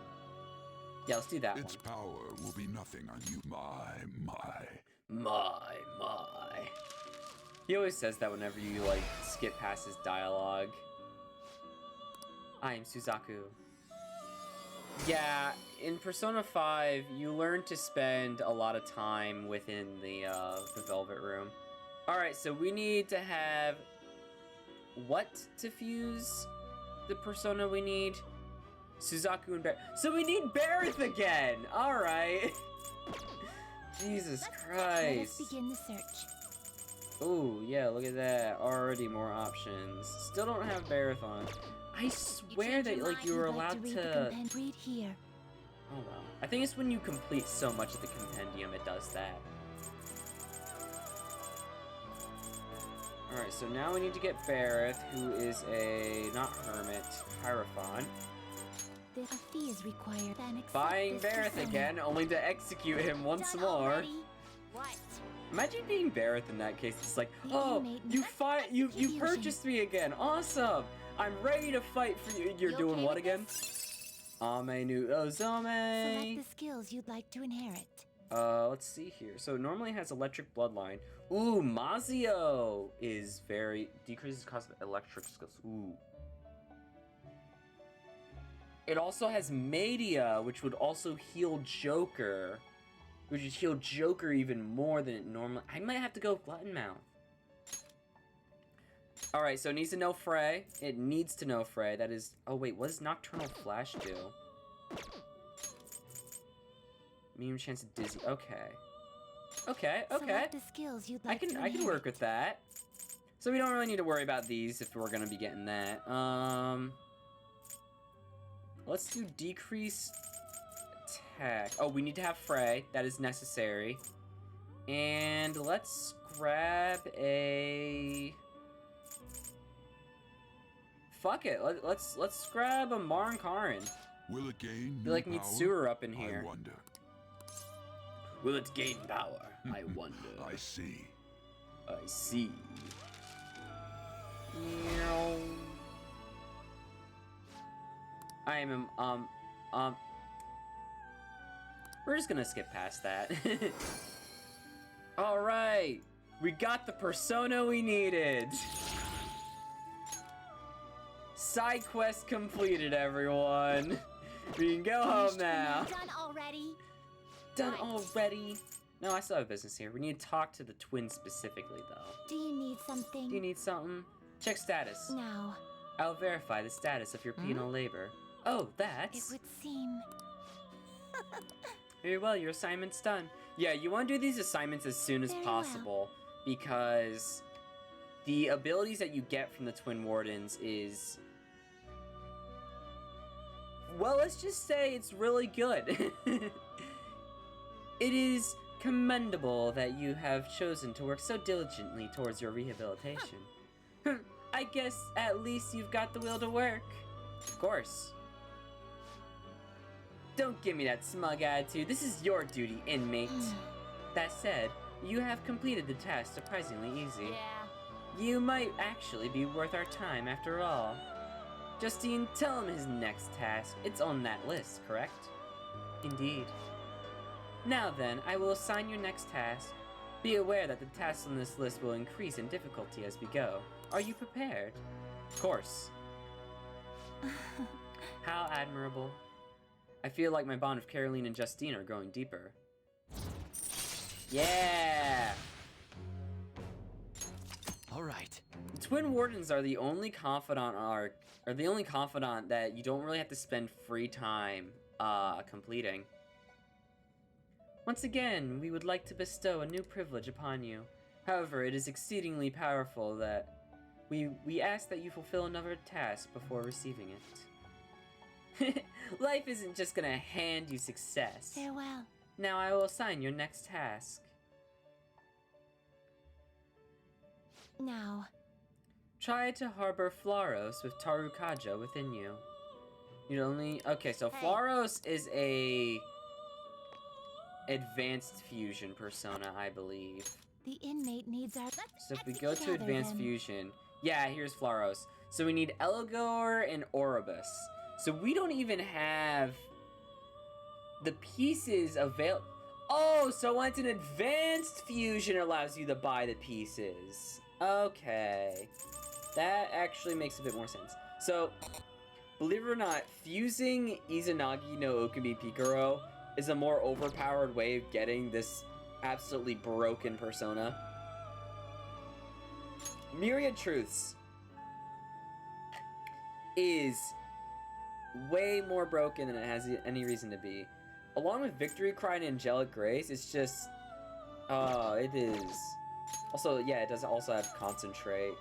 Yeah, let's do that Its one. power will be nothing on you. My. He always says that whenever you, like, skip past his dialogue. I am Suzaku. Yeah, in Persona 5, you learn to spend a lot of time within the Velvet Room. Alright, so we need to have... What to fuse the persona we need? Suzaku and Bareth. So we need Bareth again! Alright. Jesus Let us Christ. begin the search. Ooh, yeah, look at that. Already more options. Still don't have Barathon. I swear that, like, you were allowed to... Read here. Oh, well. I think it's when you complete so much of the compendium, it does that. Alright, so now we need to get Bareth, who is a... not hermit, Hierophant. A fee is required. Buying Bareth again, only to execute him once more. What? Imagine being Bareth in that case. It's like, oh, you purchased me again. Awesome. I'm ready to fight for you. You're doing what again? Ame nu Ozome. Select the skills you'd like to inherit. Let's see here. So it normally has electric bloodline. Ooh, Mazio is very decreases cost of electric skills. Ooh. It also has Media, which would also heal Joker. Which would heal Joker even more than it normally... I might have to go Glutton Mouth. Alright, so it needs to know Frey. It needs to know Frey. That is... Oh, wait, what does Nocturnal Flash do? Medium chance of Dizzy. Okay. Okay. Select the skills you'd like I can work with that. So we don't really need to worry about these if we're gonna be getting that. Let's do decrease attack. Oh, we need to have Frey. That is necessary. And let's grab a... Fuck it. Let's grab a Marin Karin. Will it gain Feel like new need power? sewer up in here. I wonder. Will it gain power? I wonder. I see. I see. I am, we're just gonna skip past that. Alright! We got the persona we needed! Side quest completed, everyone! We can go home now. Done already? Done already? No, I still have business here. We need to talk to the twins specifically, though. Do you need something? Do you need something? Check status. No. I'll verify the status of your penal labor. Oh, that's... It would seem... Very well, your assignment's done. Yeah, you want to do these assignments as soon as possible, because the abilities that you get from the Twin Wardens is... Well, let's just say it's really good. It is commendable that you have chosen to work so diligently towards your rehabilitation. I guess at least you've got the will to work. Of course. Don't give me that smug attitude. This is your duty, inmate. That said, you have completed the task surprisingly easy. Yeah. You might actually be worth our time after all. Justine, tell him his next task. It's on that list, correct? Indeed. Now then, I will assign your next task. Be aware that the tasks on this list will increase in difficulty as we go. Are you prepared? Of course. How admirable. I feel like my bond of Caroline and Justine are growing deeper. Yeah! Alright. The Twin Wardens are the only confidant that you don't really have to spend free time completing. Once again, we would like to bestow a new privilege upon you. However, it is exceedingly powerful that we ask that you fulfill another task before receiving it. Life isn't just gonna hand you success. Farewell. Now I will assign your next task. Now. Try to harbor Flaros with Tarukaja within you. You'd only... Okay, so Flaros is a... advanced fusion persona, I believe. The inmate needs our... So if we go to advanced fusion... Yeah, here's Flaros. So we need Elgor and Oribus. So we don't even have the pieces available. Oh, so once an advanced fusion allows you to buy the pieces. Okay. That actually makes a bit more sense. So, believe it or not, fusing Izanagi no Okumi Pikaro is a more overpowered way of getting this absolutely broken persona. Myriad Truths is way more broken than it has any reason to be. Along with Victory Cry and Angelic Grace, it's just... Oh, it is Also, yeah, it does also have concentrate.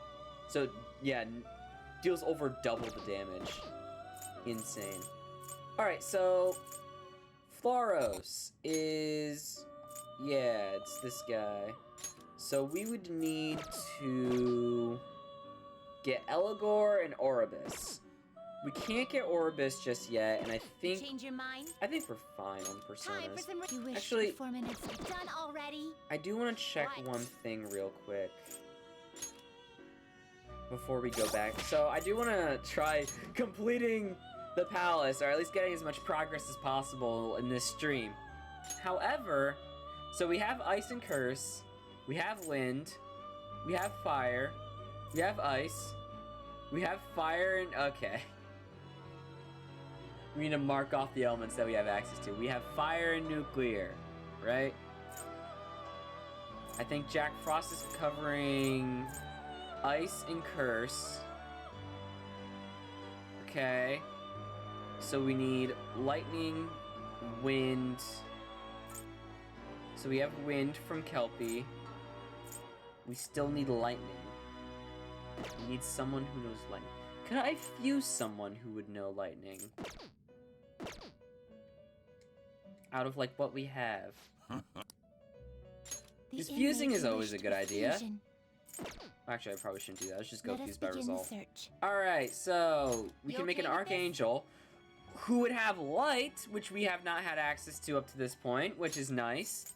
So, yeah, deals over double the damage. Insane. Alright, so... Floros is... Yeah, it's this guy. So we would need to... get Eligor and Oribus. We can't get Oribus just yet, and I think... Change your mind? I think we're fine on Time for Personas. some. You wish Actually, 4 minutes done already? I do want to check What? one thing real quick. Before we go back. So, I do want to try completing the palace, or at least getting as much progress as possible in this stream. However, so we have Ice and Curse, we have Wind, we have Fire, we have Ice, we have Fire and... Okay. We need to mark off the elements that we have access to. We have Fire and Nuclear, right? I think Jack Frost is covering Ice and Curse. Okay. So we need Lightning, Wind. So we have Wind from Kelpie. We still need Lightning. We need someone who knows Lightning. Could I fuse someone who would know Lightning? Out of, like, what we have. Because fusing is always a good idea. Actually, I probably shouldn't do that. Let's just go fuse by result. Alright, so we can make an Archangel who would have light, which we have not had access to up to this point, which is nice.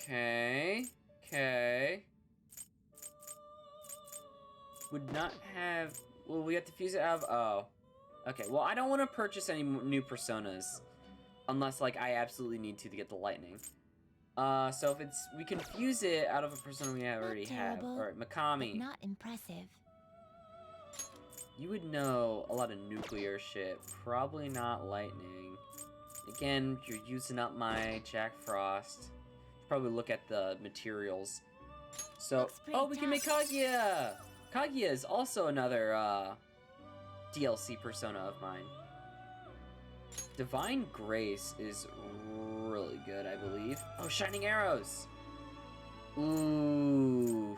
Okay. Okay. Would not have... Well, we have to fuse it out of... Oh. Okay, well, I don't want to purchase any new personas. Unless, like, I absolutely need to get the lightning. So if it's... We can fuse it out of a persona we already have. Alright, Mikami. Not impressive. You would know a lot of nuclear shit. Probably not lightning. Again, you're using up my Jack Frost. Probably look at the materials. So... Oh, we can make Kaguya! Kaguya is also another, DLC persona of mine. Divine Grace is really good, I believe. Oh, Shining Arrows! Ooh.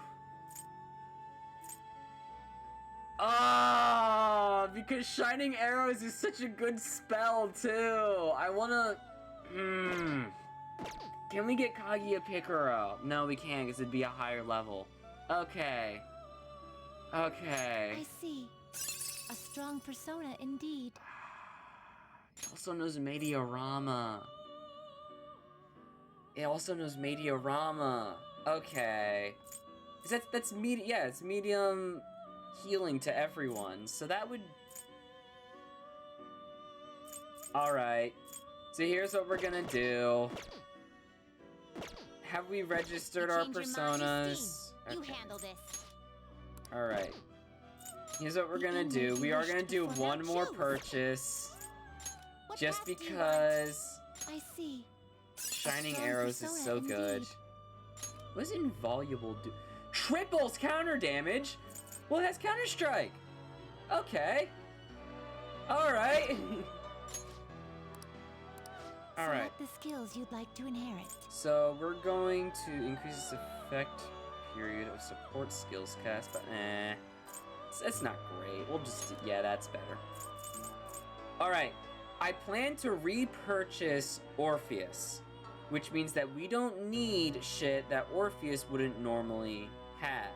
Ah, because Shining Arrows is such a good spell, too! I wanna... Can we get Kaguya Picaro? No, we can't, because it'd be a higher level. Okay. Okay. I see. A strong persona indeed. It also knows Meteorama. It also knows Meteorama. Okay. That's medium. Yeah, it's medium healing to everyone. So that would. All right. So here's what we're gonna do. Have we registered our personas? You handle this. All right. Here's what we're gonna do. We are gonna do one more purchase. Just because I see. Shining Arrows is so good. What does Involuble do? Triples counter damage? Well, it has Counter Strike. Okay. Alright. Alright. Select the skills you'd like to inherit. So we're going to increase its effect period of support skills cast, but it's not great. We'll just, yeah, that's better. Alright, I plan to repurchase Orpheus, which means that we don't need shit that Orpheus wouldn't normally have.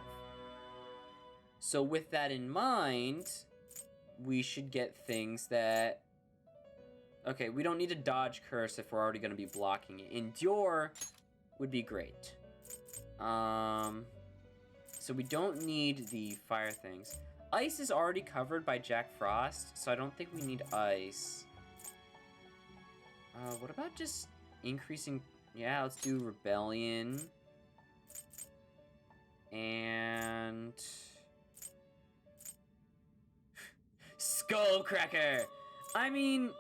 So with that in mind, we should get things that... Okay, we don't need to dodge Curse if we're already going to be blocking it. Endure would be great. So we don't need the fire things. Ice is already covered by Jack Frost, so I don't think we need ice. What about just increasing... Yeah, let's do Rebellion. And... Skullcracker! I mean...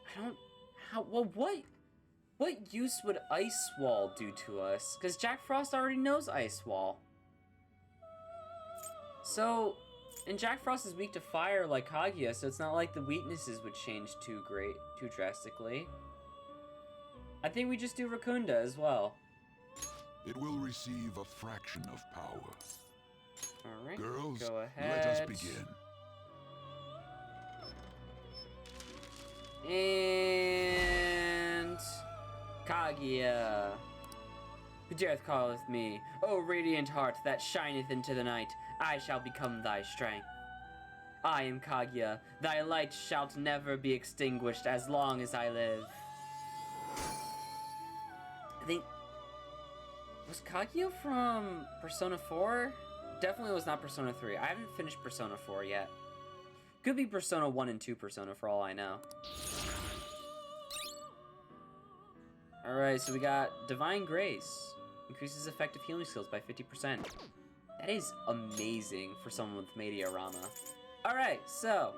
I don't... Well, what use would Ice Wall do to us? Because Jack Frost already knows Ice Wall. So, And Jack Frost is weak to fire like Kaguya, so it's not like the weaknesses would change too drastically. I think we just do Rakunda as well. It will receive a fraction of power. Alright, Girls, go ahead. let us begin. And Kaguya. Death calleth me, O radiant heart that shineth into the night, I shall become thy strength. I am Kaguya, thy light shalt never be extinguished as long as I live. I think... Was Kaguya from Persona 4? Definitely was not Persona 3. I haven't finished Persona 4 yet. Could be Persona 1 and 2 Persona for all I know. Alright, so we got Divine Grace. Increases effective healing skills by 50%. That is amazing for someone with Mediarama. Alright, so...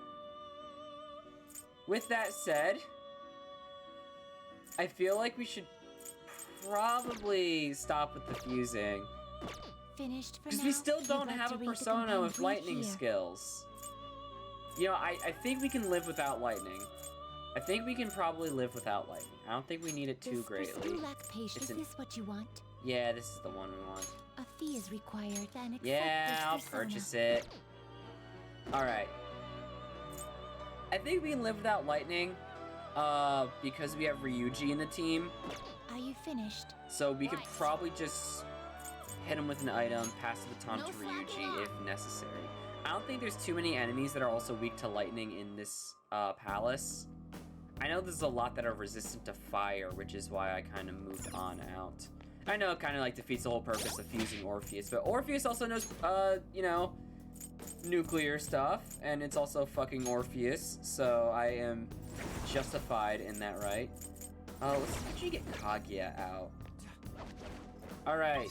with that said... I feel like we should probably stop with the fusing. Finished for now. Because we still You'd don't like have to a read the persona command with brief lightning here. skills. You know, I think we can live without lightning. I think we can probably live without lightning. I don't think we need it too Does greatly. this lack patience? It's Is an- this what you want? Yeah, this is the one we want. A fee is required, then accept Yeah, this I'll persona. purchase it. Alright. I think we can live without lightning, because we have Ryuji in the team. Are you finished? So we could Right. probably just hit him with an item, pass the baton No to slacking Ryuji off. if necessary. I don't think there's too many enemies that are also weak to lightning in this palace. I know there's a lot that are resistant to fire, which is why I kind of moved on out. I know it kind of like defeats the whole purpose of fusing Orpheus, but Orpheus also knows, you know, nuclear stuff, and it's also fucking Orpheus, so I am justified in that right. Let's actually get Kaguya out. Alright.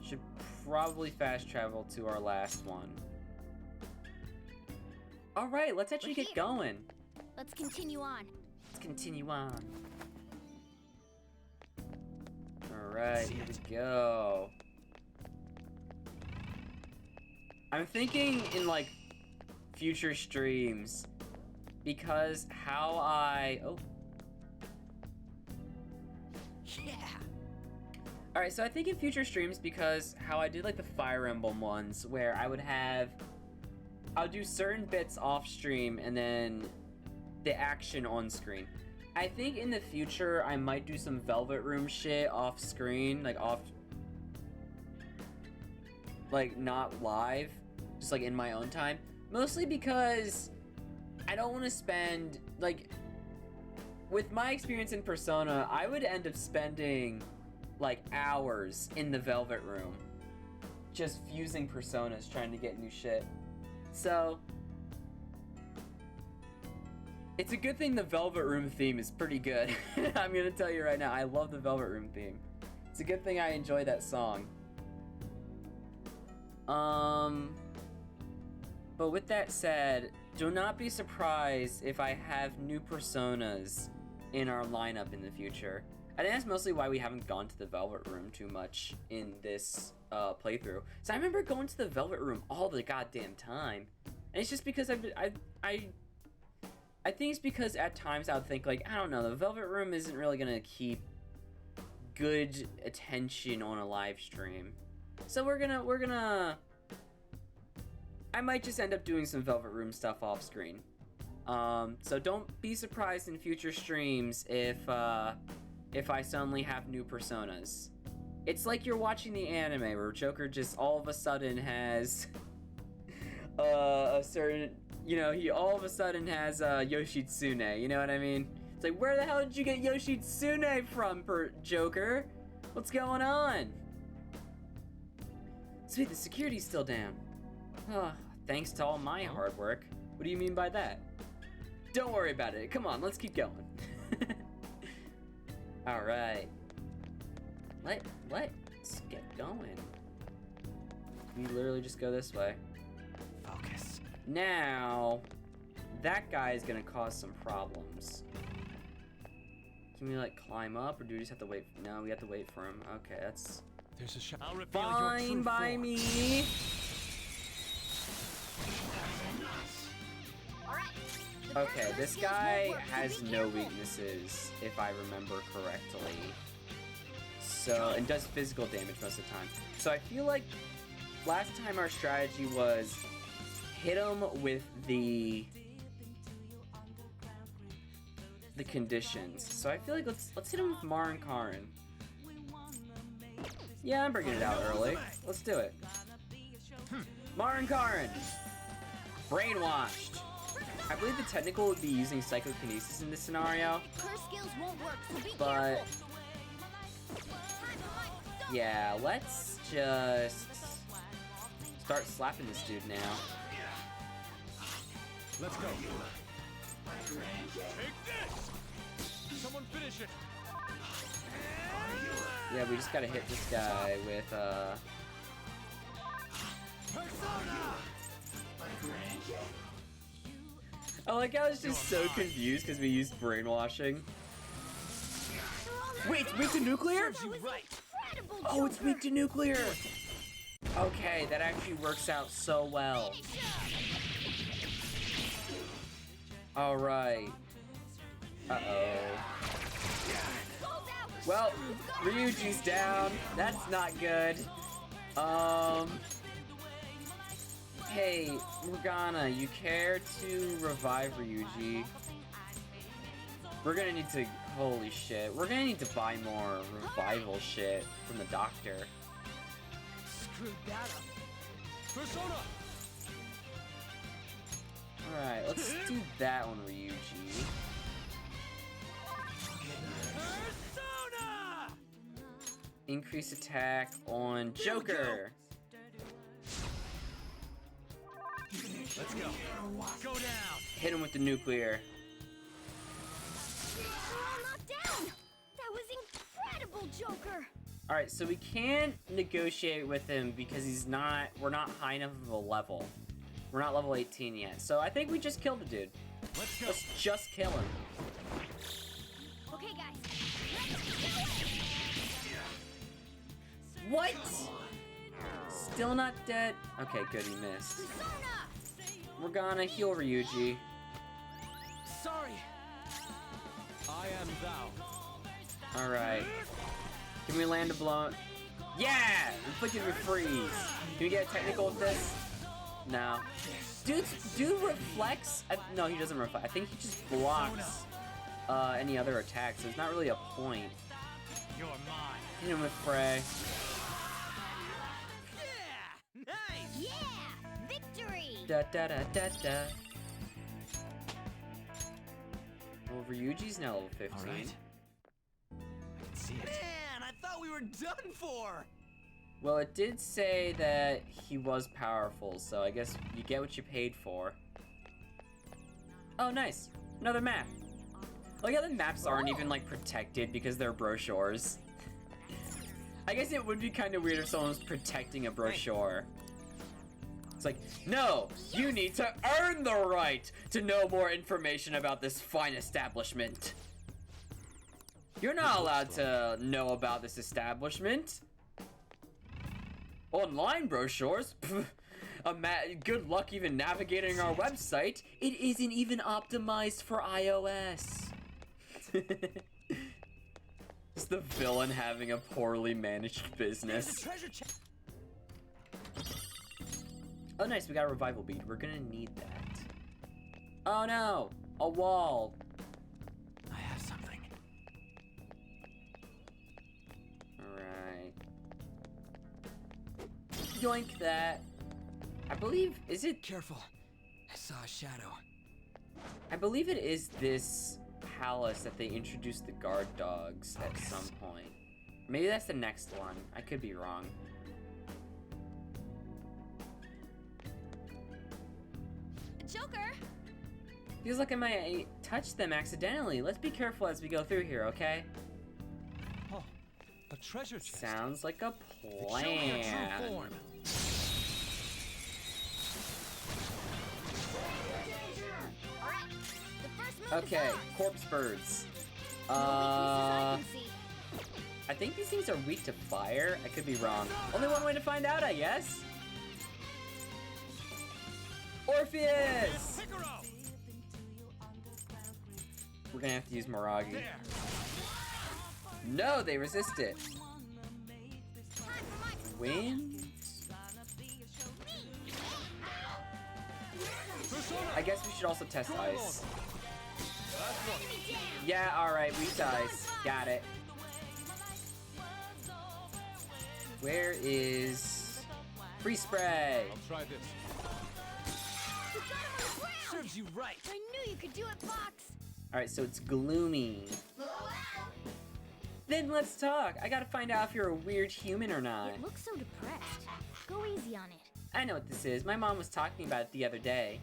Should probably fast travel to our last one. Alright, let's actually We're get here. going. Let's continue on. Let's continue on. Alright, here we go. I'm thinking in like future streams because how I Yeah. Alright, so I think in future streams because how I did like the Fire Emblem ones where I'll do certain bits off stream and then the action on screen. I think in the future I might do some Velvet Room shit off screen, like not live, just like in my own time. Mostly because I don't want to spend, like, with my experience in Persona, I would end up spending like hours in the Velvet Room just fusing personas trying to get new shit. So it's a good thing the Velvet Room theme is pretty good. I'm gonna tell you right now, I love the Velvet Room theme. It's a good thing I enjoy that song. But with that said, do not be surprised if I have new personas in our lineup in the future. I think that's mostly why we haven't gone to the Velvet Room too much in this playthrough. So I remember going to the Velvet Room all the goddamn time. And it's just because I think it's because at times I would think like, I don't know, the Velvet Room isn't really gonna keep good attention on a live stream. So we're gonna I might just end up doing some Velvet Room stuff off screen. So don't be surprised in future streams if I suddenly have new personas. It's like you're watching the anime where Joker just all of a sudden has a certain, you know, he all of a sudden has Yoshitsune, you know what I mean? It's like, where the hell did you get Yoshitsune from, Joker? What's going on? Sweet, the security's still down. Oh, thanks to all my hard work. What do you mean by that? Don't worry about it. Come on, let's keep going. Alright. Let's get going. We literally just go this way. Focus. Now, that guy is gonna cause some problems. Can we like climb up, or do we just have to wait? No, we have to wait for him. Okay, that's There's a shot. I'll reveal your fine true by form. me. Okay, this guy has no weaknesses, if I remember correctly. So, and does physical damage most of the time. So I feel like last time our strategy was hit him with the conditions. So I feel like let's hit him with Mar and Karin. Yeah, I'm bringing it out early. Let's do it. Mar and Karin, brainwashed. I believe the technical would be using psychokinesis in this scenario. Her skills won't work, so be But careful. yeah, let's just start slapping this dude now. Let's go. Take this! Someone finish it! Yeah, we just gotta hit this guy with I like how I was just so confused because we used brainwashing. Wait, it's weak to nuclear? Oh, it's weak to nuclear! Okay, that actually works out so well. Alright. Uh-oh. Well, Ryuji's down. That's not good. Hey, Morgana, you care to revive Ryuji? We're gonna need to... Holy shit. We're gonna need to buy more revival shit from the doctor. Screwed that up. Persona! Alright, let's do that one, Ryuji. Persona! Increase attack on Joker. Let's go. Go down. Hit him with the nuclear. We're all knocked down. That was incredible, Joker. Alright, so we can't negotiate with him because we're not high enough of a level. We're not level 18 yet. So I think we just killed the dude. Let's go. Let's just kill him. Okay, guys. Let's do it. What? Still not dead? Okay, good, he missed. We're gonna heal Ryuji. Sorry. I am thou. Alright. Can we land a blow? Yeah! Inflicted with freeze. Can we get a technical with this? No. Dude reflects? No, he doesn't reflect. I think he just blocks any other attacks. So there's not really a point. You're mine. Hit him with Frey. Yeah! Nice! Yeah! Victory! Da da da da da. Well, Ryuji's now level 15. All right. I can see it. Man, I thought we were done for! Well, it did say that he was powerful, so I guess you get what you paid for. Oh, nice. Another map. Like how the maps aren't even, like, protected because they're brochures. I guess it would be kind of weird if someone was protecting a brochure. It's like, no, you need to earn the right to know more information about this fine establishment. You're not allowed to know about this establishment. Online brochures? Good luck even navigating our website. It isn't even optimized for iOS. It's the villain having a poorly managed business. Oh nice, we got a revival bead. We're gonna need that. Oh no! A wall! I have something. Alright. Yoink that. I believe, is it... Careful. I saw a shadow. I believe it is this palace that they introduced the guard dogs at some point. Maybe that's the next one. I could be wrong. Joker! Feels like I might touch them accidentally. Let's be careful as we go through here, okay? Oh, a treasure chest. Sounds like a Show me your true plan. form. Alright, the first move Okay, is on. corpse birds. No weaknesses I can see. I think these things are weak to fire. I could be wrong. Only one way to find out, I guess. Orpheus! We're gonna have to use Miragi. No, they resist it. Wind? I guess we should also test ice. Yeah, alright, weak to ice. Got it. Where is free spray? I'll try this. Serves you right. I knew you could do it, Fox. Alright, so it's gloomy. Then let's talk. I gotta find out if you're a weird human or not. It looks so depressed. Go easy on it. I know what this is. My mom was talking about it the other day.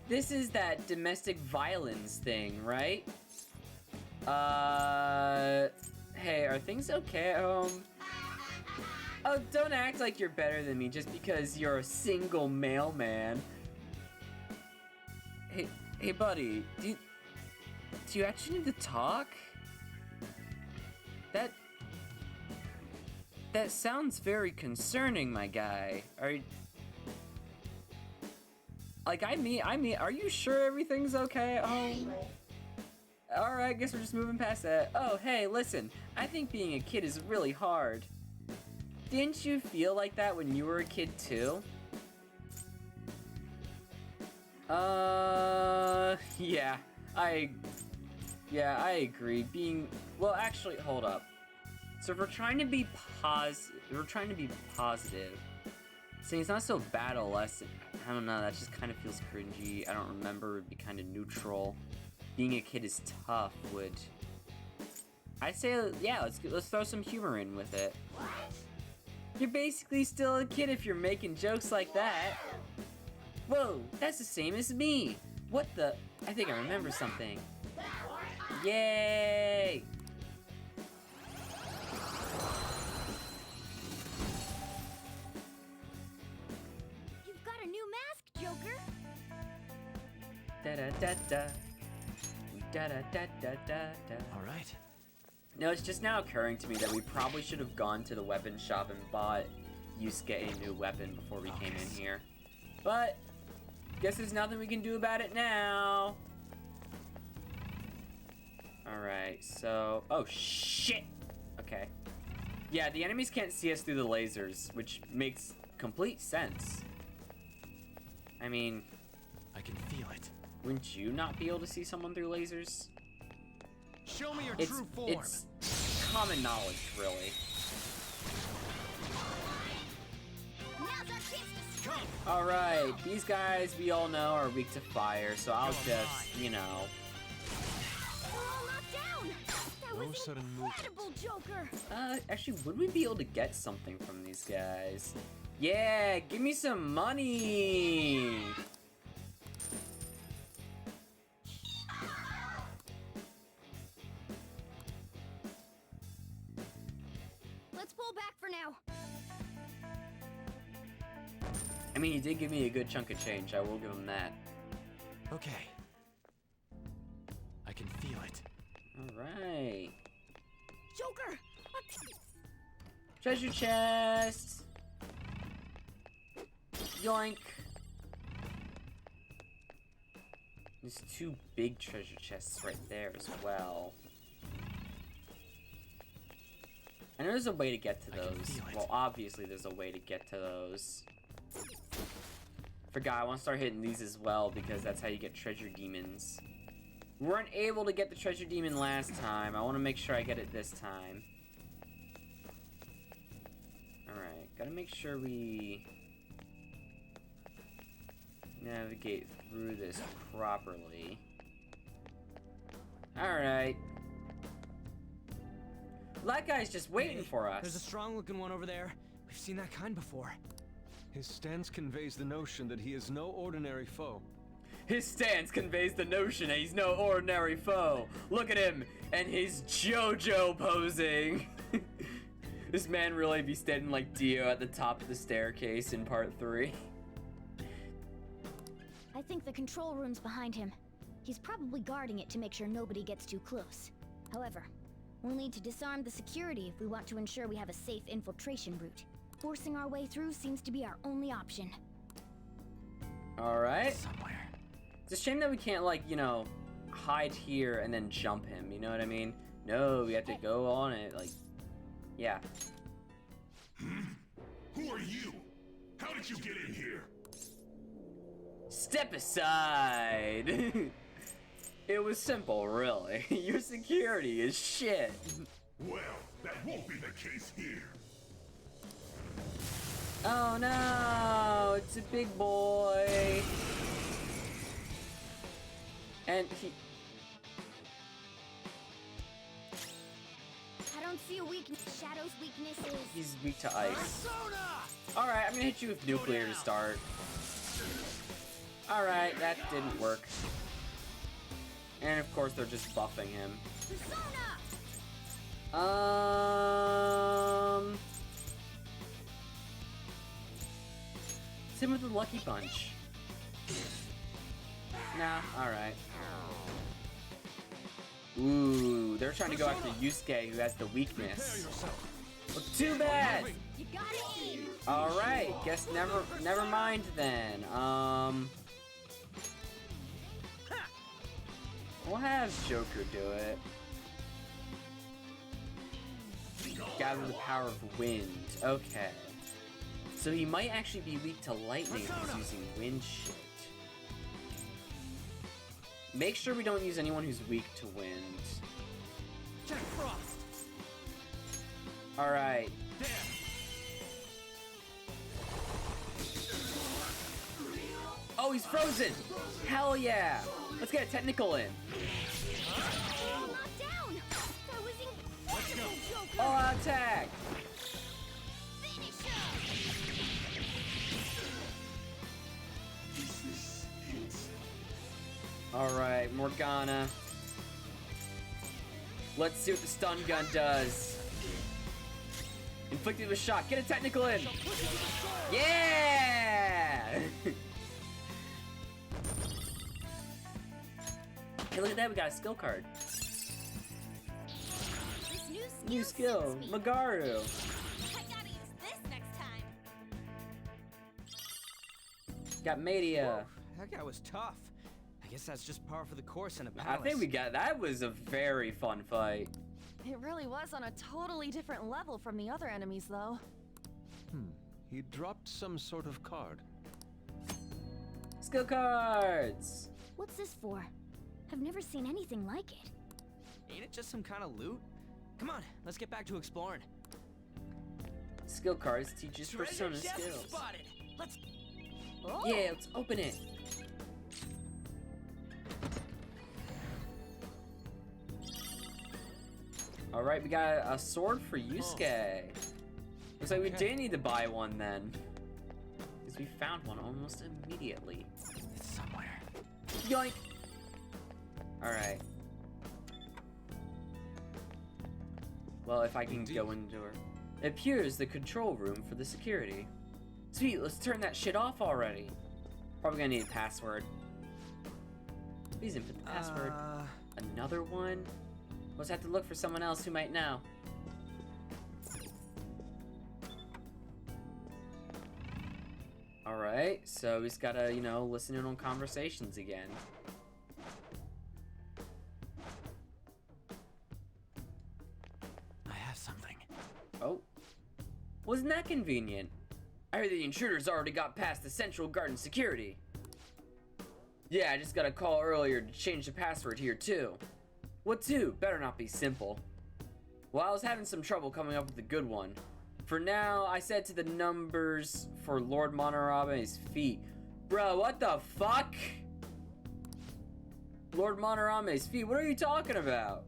This is that domestic violence thing, right? Hey, are things okay at home? Oh, don't act like you're better than me just because you're a single mailman. Hey, buddy, do you actually need to talk? That sounds very concerning, my guy. Are you sure everything's okay at home? Alright, guess we're just moving past that. Oh, hey, listen, I think being a kid is really hard. Didn't you feel like that when you were a kid too? Yeah, I agree. Well, actually, hold up. So if we're trying to be positive, saying it's not so bad a lesson, I don't know, that just kind of feels cringy. I don't remember, it'd be kind of neutral. Being a kid is tough, I'd say, yeah, let's throw some humor in with it. What? You're basically still a kid if you're making jokes like that. Whoa, that's the same as me. What the? I think I remember something. Yay! You've got a new mask, Joker. Da da da da. Da da da da da da. All right. No, it's just now occurring to me that we probably should have gone to the weapon shop and bought Yusuke a new weapon before we came in here. But guess there's nothing we can do about it now. Alright, so... Oh, shit! Okay. Yeah, the enemies can't see us through the lasers, which makes complete sense. I mean... I can feel it. Wouldn't you not be able to see someone through lasers? Show me your true form. It's common knowledge, really. Alright, these guys we all know are weak to fire, so I'll just, you know... No sudden movement. Joker. Actually, would we be able to get something from these guys? Yeah, give me some money! Let's pull back for now. I mean, he did give me a good chunk of change, I will give him that. Okay. I can feel it. Alright. Joker! Treasure chest! Yoink! There's 2 big treasure chests right there as well. I know there's a way to get to those. Well, obviously there's a way to get to those. Forgot, I want to start hitting these as well because that's how you get treasure demons. We weren't able to get the treasure demon last time. I want to make sure I get it this time. Alright, gotta make sure we navigate through this properly. Alright. That guy's just waiting for us. There's a strong-looking one over there. We've seen that kind before. His stance conveys the notion that he is no ordinary foe. His stance conveys the notion that he's no ordinary foe. Look at him, and he's JoJo posing. This man really be standing like Dio at the top of the staircase in part 3. I think the control room's behind him. He's probably guarding it to make sure nobody gets too close. However, we'll need to disarm the security if we want to ensure we have a safe infiltration route. Forcing our way through seems to be our only option. Alright. Somewhere. It's a shame that we can't, like, you know, hide here and then jump him, you know what I mean? No, we have to go on it, like, yeah. Who are you? How did you get in here? Step aside! It was simple, really. Your security is shit. Well, that won't be the case here. Oh no, it's a big boy. And he... I don't see a weakness. Shadow's weakness is... He's weak to ice. Alright, I'm gonna hit you with nuclear to start. Alright, that didn't work. And of course they're just buffing him. Same with the Lucky Punch. Nah, alright. Ooh, they're trying to go after Yusuke, who has the weakness. Well, too bad! You got it! Alright, guess never mind then. We'll have Joker do it. Gather the power of wind. Okay. So he might actually be weak to lightning if he's using wind shit. Make sure we don't use anyone who's weak to wind. Jack Frost. Alright. Oh, he's frozen! Hell yeah! Let's get a technical in. Knocked down! That was incredible, Joker! All out attack! Finish Alright, Morgana. Let's see what the stun gun does. Inflicted with shock. Get a technical in! Yeah! Hey, look at that, we got a skill card. This New skill, suits me. Magaru. I gotta use this next time. Got Media. That guy was tough. I guess that's just par for the course in a I palace. think we got, that was a very fun fight. It really was on a totally different level from the other enemies, though. He dropped some sort of card. Skill cards! What's this for? I've never seen anything like it. Ain't it just some kind of loot? Come on, let's get back to exploring. Skill cards teaches persona Treasure chest skills. spotted. Let's. Oh. Yeah, let's open it. Alright, we got a sword for Yusuke. Looks like we did need to buy one then. Because we found one almost immediately. It's somewhere. Yoink! Alright. Well, if I can go into her. It appears the control room for the security. Sweet, let's turn that shit off already. Probably gonna need a password. Please input the password. Another one? We'll just have to look for someone else who might know. Alright, so he's gotta, you know, listen in on conversations again. I have something. Oh. Wasn't that convenient? I heard the intruders already got past the Central Garden security. Yeah, I just got a call earlier to change the password here too. What to? Better not be simple. Well, I was having some trouble coming up with a good one. For now, I set to the numbers for Lord Monarame's feet. Bro, what the fuck? Lord Monarame's feet, what are you talking about?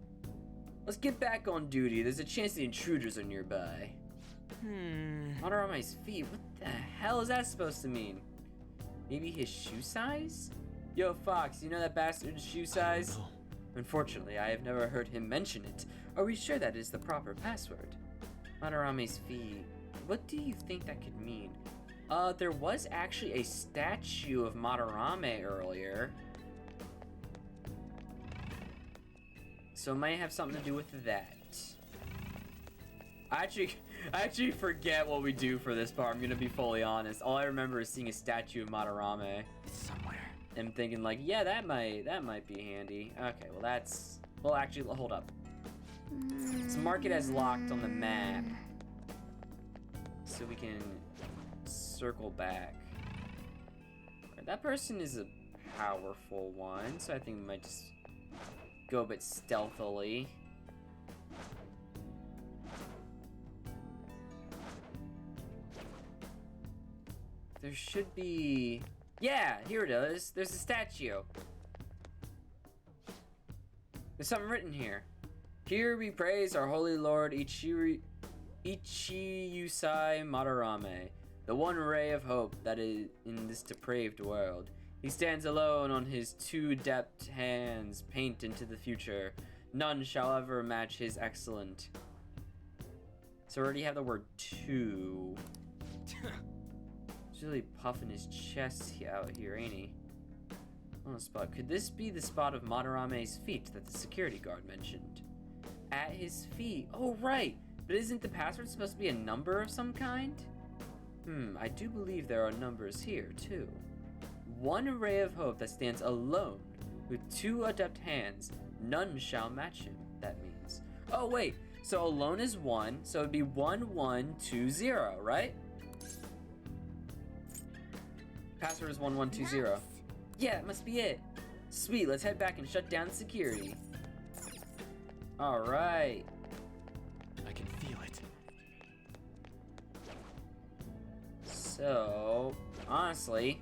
Let's get back on duty. There's a chance the intruders are nearby. Monarame's feet, what the hell is that supposed to mean? Maybe his shoe size? Yo, Fox, you know that bastard's shoe size? Unfortunately, I have never heard him mention it. Are we sure that is the proper password? Monarame's feet. What do you think that could mean? There was actually a statue of Madarame earlier. So it might have something to do with that. I actually forget what we do for this part. I'm gonna be fully honest. All I remember is seeing a statue of Madarame. It's somewhere. And thinking like, yeah, that might be handy. Okay, well that's, well actually, hold up. Let's mark it as locked on the map, so we can circle back. Right, that person is a powerful one, so I think we might just go a bit stealthily. There should be... Yeah, here it is. There's a statue. There's something written here. Here we praise our holy lord Ichiyusai Madarame, the one ray of hope that is in this depraved world. He stands alone on his two adept hands, paint into the future. None shall ever match his excellent. So we already have the word two. He's really puffing his chest out here, ain't he? On the spot. Could this be the spot of Madarame's feet that the security guard mentioned? At his feet. Oh, right. But isn't the password supposed to be a number of some kind? I do believe there are numbers here, too. One ray of hope that stands alone with two adept hands. None shall match him, that means. Oh, wait. So alone is 1, so it'd be 1120, right? Password is 1120. Nice. Yeah, that must be it. Sweet, let's head back and shut down security. Alright. I can feel it. So, honestly...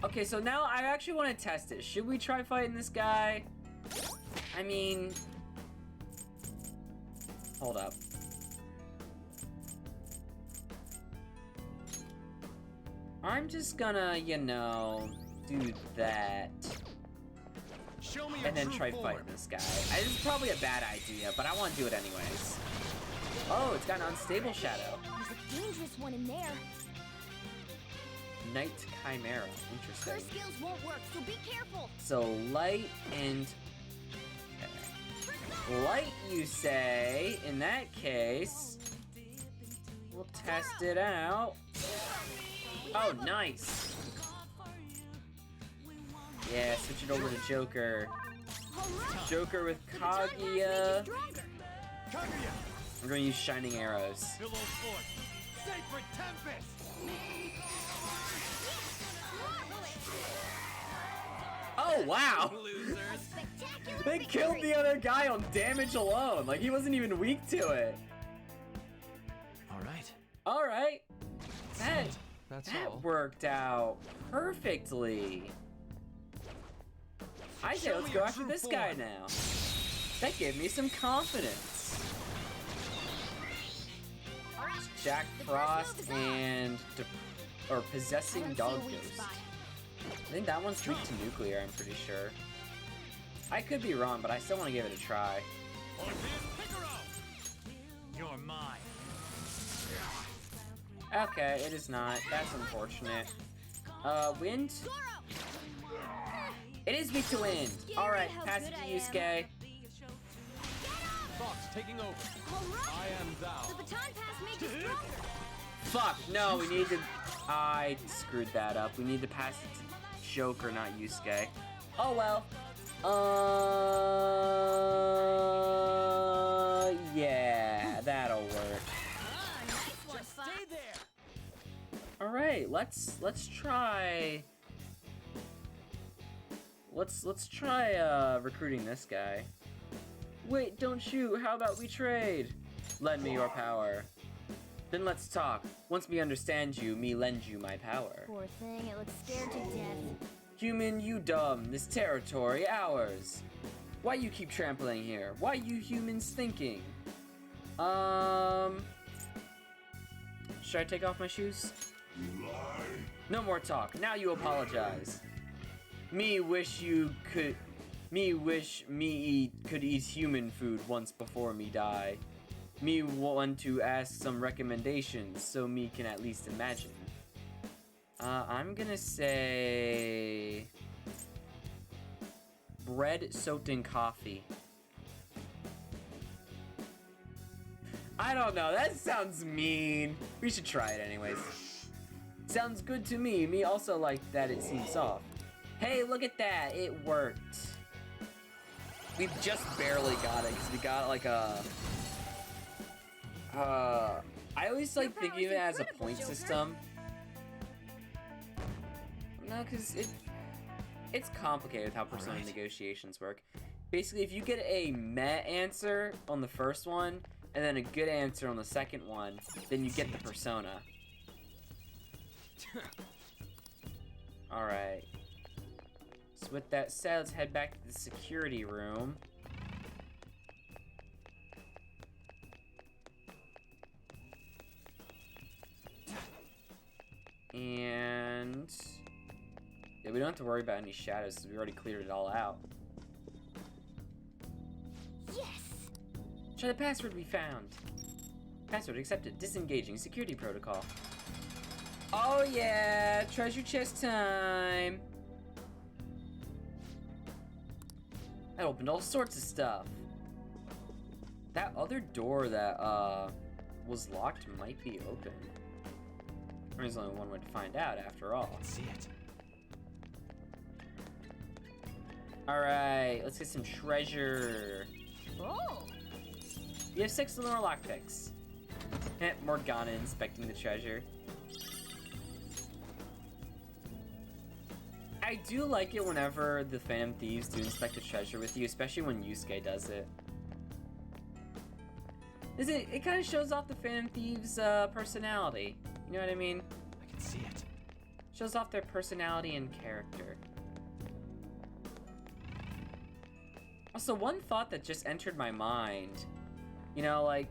Okay, so now I actually want to test it. Should we try fighting this guy? I mean... Hold up. I'm just gonna, you know, do that. Show me and then try fighting this guy. This is probably a bad idea, but I want to do it anyways. Oh, it's got an unstable shadow. There's a dangerous one in there. Night Chimera. Interesting. Her skills won't work, so be careful. So light and... Okay. Light, you say? In that case, we'll test it out. Oh, nice. Yeah, switch it over to Joker. Joker with Kaguya. We're gonna use Shining Arrows. Oh, wow! They killed the other guy on damage alone. Like, he wasn't even weak to it. Alright. Alright. That's That all. worked out perfectly. I say let's go after this guy now. That gave me some confidence. Jack Frost and possessing dog ghost. I think that one's weak to nuclear, I'm pretty sure. I could be wrong, but I still want to give it a try. You're mine. Okay, it is not. That's unfortunate. Wind? It is weak to wind. Alright, pass it to Yusuke. Fox taking over. I am thou. The baton pass makes you stronger. Fuck, no, we need to... I screwed that up. We need to pass it to Joker, not Yusuke. Oh well. Yeah, that'll work. Stay there. Alright, let's try... Let's try recruiting this guy. Wait, don't shoot. How about we trade? Lend me your power. Then let's talk. Once me understand you, me lend you my power. Poor thing, it looks scared to death. Human, you dumb. This territory ours. Why you keep trampling here? Why you humans thinking? Should I take off my shoes? No more talk. Now you apologize. Me wish me could eat human food once before me die. Me want to ask some recommendations so me can at least imagine. I'm gonna say bread soaked in coffee. I don't know, that sounds mean. We should try it anyways. Sounds good to me. Me also like that it seems soft. Hey, look at that, it worked. We just barely got it, because we got like a... I always like thinking of it as a point system. No, because it's complicated how persona negotiations work. Basically, if you get a meh answer on the first one, and then a good answer on the second one, then you get the persona. Alright. So with that said, let's head back to the security room. And... yeah, we don't have to worry about any shadows because we already cleared it all out. Yes! Try the password we found. Password accepted. Disengaging security protocol. Oh yeah! Treasure chest time! That opened all sorts of stuff. That other door that was locked might be open. There's only one way to find out after all. Let's see it. Alright, let's get some treasure. Oh! We have 6 more lockpicks. Morgana inspecting the treasure. I do like it whenever the Phantom Thieves do inspect the treasure with you, especially when Yusuke does it. It kind of shows off the Phantom Thieves' personality. You know what I mean? I can see it. Shows off their personality and character. Also, one thought that just entered my mind, you know, like,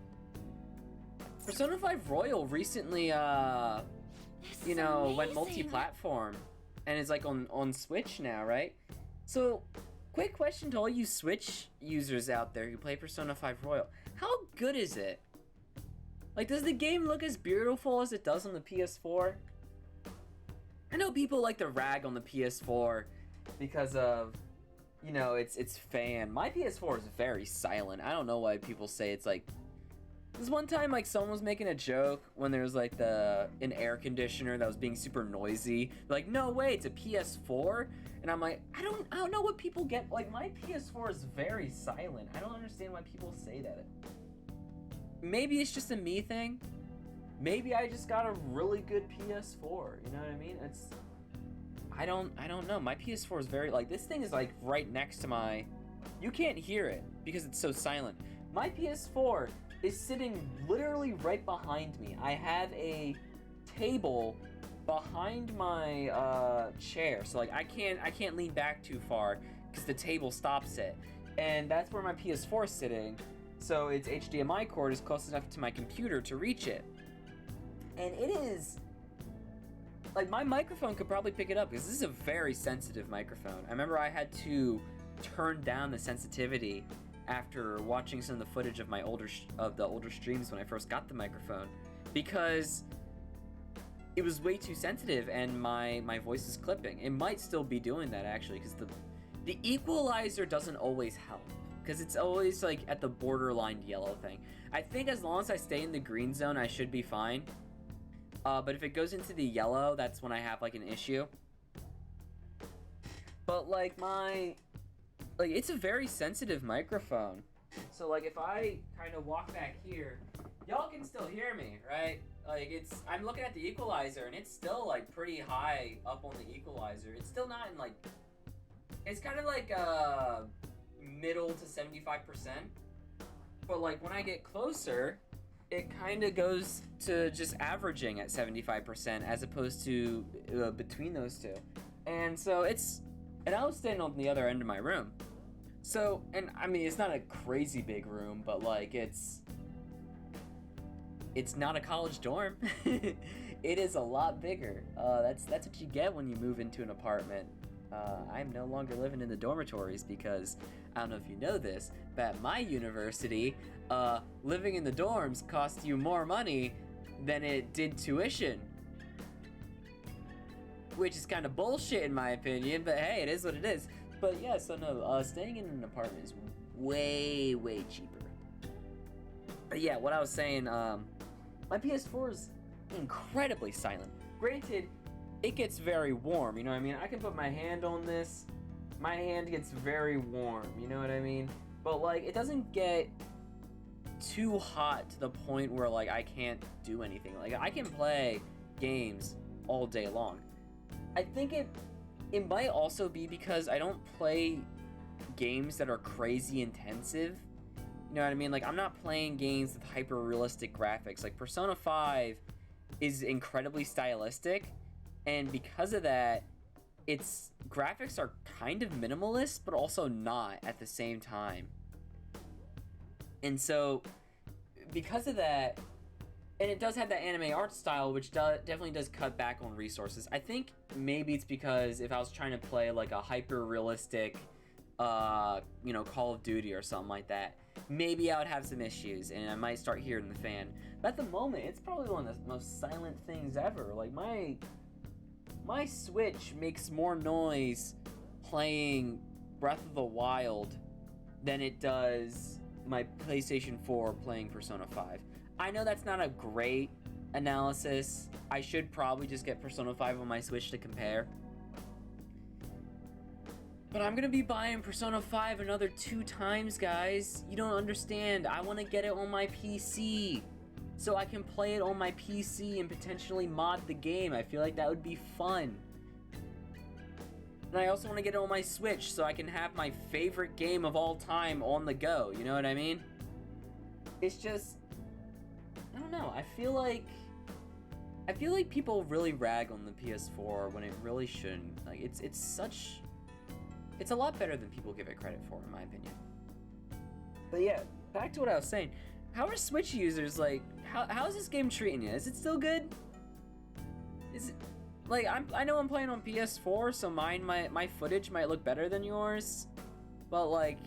Persona 5 Royal recently, you know, went multi-platform, and is like on Switch now, right? So, quick question to all you Switch users out there who play Persona 5 Royal. How good is it? Like, does the game look as beautiful as it does on the PS4? I know people like to rag on the PS4 because of, you know, it's fan. My PS4 is very silent. I don't know why people say it's like... This one time, like, someone was making a joke when there was, like, an air conditioner that was being super noisy. Like, no way, it's a PS4? And I'm like, I don't know what people get. Like, my PS4 is very silent. I don't understand why people say that. Maybe it's just a me thing. Maybe I just got a really good PS4. You know what I mean? It's... I don't know. My PS4 is very, like, this thing is, like, right next to my... You can't hear it because it's so silent. My PS4 is sitting literally right behind me. I have a table behind my chair, so like I can't lean back too far because the table stops it, and that's where my PS4 is sitting. So its HDMI cord is close enough to my computer to reach it, and it is like my microphone could probably pick it up because this is a very sensitive microphone. I remember I had to turn down the sensitivity after watching some of the footage of my older streams when I first got the microphone, because it was way too sensitive and my voice is clipping. It might still be doing that actually, because the equalizer doesn't always help, because it's always like at the borderline yellow thing. I think as long as I stay in the green zone, I should be fine. But if it goes into the yellow, that's when I have like an issue. But like it's a very sensitive microphone. So like if I kind of walk back here, y'all can still hear me, right? Like I'm looking at the equalizer and it's still like pretty high up on the equalizer. It's still not in like, it's kind of like middle to 75%. But like when I get closer, it kind of goes to just averaging at 75% as opposed to between those two. And so and I was standing on the other end of my room. So, and I mean, it's not a crazy big room, but like it's not a college dorm. It is a lot bigger. That's what you get when you move into an apartment. I'm no longer living in the dormitories because, I don't know if you know this, but at my university, living in the dorms costs you more money than it did tuition. Which is kind of bullshit in my opinion, but hey, it is what it is. But yeah, so no, staying in an apartment is way, way cheaper. But yeah, what I was saying, my PS4 is incredibly silent. Granted, it gets very warm, you know what I mean? I can put my hand on this, my hand gets very warm, you know what I mean? But like, it doesn't get too hot to the point where like I can't do anything. Like, I can play games all day long. I think it might also be because I don't play games that are crazy intensive. You know what I mean? Like, I'm not playing games with hyper-realistic graphics. Like, Persona 5 is incredibly stylistic, and because of that, its graphics are kind of minimalist, but also not at the same time. And so, because of that, and it does have that anime art style, which definitely does cut back on resources. I think maybe it's because if I was trying to play like a hyper-realistic, you know, Call of Duty or something like that, maybe I would have some issues, and I might start hearing the fan. But at the moment, it's probably one of the most silent things ever. Like, my Switch makes more noise playing Breath of the Wild than it does my PlayStation 4 playing Persona 5. I know that's not a great analysis. I should probably just get Persona 5 on my Switch to compare. But I'm gonna be buying Persona 5 another 2 times, guys. You don't understand. I wanna get it on my PC so I can play it on my PC and potentially mod the game. I feel like that would be fun. And I also wanna get it on my Switch so I can have my favorite game of all time on the go. You know what I mean? It's just, I don't know. I feel like people really rag on the PS4 when it really shouldn't. Like, it's a lot better than people give it credit for, in my opinion. But yeah, back to what I was saying. How are Switch users, like, how is this game treating you? Is it still good? Is it, like, I know I'm playing on PS4, so my footage might look better than yours. But like,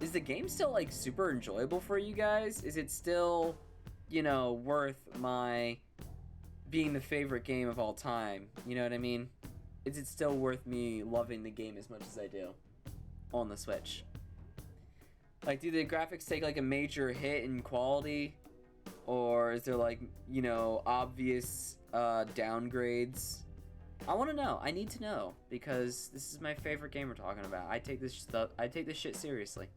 is the game still like super enjoyable for you guys? Is it still, you know, worth my being the favorite game of all time? You know what I mean? Is it still worth me loving the game as much as I do on the Switch? Like, do the graphics take like a major hit in quality? Or is there like, you know, obvious downgrades? I want to know. I need to know, because this is my favorite game we're talking about. I take this shit seriously.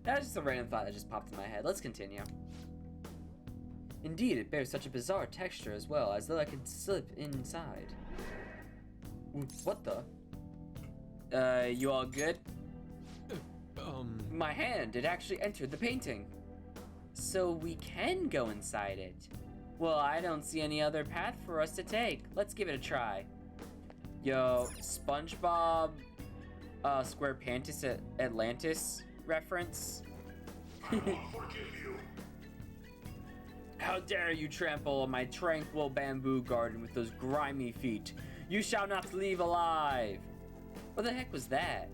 That was just a random thought that just popped in my head. Let's continue. Indeed, it bears such a bizarre texture as well, as though I could slip inside. What the? You all good? My hand, it actually entered the painting. So we can go inside it. Well, I don't see any other path for us to take. Let's give it a try. Yo, SpongeBob, SquarePants Atlantis reference. I won't forgive you. How dare you trample on my tranquil bamboo garden with those grimy feet? You shall not leave alive! What the heck was that?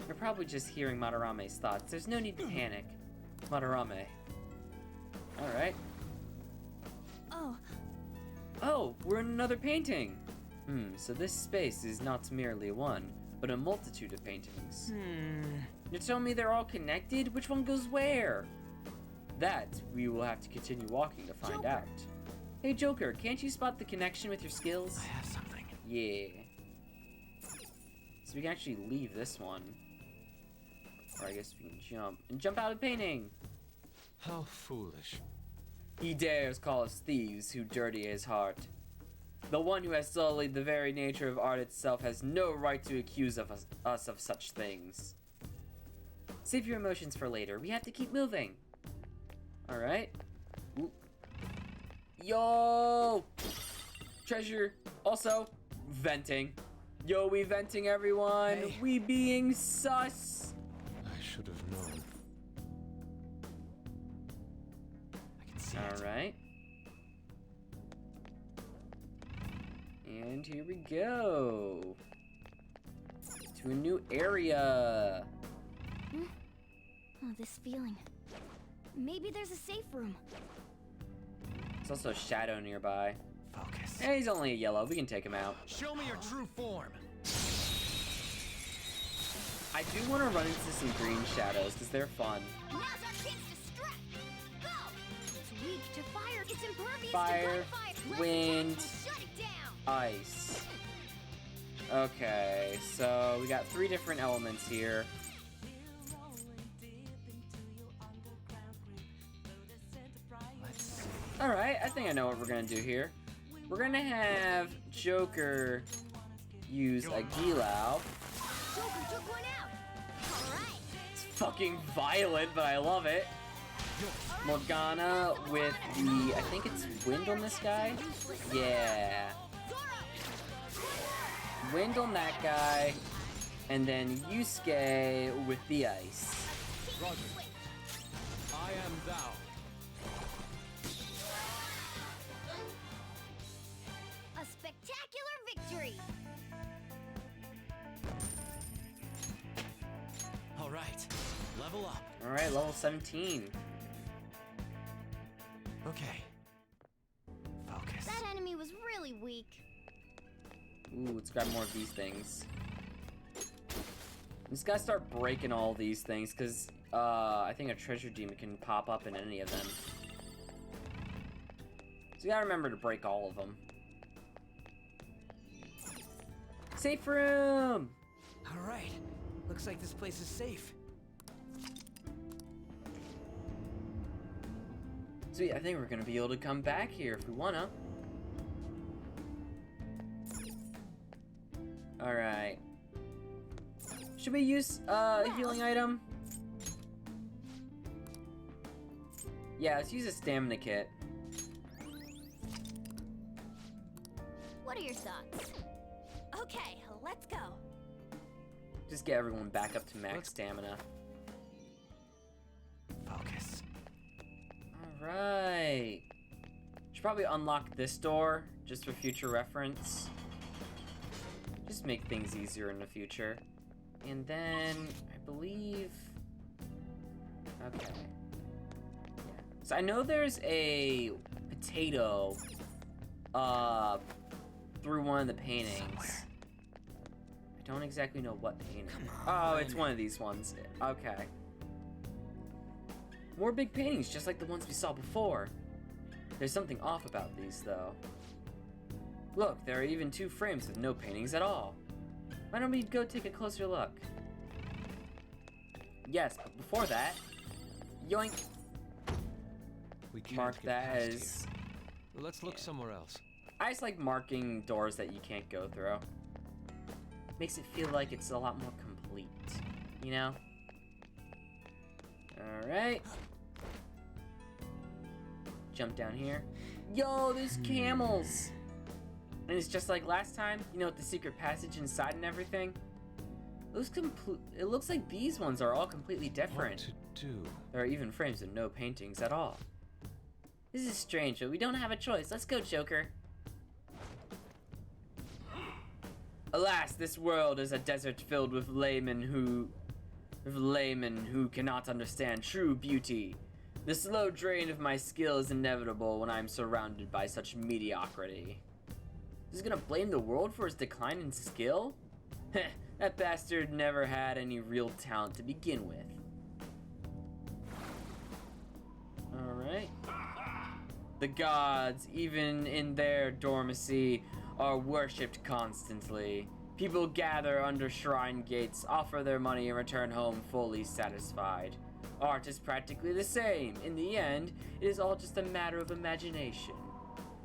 You're probably just hearing Madarame's thoughts. There's no need to panic. Madarame. Alright. Oh, we're in another painting! So this space is not merely one, but a multitude of paintings. You're telling me they're all connected? Which one goes where? That, we will have to continue walking to find out. Hey Joker, can't you spot the connection with your skills? I have something. Yeah. So we can actually leave this one. Or I guess we can jump out of the painting. How foolish. He dares call us thieves who dirty his heart. The one who has sullied the very nature of art itself has no right to accuse us of such things. Save your emotions for later. We have to keep moving. Alright. Yo! Treasure. Also, venting. Yo, we venting, everyone. Hey. We being sus. I should have known. I can see it. Alright. And here we go. To a new area. Oh, this feeling. Maybe there's a safe room. There's also a shadow nearby. Focus. Hey, he's only a yellow. We can take him out. Show me your true form. I do want to run into some green shadows because they're fun. Now's our chance to strike. To fire, it's impervious Fire, to gunfire. wind, Shut it down. ice. Okay, so we got 3 different elements here. Alright, I think I know what we're gonna do here. We're gonna have Joker use a Gilau. Joker took one out. All right. It's fucking violent, but I love it. Morgana with the, I think it's wind on this guy? Yeah. Wind on that guy, and then Yusuke with the ice. Roger. I am thou. A spectacular victory. All right, level up. Alright, level 17. Okay. Focus. That enemy was really weak. Ooh, let's grab more of these things. Just gotta start breaking all these things, because I think a treasure demon can pop up in any of them. So you gotta remember to break all of them. Safe room! All right. Looks like this place is safe. Sweet, I think we're gonna be able to come back here if we wanna. Alright. Should we use a healing item? Yeah, let's use a stamina kit. What are your thoughts? Okay, let's go. Just get everyone back up to max stamina. Focus. Alright. Should probably unlock this door, just for future reference. Just make things easier in the future. And then, I believe... Okay. Yeah. So I know there's a potato, through one of the paintings. I don't exactly know what painting. Oh, it's one of these ones. Okay. More big paintings, just like the ones we saw before. There's something off about these, though. Look, there are even 2 frames with no paintings at all. Why don't we go take a closer look? Yes, but before that... Yoink! We can't Mark get that past as... here. Let's look somewhere else. I just like marking doors that you can't go through. Makes it feel like it's a lot more complete, you know? Alright. Jump down here. Yo, there's camels! And it's just like last time, you know, with the secret passage inside and everything. It looks like these ones are all completely different. What to do? There are even frames with no paintings at all. This is strange, but we don't have a choice. Let's go, Joker. Alas, this world is a desert filled with laymen who cannot understand true beauty. The slow drain of my skill is inevitable when I'm surrounded by such mediocrity. He's gonna blame the world for his decline in skill? Heh, that bastard never had any real talent to begin with. Alright. The gods, even in their dormancy, are worshipped constantly. People gather under shrine gates, offer their money, and return home fully satisfied. Art is practically the same. In the end, it is all just a matter of imagination.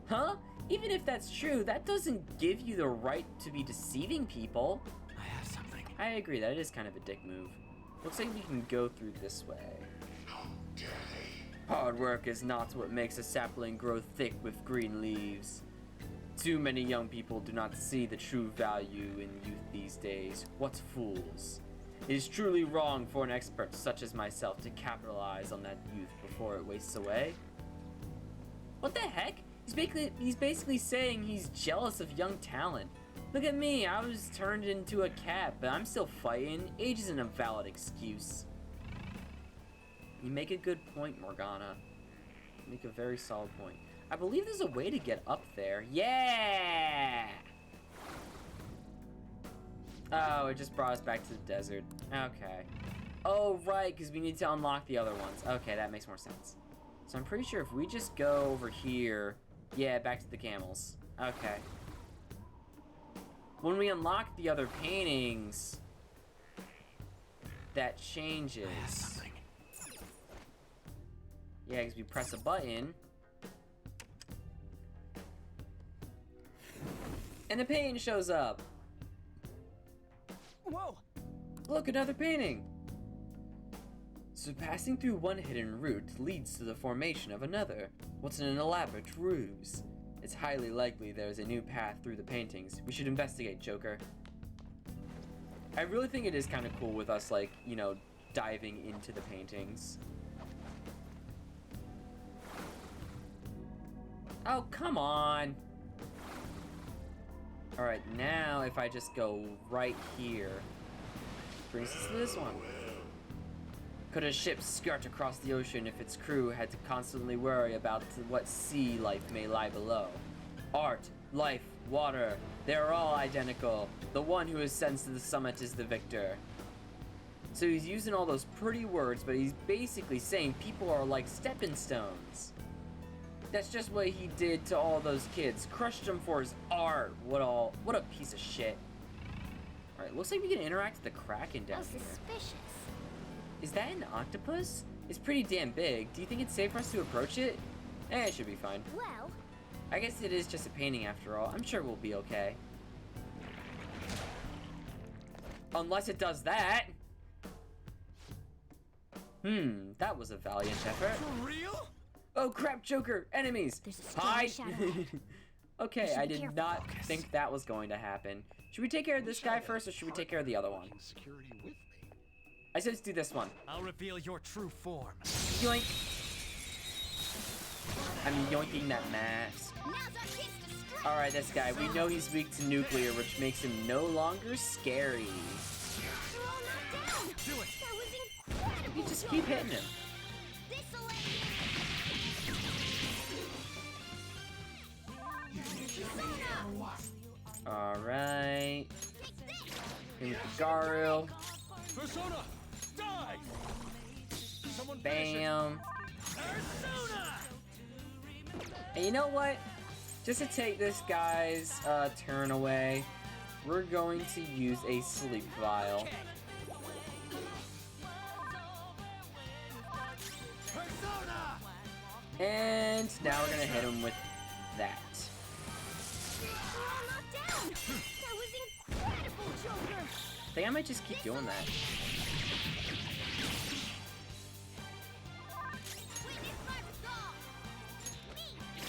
Huh? Even if that's true, that doesn't give you the right to be deceiving people. I have something. I agree, that is kind of a dick move. Looks like we can go through this way. Hard work is not what makes a sapling grow thick with green leaves. Too many young people do not see the true value in youth these days. What fools. It is truly wrong for an expert such as myself to capitalize on that youth before it wastes away. What the heck? He's basically saying he's jealous of young talent. Look at me, I was turned into a cat, but I'm still fighting. Age isn't a valid excuse. You make a good point, Morgana. You make a very solid point. I believe there's a way to get up there. Yeah! Oh, it just brought us back to the desert. Okay. Oh, right, because we need to unlock the other ones. Okay, that makes more sense. So I'm pretty sure if we just go over here... Yeah, back to the camels. Okay. When we unlock the other paintings, that changes. Yeah, because we press a button. And the painting shows up. Whoa! Look, another painting! So passing through one hidden route leads to the formation of another. What's an elaborate ruse? It's highly likely there's a new path through the paintings. We should investigate, Joker. I really think it is kind of cool with us, like, you know, diving into the paintings. Oh, come on! Alright, now if I just go right here, brings us to this one. Could a ship skirt across the ocean if its crew had to constantly worry about what sea life may lie below? Art, life, water, they're all identical. The one who ascends to the summit is the victor. So he's using all those pretty words, but he's basically saying people are like stepping stones. That's just what he did to all those kids. Crushed them for his art. What a piece of shit. Alright, looks like we can interact with the Kraken down here. Suspicious. Is that an octopus? It's pretty damn big. Do you think it's safe for us to approach it? It should be fine. Well, I guess it is just a painting after all. I'm sure we'll be okay. Unless it does that. That was a valiant effort. For real? Oh crap, Joker! Enemies! There's a strong Hide! shadow. Okay, I did careful. not think that was going to happen. Should we take care of this guy first, or should we take care of the other one? Security with me. I said let's do this one. I'll reveal your true form. Yoink! I'm yoinking that mask. now's our chance to strike. Alright, this guy. We know he's weak to nuclear, which makes him no longer scary. They're all knocked down. Do it. That was incredible. You just keep hitting him. This'll end Alright. Here with the Garu. Persona, die! Someone Bam. Persona! And you know what? Just to take this guy's turn away, we're going to use a sleep vial. Persona! And now we're gonna hit him with that. They're all knocked down. That was incredible, Joker. I think I might just keep doing that. Witness my resolve.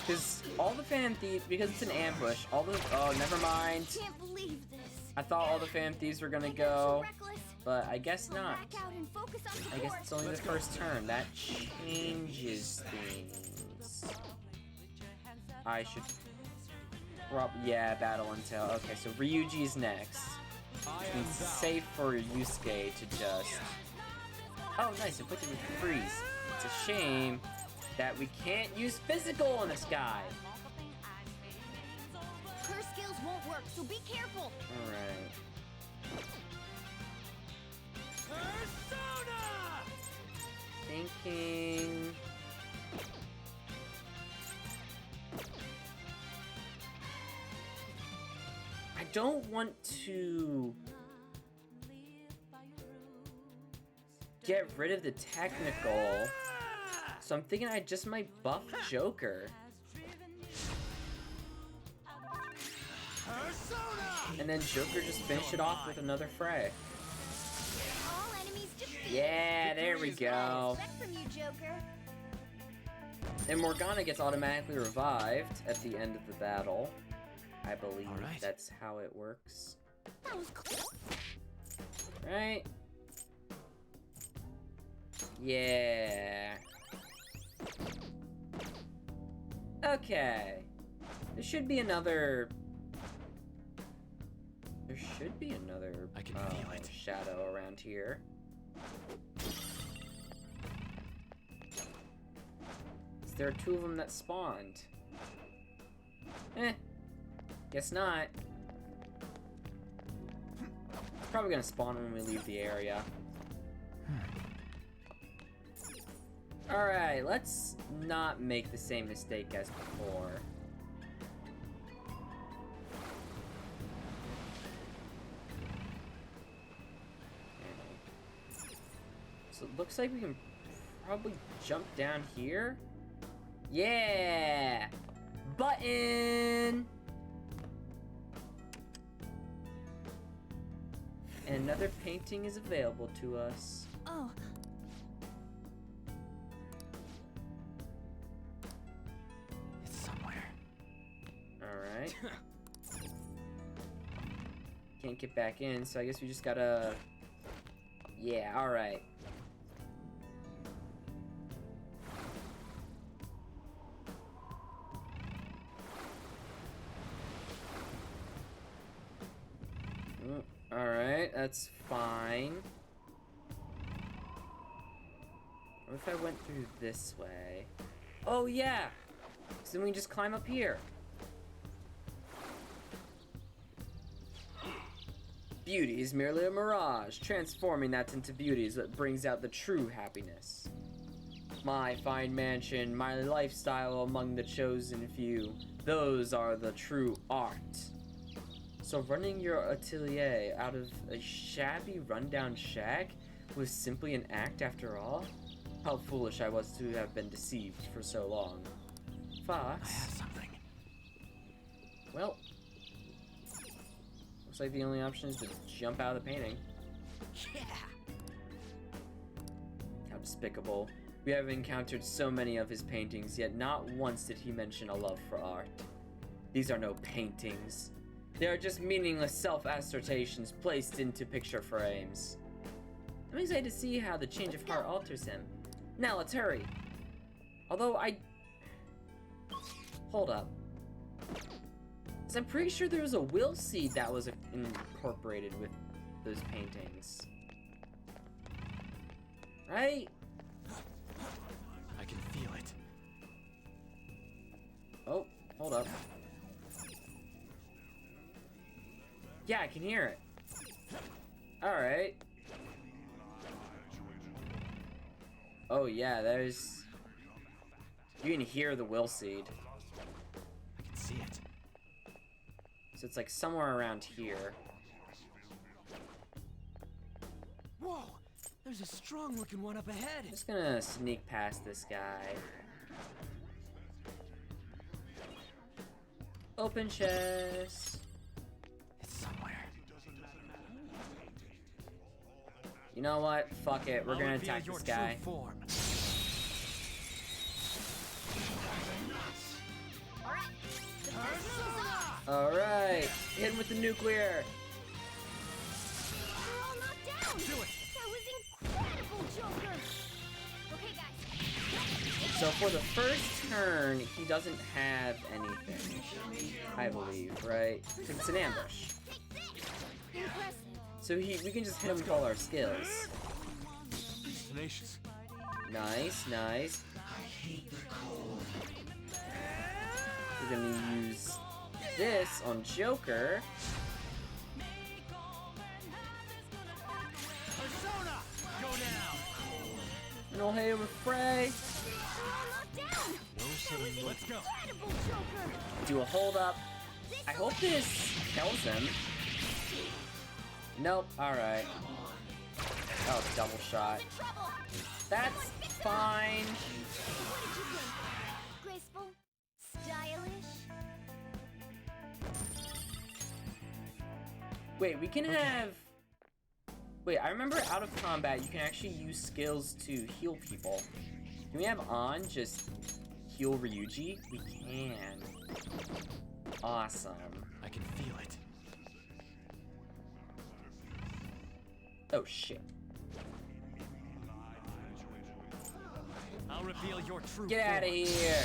Because all the fan thieves, because it's an ambush, all the, oh, never mind. Can't believe this. I thought all the fan thieves were gonna I got go, you, Reckless. but I guess not. Back out and focus on I guess support. it's only the first turn. That changes things. I should yeah, battle intel. Okay, so Ryuji's next. It's safe for Yusuke to just... Oh, nice, inflicted with freeze. It's a shame that we can't use physical on this guy. Her skills won't work, so be careful. Alright. Persona! Thinking... I don't want to get rid of the technical, so I'm thinking I just might buff Joker. And then Joker just finish it off with another fray. All enemies defeated. Yeah, there we go. Respect from you, Joker. And Morgana gets automatically revived at the end of the battle. I believe Alright. that's how it works. That was cool. Right? Yeah. Okay. There should be another... There should be another I can feel it. shadow around here. There are two of them that spawned. Guess not. It's probably gonna spawn when we leave the area. Alright, let's not make the same mistake as before. So it looks like we can probably jump down here. Yeah! Button! And another painting is available to us. Oh, It's somewhere. Alright. Can't get back in, so I guess we just gotta... Yeah, alright. Alright, that's fine. What if I went through this way? Oh yeah! So then we can just climb up here. Beauty is merely a mirage. Transforming that into beauty is what brings out the true happiness. My fine mansion, my lifestyle among the chosen few, those are the true art. So running your atelier out of a shabby rundown shack was simply an act after all? How foolish I was to have been deceived for so long. Fox? I have something. Well, looks like the only option is to jump out of the painting. Yeah. How despicable. We have encountered so many of his paintings, yet not once did he mention a love for art. These are no paintings. They are just meaningless self-assertions placed into picture frames. I'm excited to see how the change of heart alters him. Now let's hurry. Although Hold up. 'Cause I'm pretty sure there was a will seed that was incorporated with those paintings. Right? I can feel it. Oh, hold up. Yeah, I can hear it. Alright. Oh yeah, there's... You can hear the will seed. I can see it. So it's like somewhere around here. Whoa! There's a strong-looking one up ahead. I'm just gonna sneak past this guy. Open chest. It's somewhere. You know what? Fuck it. We're I'll gonna reveal attack your this guy. true form. alright. The first move is off. Alright. Hit him with the nuclear. We're all knocked down. Do it. That was incredible, Joker. Okay, guys. So for the first turn, he doesn't have anything. I believe, right? It's an ambush. Impressive. So we can just hit him with all our skills. He's tenacious. Nice, nice. We're gonna use this on Joker. Persona! Go down! And we'll hit him with Frey. We're all knocked down. No sudden Let's go. Incredible, Joker. Do a hold up. I hope this kills him. Nope, alright. Oh, double shot. In trouble. That's fine. What did you think? Graceful? Stylish? Wait, we can have... Wait, I remember out of combat, you can actually use skills to heal people. Can we have on just heal Ryuji? We can. Awesome. I can feel it. Oh, shit. I'll reveal your true Get out of form. here!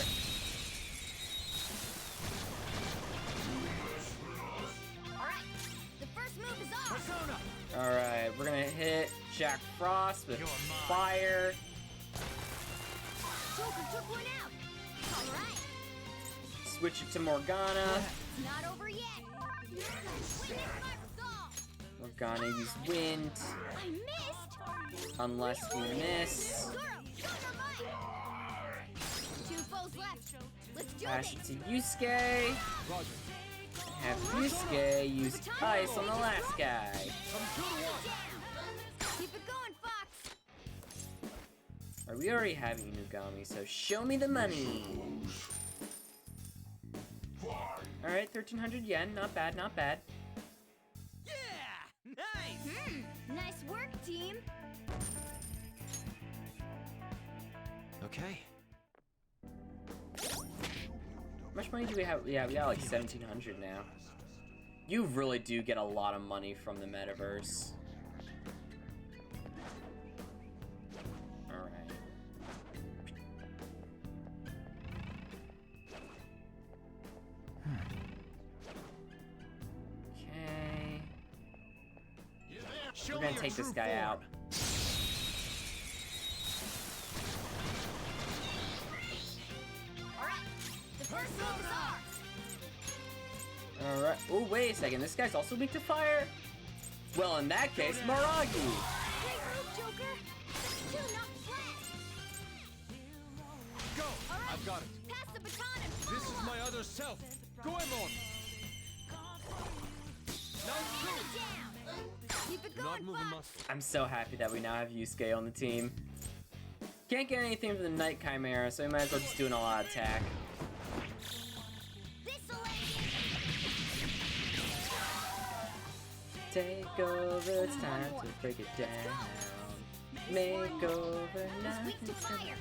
Alright. The first move is off. Persona! Alright, we're gonna hit Jack Frost with You're mine. fire. Joker took one out. Alright. Switch it to Morgana. It's not over yet. Witness my resolve. Morgana use wind. I missed. Unless we miss. Girl, Joker mine. heroes left. Let's do Pass this. it to Yusuke. Have Yusuke use ice on the last guy. Keep it going, Fox. Alright, we already have Inugami, so show me the money. Alright, 1,300 yen. Not bad, not bad. Yeah! Nice! Nice work, team. Okay. How much money do we have? Yeah, we got like 1,700 now. You really do get a lot of money from the metaverse. Alright. Okay. We're gonna take this guy out. All right. The first move is ours. Alright. Oh, wait a second. This guy's also weak to fire? Well, in that case, Maragi! Great move, Joker. Two, not flat. Go! All right. I've got it. Pass the baton and This is follow my up. other self. Goemon! Down. Keep it Do not going, move a Fox. muscle. I'm so happy that we now have Yusuke on the team. Can't get anything from the Night Chimera, so we might as well just do an all-out attack. This'll Take over, it's time to break it down. Make over He's weak to fire.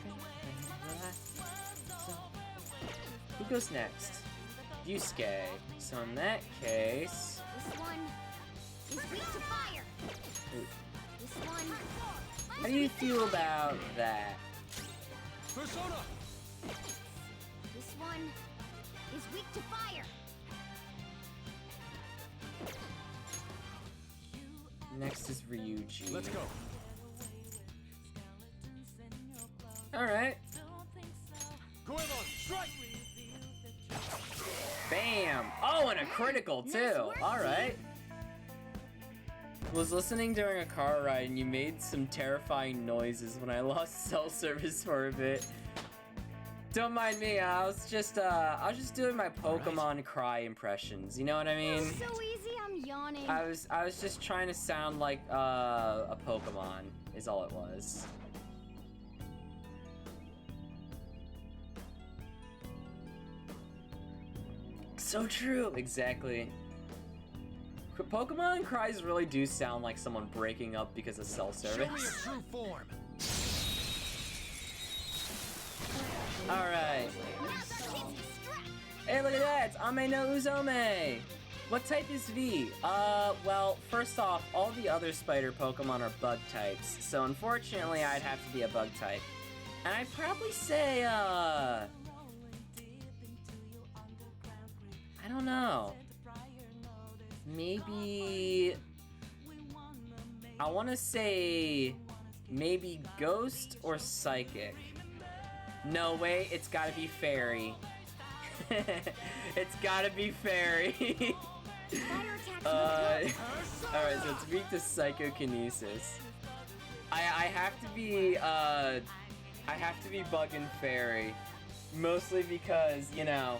Who goes next? Yusuke. So in that case... This one is weak to fire. This one. How do you feel about that? Persona! This one is weak to fire. Next is Ryuji. Let's go. Alright. Goemon, strike! Bam! Oh, and a critical too! Alright. Was listening during a car ride and you made some terrifying noises when I lost cell service for a bit. Don't mind me, I was just doing my Pokemon cry impressions, you know what I mean? So easy, I'm yawning. I was just trying to sound like a Pokemon, is all it was. So true, exactly. Pokemon cries really do sound like someone breaking up because of cell Show me your service. true form. Alright. Now got a chance to strike. Hey, look at that! It's Ame no Uzome! What type is V? Well, first off, all the other spider Pokemon are bug types, so unfortunately I'd have to be a bug type. And I'd probably say, I don't know. Maybe... I want to say... Maybe Ghost or Psychic. No, wait, it's gotta be Fairy. It's gotta be Fairy. Alright, so it's weak to Psychokinesis. I have to be, I have to be Bug and Fairy. Mostly because, you know...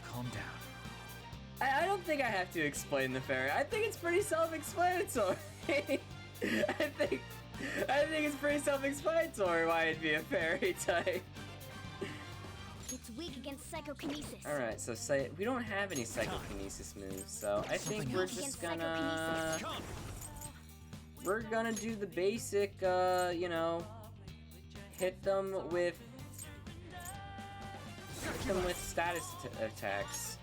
Calm down. I don't think I have to explain the fairy. I think it's pretty self-explanatory. I think it's pretty self-explanatory why it'd be a fairy type. It's weak against psychokinesis. Alright, so we don't have any psychokinesis moves, so I think we're just gonna... We're gonna do the basic, you know... Hit them with status attacks.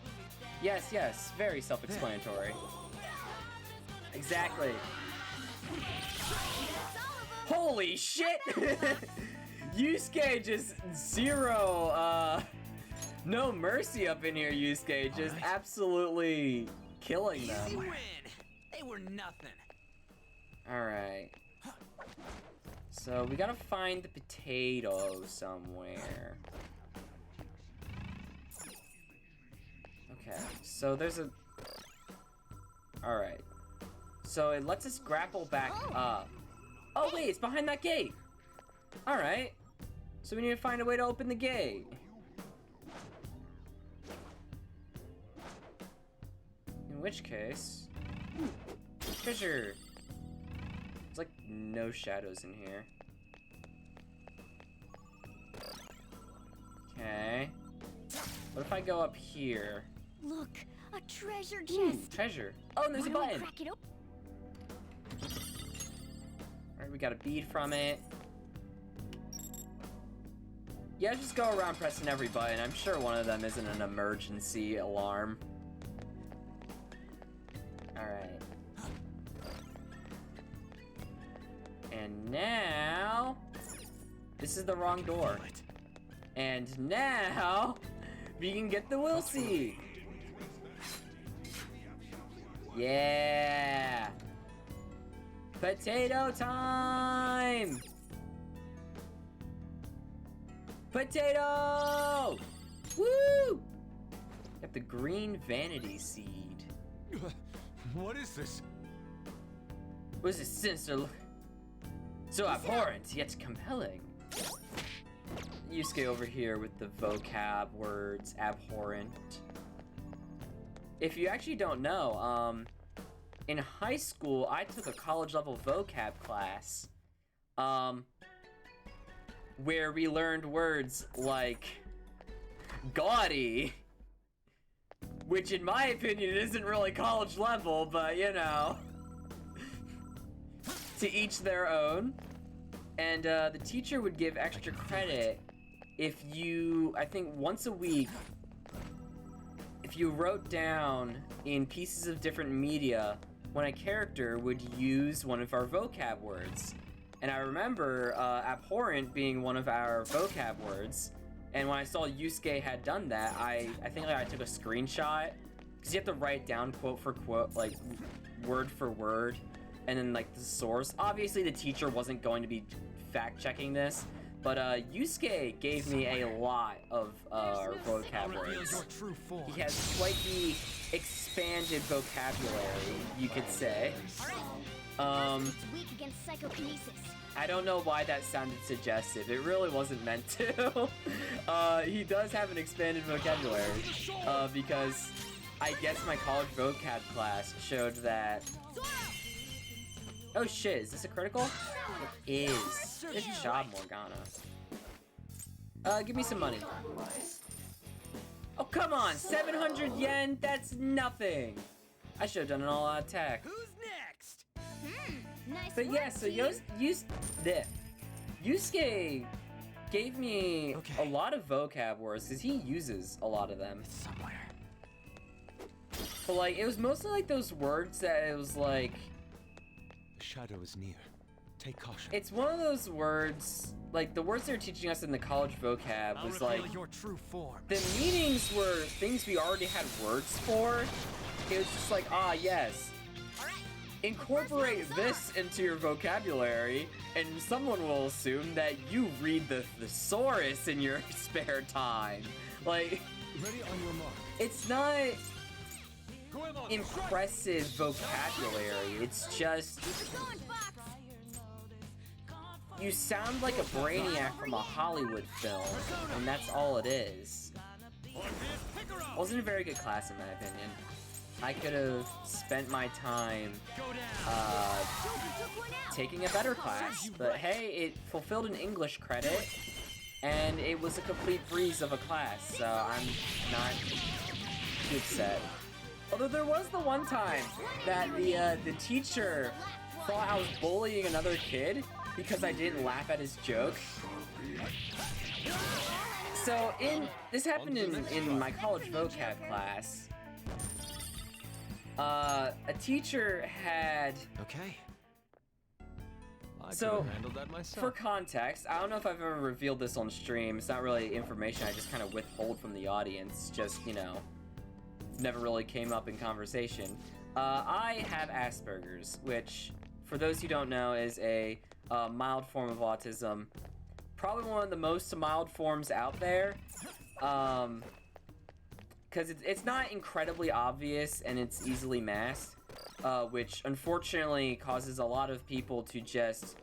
Yes, very self-explanatory. Exactly. Holy shit! Yusuke just zero, no mercy up in here, Yusuke. Just absolutely killing them. Easy win. They were nothing. Alright. So we gotta find the potato somewhere. Okay, so there's a... Alright. So it lets us grapple back up. Oh wait, it's behind that gate! Alright. So we need to find a way to open the gate. which case... treasure! There's like no shadows in here. Okay. What if I go up here? Look, a treasure chest. Ooh, treasure. Oh, and there's a Why don't we button. crack it open? Alright, we got a bead from it. Yeah, just go around pressing every button. I'm sure one of them isn't an emergency alarm. Alright. And now... this is the wrong door. And now... we can get the Wilsey! Yeah! Potato time! Potato! Woo! Got the green vanity seed. What is this? What is this sinister? So abhorrent, yet compelling. Yusuke over here with the vocab words, abhorrent. If you actually don't know, in high school, I took a college-level vocab class, where we learned words like gaudy, which in my opinion isn't really college level, but you know, to each their own. And the teacher would give extra credit if you, I think once a week, if you wrote down in pieces of different media when a character would use one of our vocab words. And I remember abhorrent being one of our vocab words. And when I saw Yusuke had done that, I think like, I took a screenshot. Because you have to write down quote for quote, like word for word. And then like the source. Obviously the teacher wasn't going to be fact checking this. But Yusuke gave me a lot of vocab words. He has quite the expanded vocabulary, you could say. Weak against psychokinesis. I don't know why that sounded suggestive. It really wasn't meant to. He does have an expanded vocabulary because I guess my college vocab class showed that. Oh shit! Is this a critical? It is. Good job, Morgana. Give me some money. Oh come on! 700 yen? That's nothing. I should have done an all-out attack. Who's next? Nice But yeah, so Yusuke gave me a lot of vocab words because he uses a lot of them. Somewhere. But like, it was mostly like those words that it was like. The shadow is near. Take caution. It's one of those words, like the words they're teaching us in the college vocab was like. Your true form. The meanings were things we already had words for. It was just like, ah, yes. Incorporate this into your vocabulary, and someone will assume that you read the thesaurus in your spare time. Like, Ready on your mark. it's not impressive vocabulary. It's just you sound like a brainiac from a Hollywood film, and that's all it is. Wasn't a very good class in my opinion. I could have spent my time taking a better class, but hey, it fulfilled an English credit, and it was a complete breeze of a class, so I'm not too upset. Although there was the one time that the teacher thought I was bullying another kid because I didn't laugh at his joke. So this happened in my college vocab class. A teacher had. Okay. I So, could have handled that myself. For context, I don't know if I've ever revealed this on stream. It's not really information I just kind of withhold from the audience. Just, you know, never really came up in conversation. I have Asperger's, which, for those who don't know, is a mild form of autism. Probably one of the most mild forms out there. Because it's not incredibly obvious and it's easily masked, which unfortunately causes a lot of people to just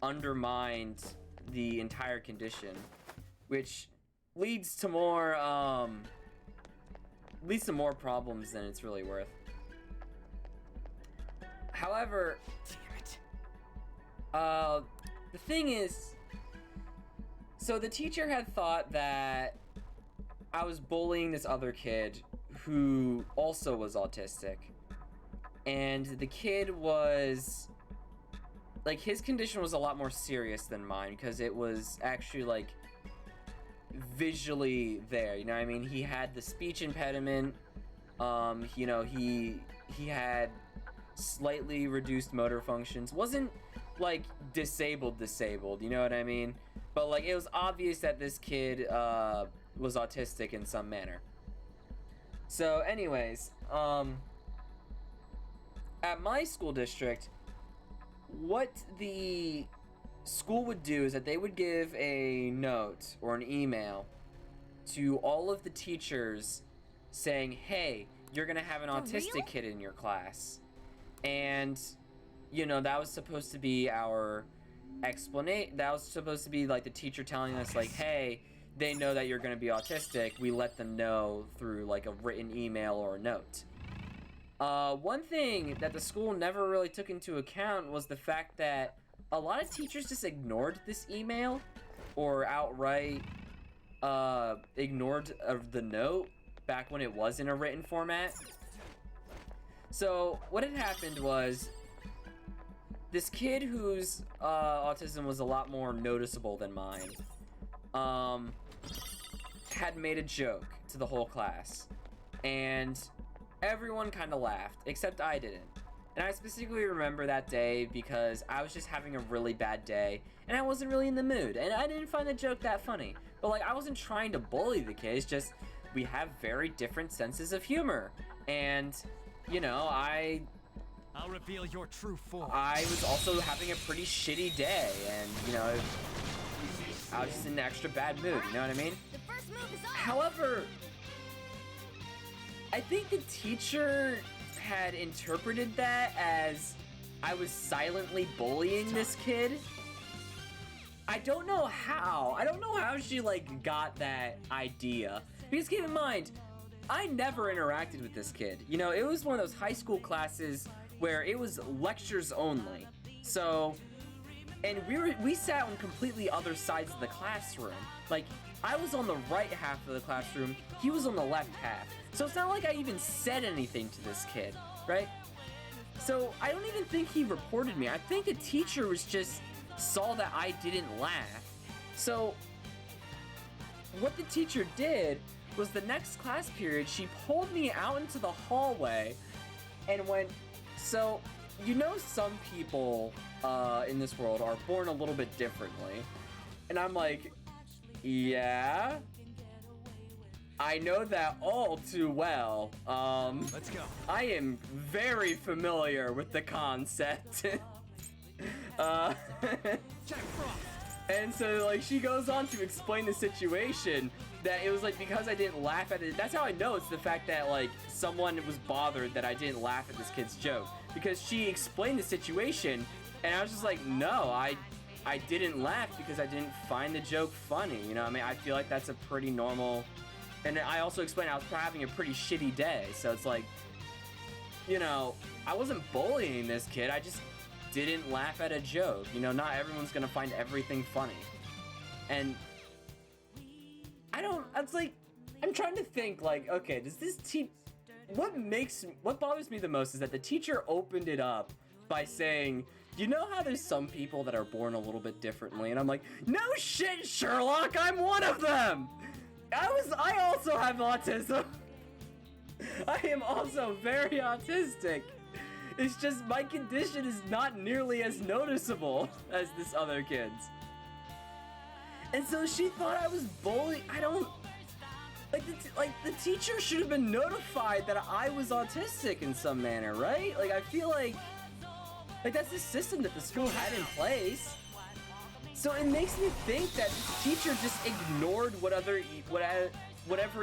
undermine the entire condition, which leads to more problems than it's really worth. However, Damn it. the thing is, so the teacher had thought that I was bullying this other kid who also was autistic. And the kid was, like, his condition was a lot more serious than mine because it was actually, like, visually there, you know what I mean? He had the speech impediment, you know, he had slightly reduced motor functions. Wasn't, like, disabled, you know what I mean? But, like, it was obvious that this kid, was autistic in some manner. So, anyways, at my school district, what the school would do is that they would give a note or an email to all of the teachers saying, hey, you're gonna have an autistic kid in your class. And, you know, that was supposed to be our explanation. That was supposed to be like the teacher telling us, like, hey, they know that you're gonna be autistic. We let them know through like a written email or a note. One thing that the school never really took into account was the fact that a lot of teachers just ignored this email or outright ignored the note back when it was in a written format. So what had happened was this kid whose autism was a lot more noticeable than mine had made a joke to the whole class, and everyone kind of laughed, except I didn't. And I specifically remember that day because I was just having a really bad day, and I wasn't really in the mood, and I didn't find the joke that funny. But, like, I wasn't trying to bully the kids, just we have very different senses of humor. And, you know, I'll reveal your true form. I was also having a pretty shitty day, and, you know, I was just in an extra bad mood, you know what I mean? The first move is on. However, I think the teacher had interpreted that as I was silently bullying this kid. I don't know how. I don't know how she, like, got that idea. Because keep in mind, I never interacted with this kid. You know, it was one of those high school classes where it was lectures only. So, and we sat on completely other sides of the classroom. Like, I was on the right half of the classroom, he was on the left half. So it's not like I even said anything to this kid, right? So I don't even think he reported me. I think the teacher was just saw that I didn't laugh. So what the teacher did was the next class period, she pulled me out into the hallway and went, so, you know, some people in this world are born a little bit differently. And I'm like, yeah, I know that all too well. Let's go. I am very familiar with the concept. And so, like, she goes on to explain the situation, that it was, like, because I didn't laugh at it. That's how I know it's the fact that, like, someone was bothered that I didn't laugh at this kid's joke. Because she explained the situation, and I was just like, no, I didn't laugh because I didn't find the joke funny. You know what I mean? I feel like that's a pretty normal... And I also explained I was having a pretty shitty day. So it's like, you know, I wasn't bullying this kid. I just didn't laugh at a joke. You know, not everyone's gonna find everything funny. And it's like, I'm trying to think, like, okay, does this what bothers me the most is that the teacher opened it up by saying, you know how there's some people that are born a little bit differently? And I'm like, no shit, Sherlock, I'm one of them! I also have autism. I am also very autistic. It's just my condition is not nearly as noticeable as this other kid's. And so she thought I was bullying. I don't... Like, the teacher should have been notified that I was autistic in some manner, right? Like, I feel like that's the system that the school had in place. So it makes me think that this teacher just ignored whatever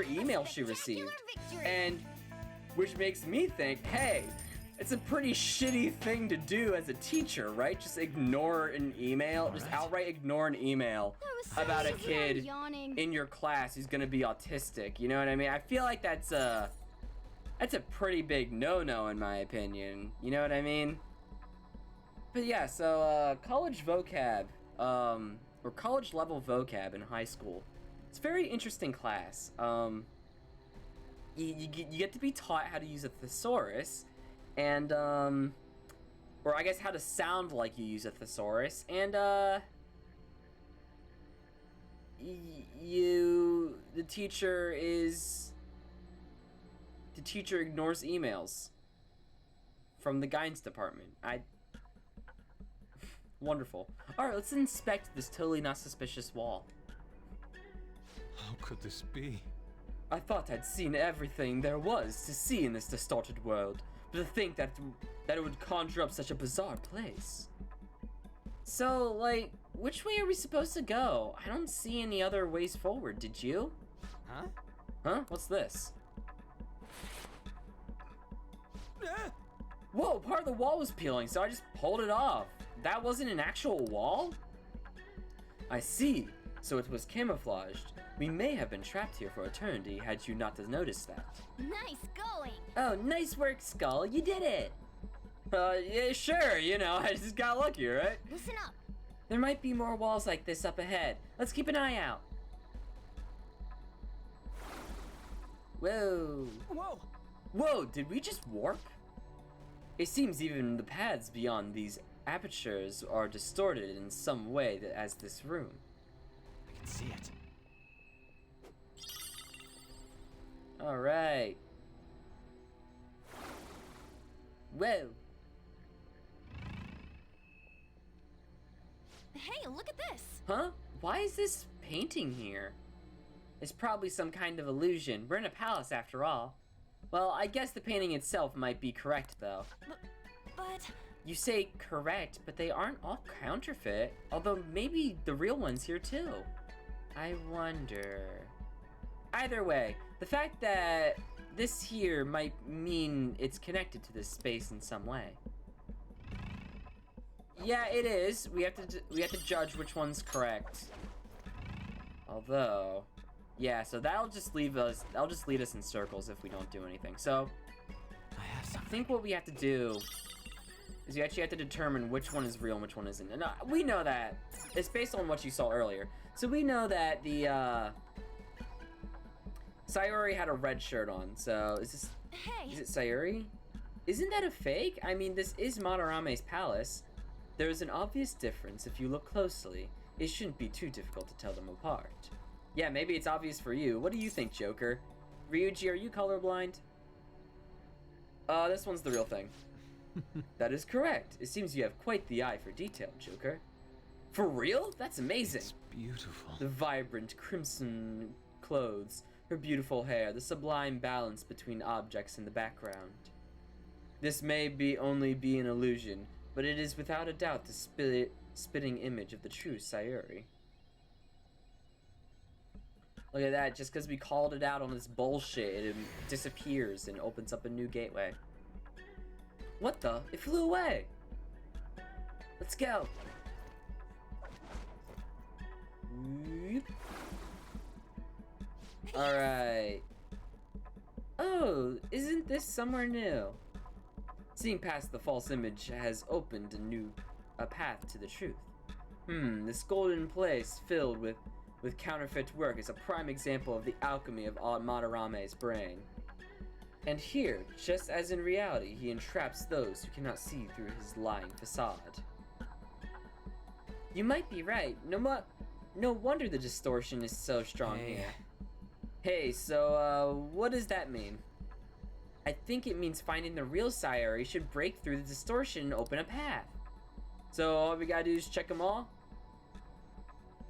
email she received. And which makes me think, hey, it's a pretty shitty thing to do as a teacher, right? Just ignore an email, just outright ignore an email about a kid in your class who's gonna be autistic. You know what I mean? I feel like that's a, That's a pretty big no-no in my opinion. You know what I mean? But yeah, so college vocab, or college level vocab in high school. It's a very interesting class. You get to be taught how to use a thesaurus, and or I guess how to sound like you use a thesaurus, and the teacher ignores emails from the guidance department. Wonderful. Alright, let's inspect this totally not suspicious wall. How could this be? I thought I'd seen everything there was to see in this distorted world, but to think that it would conjure up such a bizarre place. So, like, which way are we supposed to go? I don't see any other ways forward, did you? Huh? Huh? What's this? Whoa, part of the wall was peeling, so I just pulled it off. That wasn't an actual wall? I see. So it was camouflaged. We may have been trapped here for eternity had you not noticed that. Nice going! Oh, nice work, Skull. You did it! Yeah, sure, you know, I just got lucky, right? Listen up! There might be more walls like this up ahead. Let's keep an eye out. Whoa. Whoa! Whoa, did we just warp? It seems even the paths beyond these apertures are distorted in some way as this room. I can see it. Alright. Whoa. Hey, look at this! Huh? Why is this painting here? It's probably some kind of illusion. We're in a palace after all. Well, I guess the painting itself might be correct, though. But... You say correct, but they aren't all counterfeit. Although maybe the real one's here too. I wonder... Either way, the fact that this here might mean it's connected to this space in some way. Yeah, it is. We have to judge which one's correct. Although, yeah, so that'll just lead us in circles if we don't do anything. So, I think what we have to do is you actually have to determine which one is real and which one isn't. And we know that. It's based on what you saw earlier. So we know that the, Sayori had a red shirt on, so is it Sayori? Isn't that a fake? I mean, this is Madarame's palace. There is an obvious difference if you look closely. It shouldn't be too difficult to tell them apart. Yeah, maybe it's obvious for you. What do you think, Joker? Ryuji, are you colorblind? This one's the real thing. That is correct. It seems you have quite the eye for detail, Joker. For real? That's amazing. It's beautiful. The vibrant crimson clothes, her beautiful hair, the sublime balance between objects in the background. This may only be an illusion, but it is without a doubt the spitting image of the true Sayuri. Look at that, just because we called it out on this bullshit, it disappears and opens up a new gateway. What the? It flew away! Let's go! Alright. Oh, isn't this somewhere new? Seeing past the false image has opened a path to the truth. This golden place filled with counterfeit work is a prime example of the alchemy of Madarame's brain. And here, just as in reality, he entraps those who cannot see through his lying facade. You might be right. No wonder the distortion is so strong here. Hey, so, what does that mean? I think it means finding the real Sayuri should break through the distortion and open a path. So all we gotta do is check them all?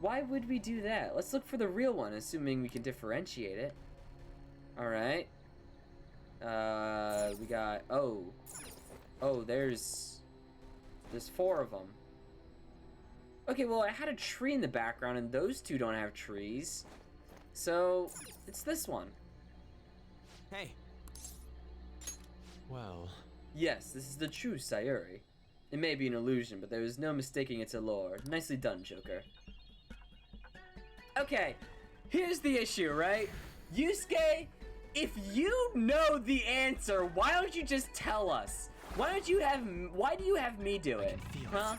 Why would we do that? Let's look for the real one, assuming we can differentiate it. Alright. We got... Oh, there's 4 of them. Okay, well, I had a tree in the background, and those two don't have trees. So, it's this one. Hey. Well... Yes, this is the true Sayuri. It may be an illusion, but there is no mistaking its allure. Nicely done, Joker. Okay, here's the issue, right? Yusuke, if you know the answer, why don't you just tell us? Why do you have me do it? Huh?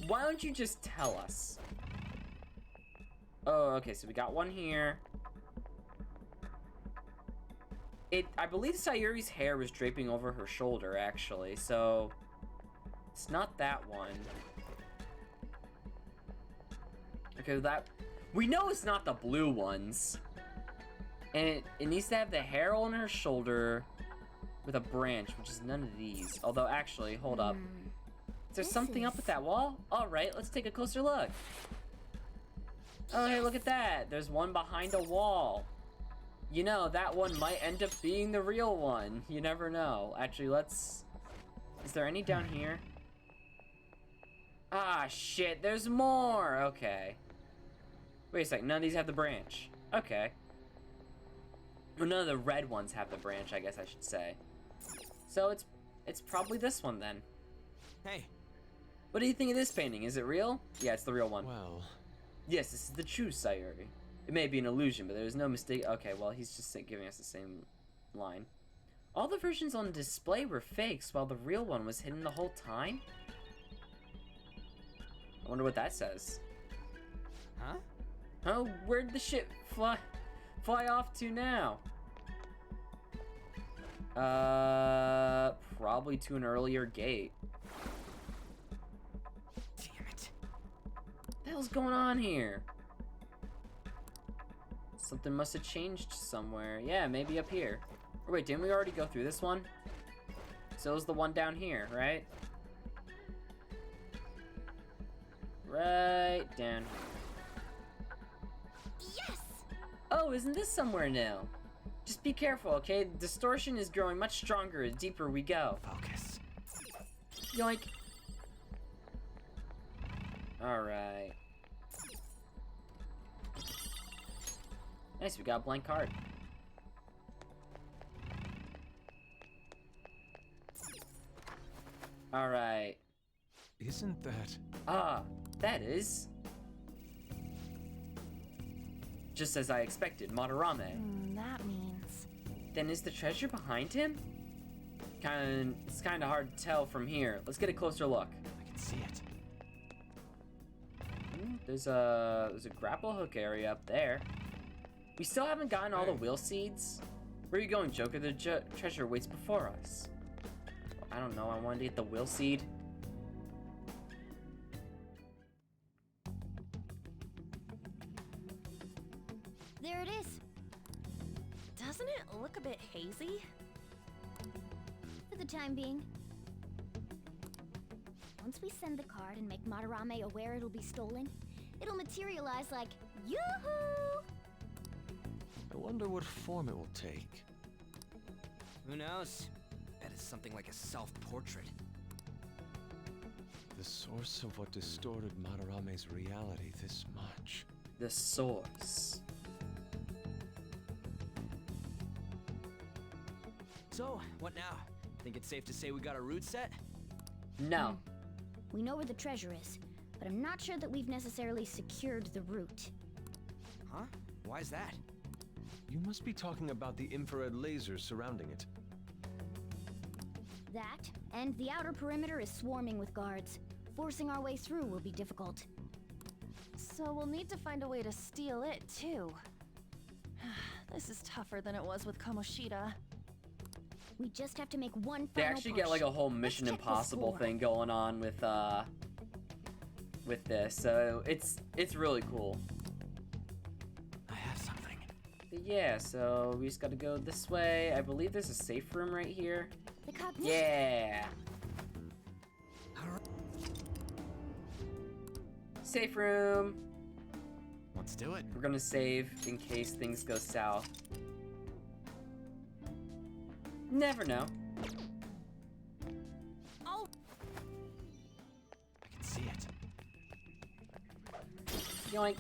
Why don't you just tell us? Oh, okay, so we got one here. I believe Sayuri's hair was draping over her shoulder, actually, so it's not that one. Okay, we know it's not the blue ones. And it needs to have the hair on her shoulder with a branch, which is none of these. Although, actually, hold up. Is there something up with that wall? Alright, let's take a closer look. Oh, hey, look at that. There's one behind a wall. You know, that one might end up being the real one. You never know. Actually, is there any down here? Ah, shit, there's more. Okay. Wait a second, none of these have the branch. Okay. Well, none of the red ones have the branch, I guess I should say. So it's probably this one then. Hey. What do you think of this painting? Is it real? Yeah, it's the real one. Well... Yes, this is the true Sayuri. It may be an illusion, but there's no mistake. Okay, well, he's just giving us the same line. All the versions on display were fakes, while the real one was hidden the whole time? I wonder what that says. Huh? Oh, where'd the ship fly off to now? Probably to an earlier gate. Damn it. What the hell's going on here? Something must have changed somewhere. Yeah, maybe up here. Or wait, didn't we already go through this one? So it was the one down here, right? Right down here. Yes! Oh, isn't this somewhere new? Just be careful, okay? The distortion is growing much stronger the deeper we go. Focus. Yoink. Alright. Nice, we got a blank card. Alright. Isn't that... Ah, that is... Just as I expected, Madarame. That means... Then is the treasure behind him? It's kinda hard to tell from here. Let's get a closer look. I can see it. There's a grapple hook area up there. We still haven't gotten all the wheel seeds. Where are you going, Joker? The treasure waits before us. I don't know, I wanted to get the wheel seed. There it is. Doesn't it look a bit hazy? For the time being. Once we send the card and make Madarame aware it'll be stolen, it'll materialize like, yoo-hoo! I wonder what form it will take. Who knows? Bet it's something like a self-portrait. The source of what distorted Madarame's reality this much. The source. So, what now? Think it's safe to say we got a route set? No. We know where the treasure is, but I'm not sure that we've necessarily secured the route. Huh? Why's that? You must be talking about the infrared lasers surrounding it. That, and the outer perimeter is swarming with guards. Forcing our way through will be difficult. So we'll need to find a way to steal it, too. This is tougher than it was with Kamoshida. We just have to make one final They actually push. get like a whole Mission Let's check the Impossible score. thing going on with this, so it's really cool. I have something. But yeah, so we just gotta go this way. I believe there's a safe room right here. The cognition. Yeah. Safe room. Let's do it. We're gonna save in case things go south. Never know. Oh! I can see it. Yoink.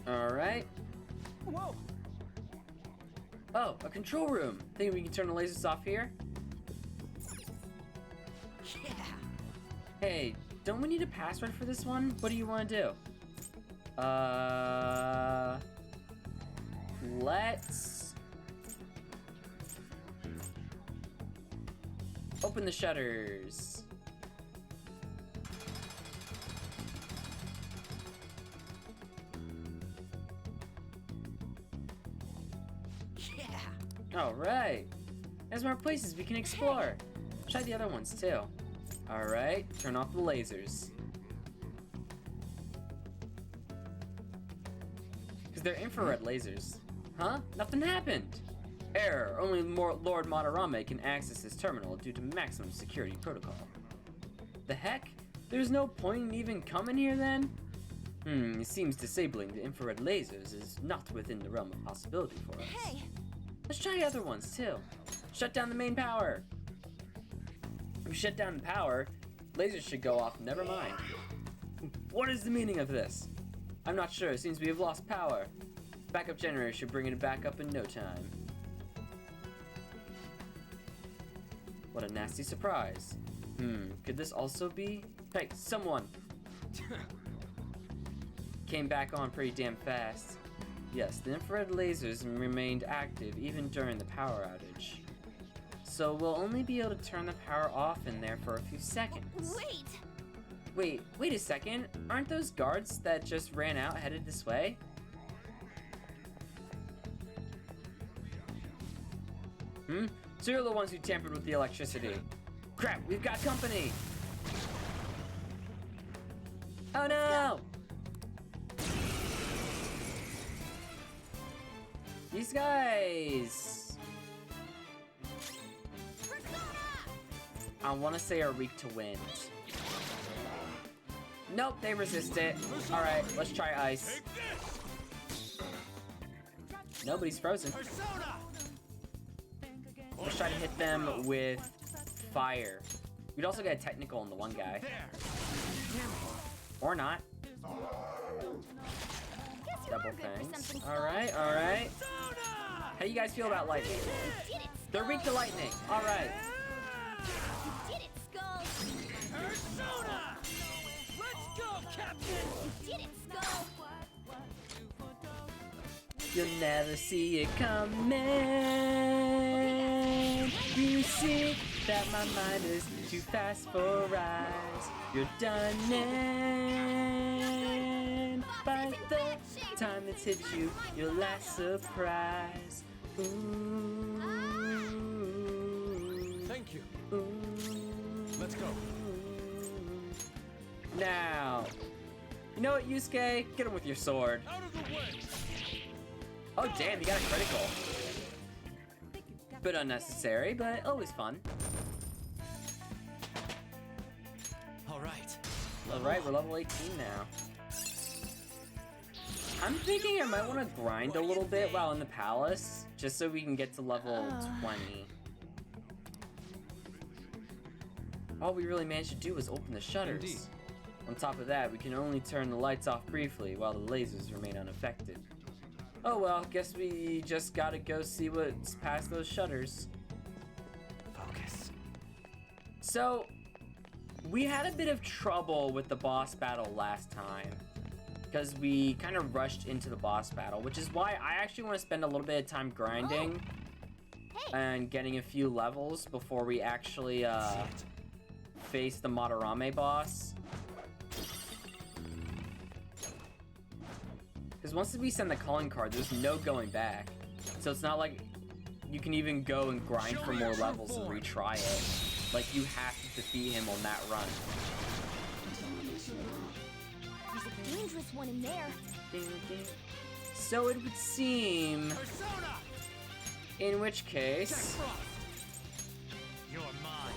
Alright. Whoa! Oh, a control room. Think we can turn the lasers off here? Yeah! Hey, don't we need a password for this one? What do you want to do? let's open the shutters. Yeah. All right. There's more places we can explore. Try the other ones too. All right. Turn off the lasers. Because they're infrared lasers. Huh? Nothing happened. Error. Only Lord Madarame can access this terminal due to maximum security protocol. The heck? There's no point in even coming here then? It seems disabling the infrared lasers is not within the realm of possibility for us. Hey! Let's try other ones too. Shut down the main power. If we shut down the power, lasers should go off, never mind. What is the meaning of this? I'm not sure, it seems we have lost power. Backup generator should bring it back up in no time. What a nasty surprise. Could this also be? Hey, someone! Came back on pretty damn fast. Yes, the infrared lasers remained active even during the power outage. So we'll only be able to turn the power off in there for a few seconds. Wait a second. Aren't those guards that just ran out headed this way? So you're the ones who tampered with the electricity. Crap, we've got company! Oh no! These guys... I want to say are weak to wind. Nope, they resist it. Alright, let's try ice. Nobody's frozen. Let's try to hit them with fire. We'd also get a technical on the one guy. Or not. Double thanks. Alright, alright. How do you guys feel about lightning? They're weak to lightning. Alright. You did it, Skull! Persona! Let's go, Captain! You did it, Skull! You'll never see it coming. You see that my mind is too fast for eyes. You're done in. By the time it's hit you, your last surprise. Ooh. Thank you. Ooh. Let's go. Now, you know what, Yusuke? Get him with your sword. Out of the way! Oh damn, you got a critical. Bit unnecessary, but always fun. Alright, we're level 18 now. I'm thinking I might want to grind a little bit while in the palace, just so we can get to level 20. All we really managed to do was open the shutters. Indeed. On top of that, we can only turn the lights off briefly while the lasers remain unaffected. Oh well, guess we just gotta go see what's past those shutters. Focus. So, we had a bit of trouble with the boss battle last time, because we kind of rushed into the boss battle, which is why I actually want to spend a little bit of time grinding and getting a few levels before we actually face the Madarame boss. Because once we send the calling card, there's no going back. So it's not like you can even go and grind for more levels and retry it. Like, you have to defeat him on that run. There's a dangerous one in there. So it would seem... In which case... You're mine.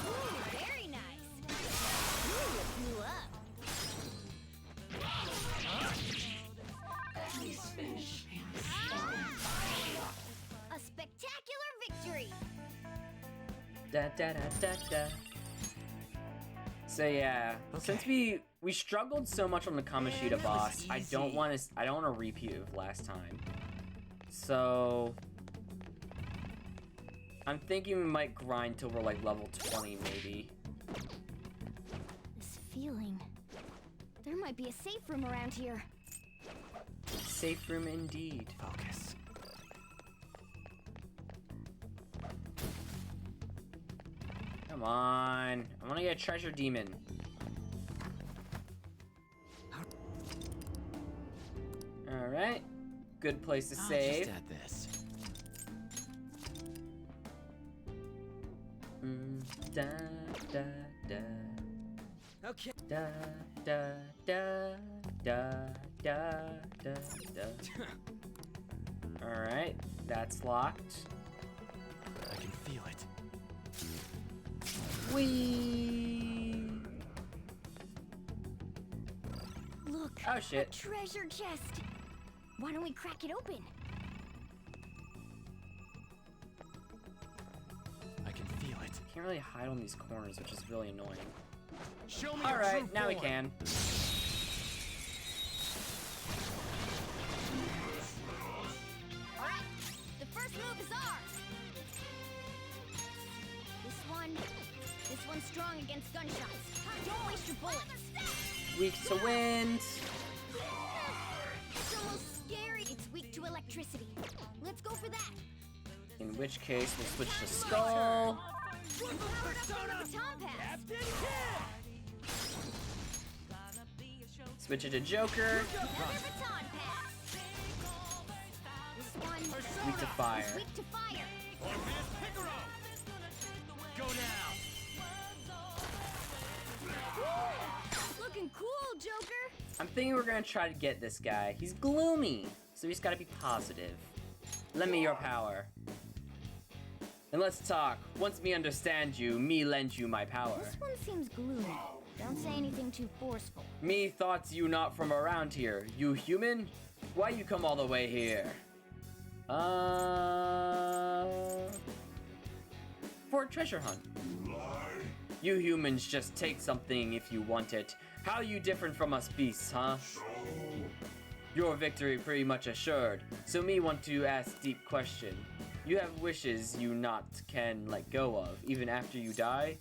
Ooh, very nice. Ooh, it blew up. A spectacular victory. Da da da da da. So yeah, since we struggled so much on the Kamoshida boss, I don't want to repeat of last time. So I'm thinking we might grind till we're like level 20 maybe. This feeling. There might be a safe room around here. safe room indeed. Focus. Come on. I want to get a treasure demon. Alright. Good place to save. Just add this. Da, da, da. Okay. Da, da, da, da, da, da, da. Alright, that's locked. I can feel it. Whee! Look, Oh shit. a treasure chest. Why don't we crack it open? I can feel it. Can't really hide on these corners, which is really annoying. Show me Alright, now we can. Alright, the first move is ours. This one's strong against gunshots. Don't waste your bullets. Weak to wind. It's almost scary. It's weak to electricity. Let's go for that. In which case, we'll switch to Skull. Powered up into the baton pass. Switch it to Joker. Another baton pass. This one Weak to fire. is weak to fire. Go down. Looking cool, Joker. I'm thinking we're gonna try to get this guy. He's gloomy, so he's gotta be positive. Lend me your power. And let's talk. Once me understand you, me lend you my power. This one seems gloomy. Don't say anything too forceful. Me thoughts you not from around here. You human? Why you come all the way here? For a treasure hunt. You humans just take something if you want it. How you different from us beasts, huh? Your victory pretty much assured. So me want to ask deep question. You have wishes you not can let go of, even after you die?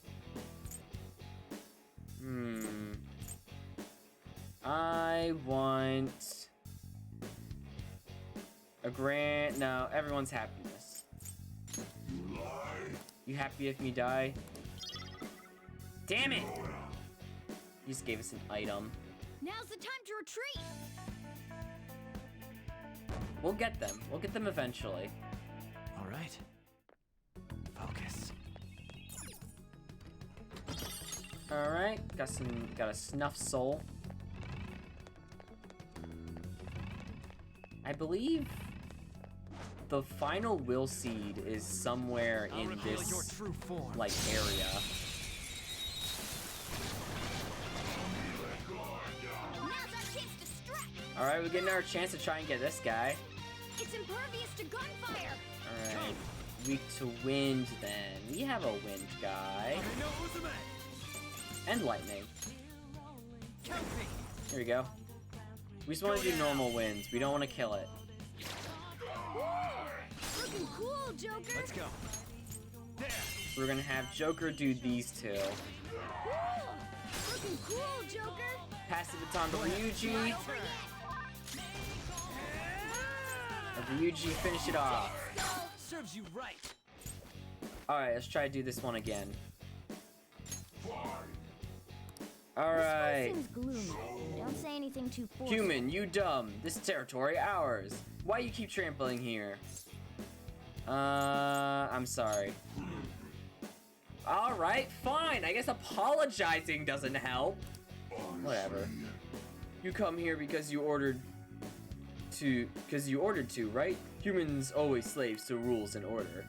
I want a grand. No, everyone's happiness. You happy if me die? Damn it! You just gave us an item. Now's the time to retreat. We'll get them. We'll get them eventually. All right. Focus. All right, got a snuff soul. I believe the final will seed is somewhere in this your true form. like area. Now's our chance to strike. All right, we're getting our chance to try and get this guy. It's impervious to gunfire. All right, weak to wind. Then we have a wind guy and lightning. Here we go. We just want to do normal winds. We don't want to kill it. Looking cool, Joker. Let's go. There. So we're gonna have Joker do these two. Looking cool, Joker. Pass the baton to Ryuji. Let Ryuji finish it off. Serves you right. Alright, let's try to do this one again. This Alright. one seems gloomy. Don't say anything too forceful. Human, you dumb. This territory ours. Why you keep trampling here? I'm sorry. Alright, fine. I guess apologizing doesn't help. Whatever. You come here because you ordered to, right? Humans always slaves to rules and order.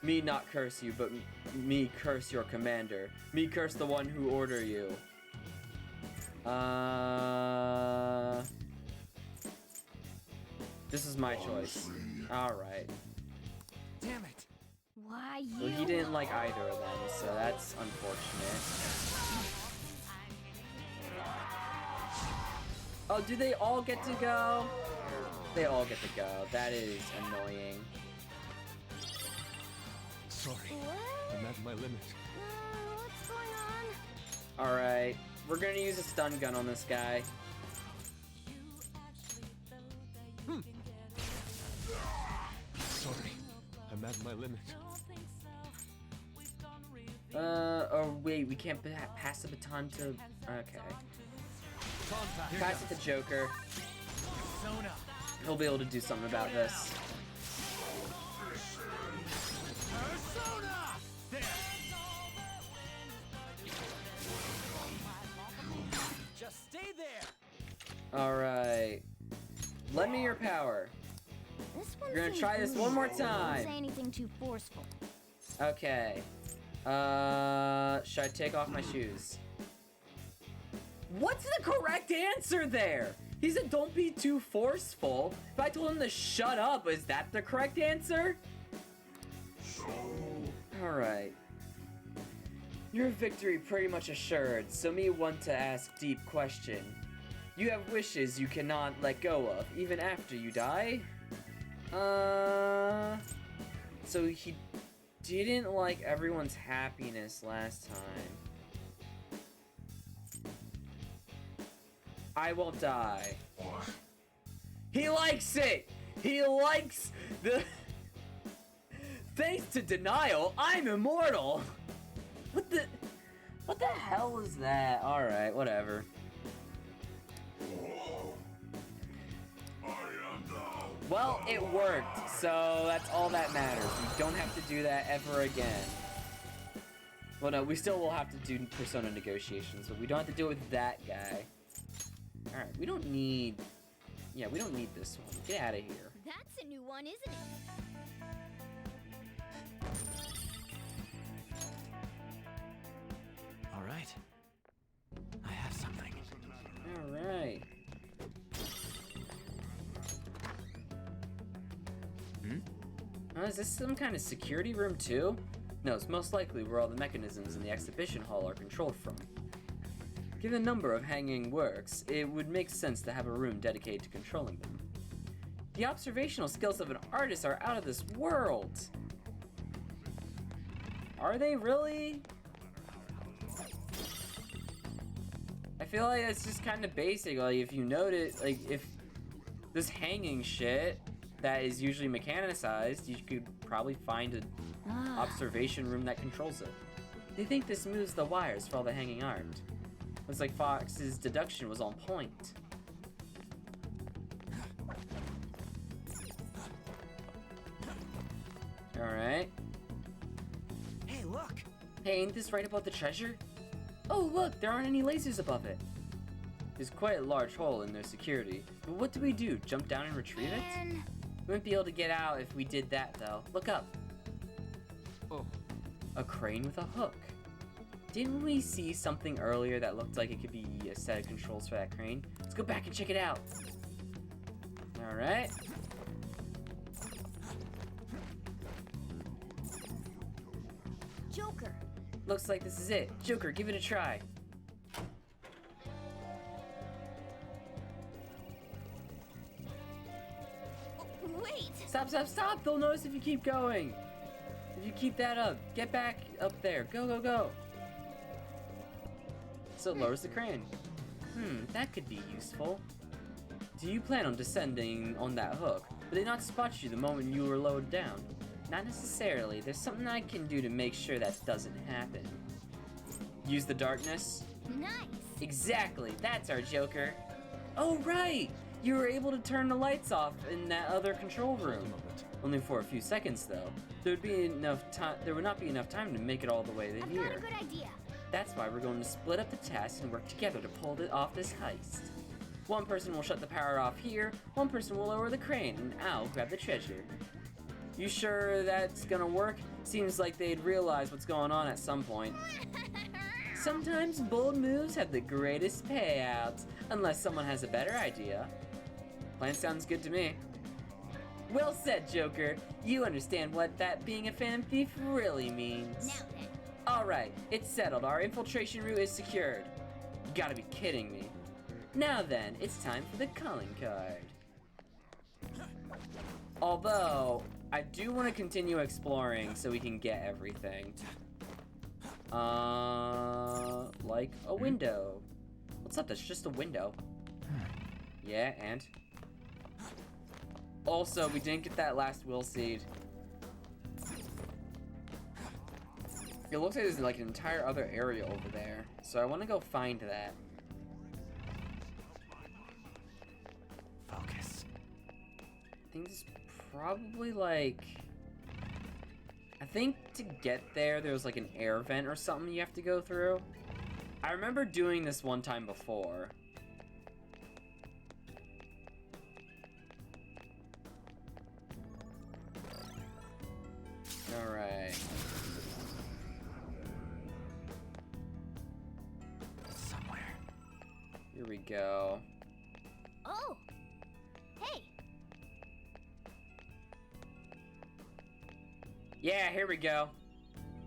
Me not curse you, but me curse your commander. Me curse the one who order you. This is my choice. Alright. Damn it. Why you? Well, he didn't like either of them, so that's unfortunate. Oh, do they all get to go? They all get to go. That is annoying. Sorry, What? I'm at my limit. What's going on? Alright, we're gonna use a stun gun on this guy. at my limit. Oh wait, we can't pass the baton to... Okay. Pass it to Joker. He'll be able to do something about this. Just stay there. Alright. Lend me your power. This one We're gonna seems try this one more weird. Don't time. say anything too forceful. Okay. Should I take off my shoes? What's the correct answer there? He said don't be too forceful. If I told him to shut up, is that the correct answer? Alright. Your victory pretty much assured, so me want to ask deep question. You have wishes you cannot let go of, even after you die? So he didn't like everyone's happiness last time. I won't die. He likes it! He likes the... Thanks to denial, I'm immortal! What the hell is that? Alright, whatever. Well, it worked, so that's all that matters. We don't have to do that ever again. Well, no, we still will have to do persona negotiations, but we don't have to do it with that guy. Alright, we don't need... Yeah, we don't need this one. Get out of here. That's a new one, isn't it? All right. I have something. Alright. Is this some kind of security room too? No, it's most likely where all the mechanisms in the exhibition hall are controlled from. Given the number of hanging works, it would make sense to have a room dedicated to controlling them. The observational skills of an artist are out of this world! Are they really? I feel like it's just kind of basic. Like, if you notice, like, if this hanging shit that is usually mechanicized, you could probably find an observation room that controls it. They think this moves the wires for all the hanging art. Looks like Fox's deduction was on point. Alright. Hey, look! Hey, ain't this right about the treasure? Oh, look, there aren't any lasers above it. There's quite a large hole in their security. But what do we do? Jump down and retrieve it? We wouldn't be able to get out if we did that, though. Look up. Oh. A crane with a hook. Didn't we see something earlier that looked like it could be a set of controls for that crane? Let's go back and check it out. Alright. Joker. Looks like this is it. Joker, give it a try. Wait! Stop, stop, stop! They'll notice if you keep going. If you keep that up, get back up there. Go, go, go. So it lowers the crane. That could be useful. Do you plan on descending on that hook? Will they not spot you the moment you were lowered down? Not necessarily. There's something I can do to make sure that doesn't happen. Use the darkness? Nice! Exactly, that's our Joker. Oh, right! You were able to turn the lights off in that other control room. Only for a few seconds, though. There would not be enough time to make it all the way to I've here. got a good idea. That's why we're going to split up the task and work together to pull off this heist. One person will shut the power off here, one person will lower the crane, and I'll grab the treasure. You sure that's gonna work? Seems like they'd realize what's going on at some point. Sometimes bold moves have the greatest payouts, unless someone has a better idea. Plan sounds good to me. Well said, Joker. You understand what that being a phantom thief really means. Now then. Alright, it's settled. Our infiltration route is secured. You gotta be kidding me. Now then, it's time for the calling card. Although, I do want to continue exploring so we can get everything. Like a window. What's up? That's just a window. Yeah, and? Also, we didn't get that last will seed. It looks like there's like an entire other area over there. So I want to go find that. Focus. I think this is probably like... I think to get there's like an air vent or something you have to go through. I remember doing this one time before. Alright. Somewhere. Here we go. Oh! Hey! Yeah, here we go.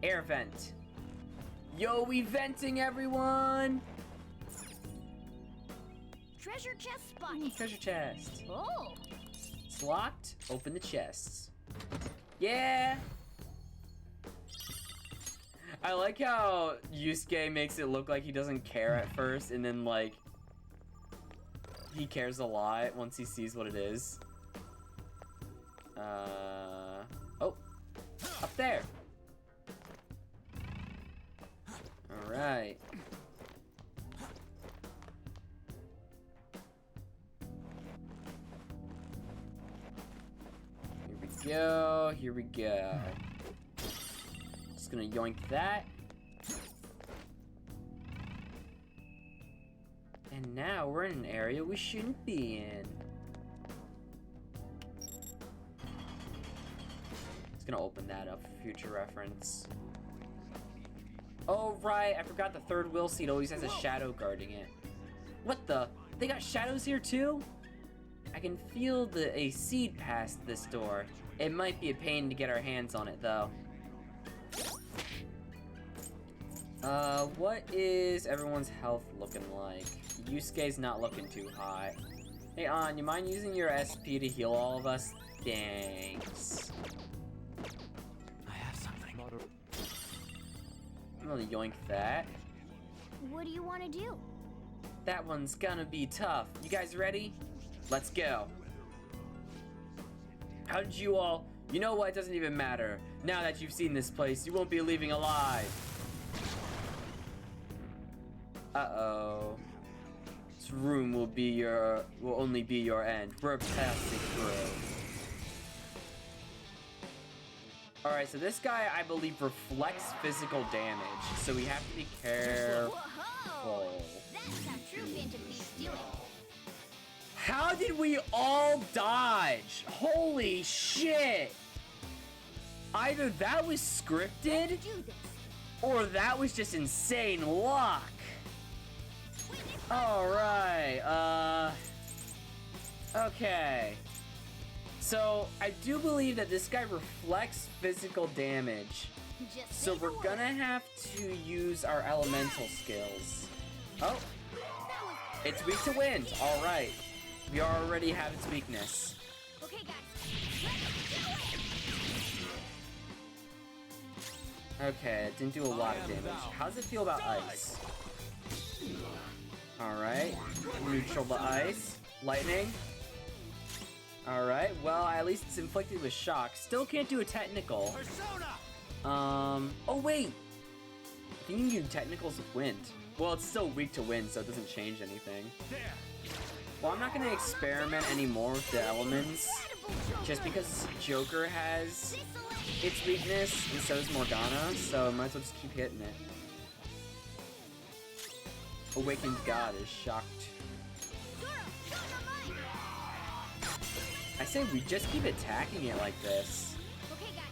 Air vent. Yo, we venting, everyone! Treasure chest spotted. Treasure chest. Oh! It's locked. Open the chests. Yeah! I like how Yusuke makes it look like he doesn't care at first, and then, like, he cares a lot once he sees what it is. Oh. Up there. Alright. Here we go. Here we go. Just gonna yoink that. And now we're in an area we shouldn't be in. Just gonna open that up for future reference. Oh, right, I forgot the third will seat always has a shadow guarding it. What the? They got shadows here too? I can feel a seed past this door. It might be a pain to get our hands on it though. What is everyone's health looking like? Yusuke's not looking too hot. Hey, An, you mind using your SP to heal all of us? Thanks. I have something. I'm gonna yoink that. What do you want to do? That one's gonna be tough. You guys ready? Let's go. How did you all... You know what? It doesn't even matter. Now that you've seen this place, you won't be leaving alive. Uh-oh. This room will only be your end. We're passing through. Alright, so this guy, I believe, reflects physical damage. So we have to be careful. Whoa! That's how true Phantom Thief's doing. How did we all dodge? Holy shit! Either that was scripted, Let's do this. or that was just insane luck. Alright, okay. So, I do believe that this guy reflects physical damage. Just So say we're the word. gonna have to use our elemental skills. Oh, it's weak to wind. Alright. We already have its weakness. Okay, guys. Let's do it! Okay, it didn't do a lot of damage. How does it feel about ice? Alright. Neutral to ice. Lightning. Alright, well, at least it's inflicted with shock. Still can't do a technical. Oh wait! I think you can do technicals with wind. Well, it's still weak to wind, so it doesn't change anything. Well, I'm not gonna experiment anymore with the elements. Just because Joker has its weakness, and so does Morgana, so I might as well just keep hitting it. Awakened God is shocked. I say we just keep attacking it like this. Okay, guys.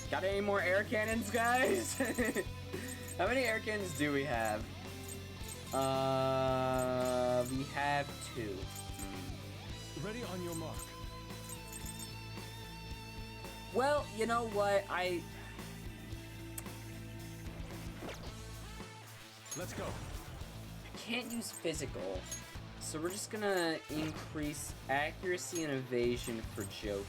Got any more air cannons, guys? How many air cannons do we have? We have 2. Ready on your mark. Well, you know what? Let's go. Can't use physical, so we're just gonna increase accuracy and evasion for Joker.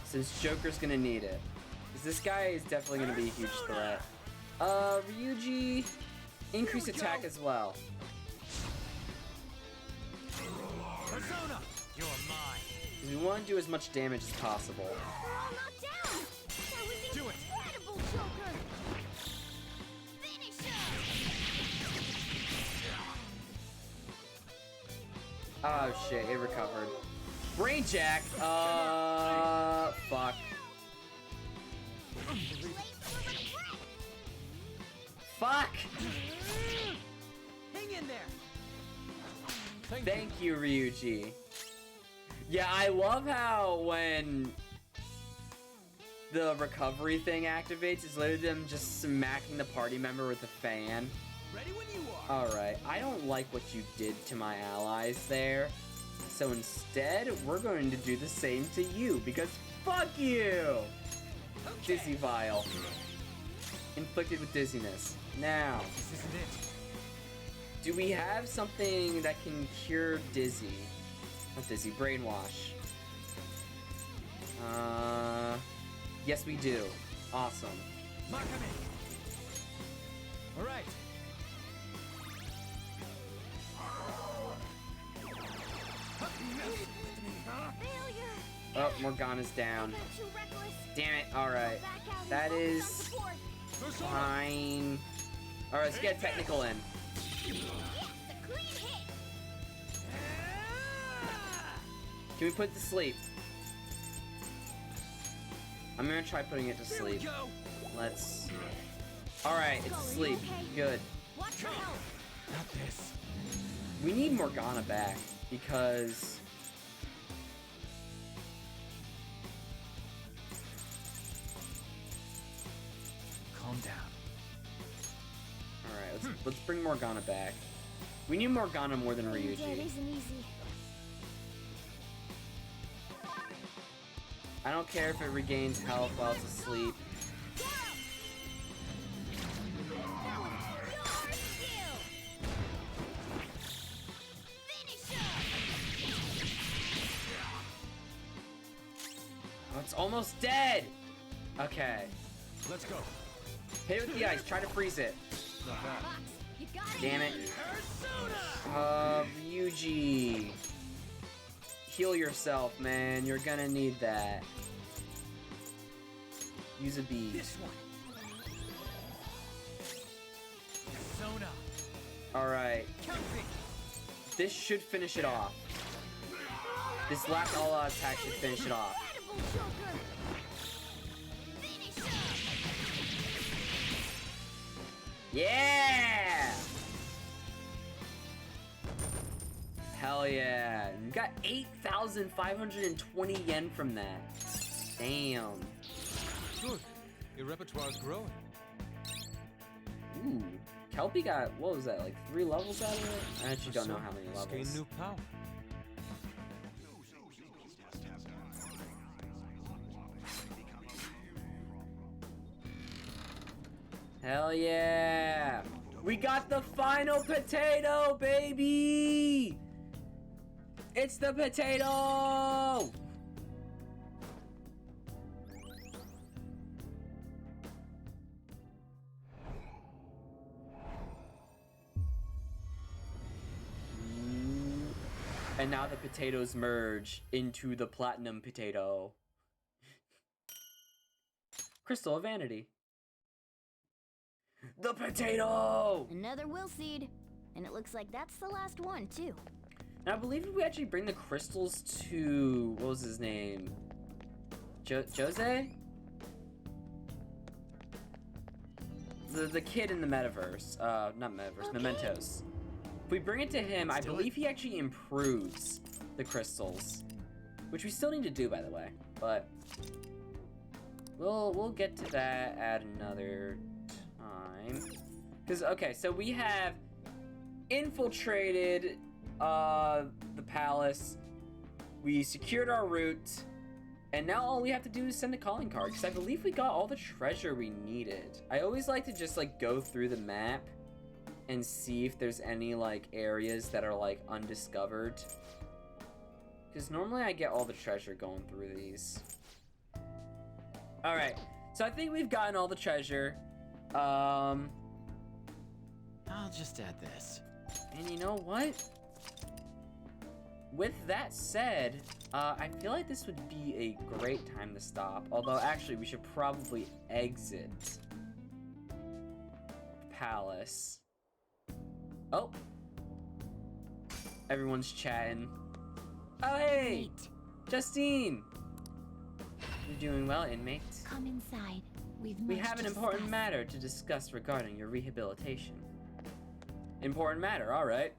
Since Joker's gonna need it. Because this guy is definitely gonna be a huge threat. Ryuji, increase attack as well. Persona, you're mine. We want to do as much damage as possible. We're all knocked down! That was Do it. incredible, Joker! Finish him! Oh shit, it recovered. Brain Jack! Fuck. Fuck! Hang in there. Thank you, Ryuji. Yeah, I love how when the recovery thing activates, it's literally them just smacking the party member with a fan. Ready when you are. Alright, I don't like what you did to my allies there. So instead, we're going to do the same to you, because fuck you! Okay. Dizzy Vial. Inflicted with dizziness. Now, This isn't it. do we have something that can cure dizzy? Not dizzy, brainwash. Yes we do. Awesome. Makame. All right. Failure! Oh, Morgana's down. Got too reckless. Damn it, alright. Back out and That focus is on the board. fine. Alright, let's get technical in. Yes, a clean hit! Can we put it to sleep? I'm gonna try putting it to Here we sleep. go. Let's... Alright, it's Skull, are you asleep. okay? Good. Watch your health. Not this. We need Morgana back, because... Calm down. Alright, let's bring Morgana back. We need Morgana more than Being dead Ryuji. isn't easy. I don't care if it regains health while it's asleep. That was your skill! Finish him! Oh, it's almost dead! Okay. Let's go. Hit it with the ice, try to freeze it. Not bad. Fox, you got it! Damn it. Persona. Ryuji. Heal yourself, man. You're gonna need that. Use a bead. This one. Persona. Alright. Counting. This should finish it off. This last all-out attack should finish it off. Incredible, Joker! Finish him! Yeah! Hell yeah. You got 8,520 yen from that. Damn. Good. Your repertoire's growing. Ooh. Kelpie got, what was that, like 3 levels out of it? I actually don't know how many It's gained levels. new power. Hell yeah! We got the final potato, baby! It's the potato! And now the potatoes merge into the platinum potato. Crystal of Vanity. The potato! Another will seed. And it looks like that's the last one, too. Now, I believe if we actually bring the crystals to... What was his name? Jose? The kid in the metaverse. Not metaverse, Okay. Mementos. If we bring it to him, I believe he actually improves the crystals. Which we still need to do, by the way. But... We'll get to that at another time. Because, okay, so we have infiltrated the palace. We secured our route. And now all we have to do is send a calling card. Because I believe we got all the treasure we needed. I always like to just, like, go through the map and see if there's any, like, areas that are, like, undiscovered. Because normally I get all the treasure going through these. Alright, so I think we've gotten all the treasure. I'll just add this. And you know what? with that said, I feel like this would be a great time to stop. Although, actually, we should probably exit the palace. Oh. Everyone's chatting. Oh, hey! Justine! You're doing well, inmate. Come inside. We have an important matter to discuss regarding your rehabilitation. Important matter, alright.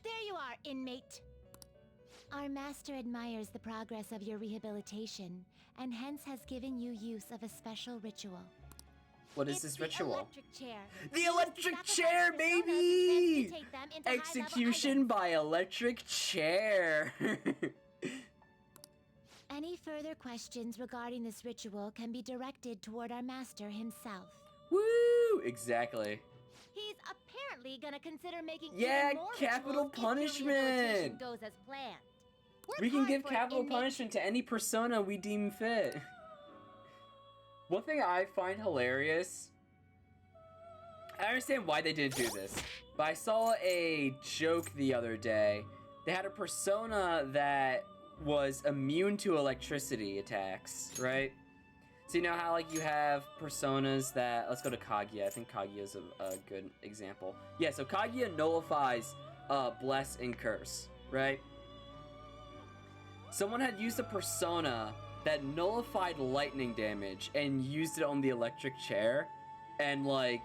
There you are, inmate. Our master admires the progress of your rehabilitation, and hence has given you use of a special ritual. What is this ritual? Electric chair. The electric chair, baby! Execution by electric chair. Any further questions regarding this ritual can be directed toward our master himself. Woo! Exactly. He's apparently gonna consider making yeah, even more capital rituals if your rehabilitation punishment. goes as planned. Work We can hard give for it, capital inmate. punishment to any persona we deem fit. One thing I find hilarious, I understand why they didn't do this, but I saw a joke the other day. They had a persona that was immune to electricity attacks, right? So you know how like you have personas that, let's go to Kaguya. I think Kaguya is a good example. Yeah, so Kaguya nullifies bless and curse, right? Someone had used a persona that nullified lightning damage and used it on the electric chair, and like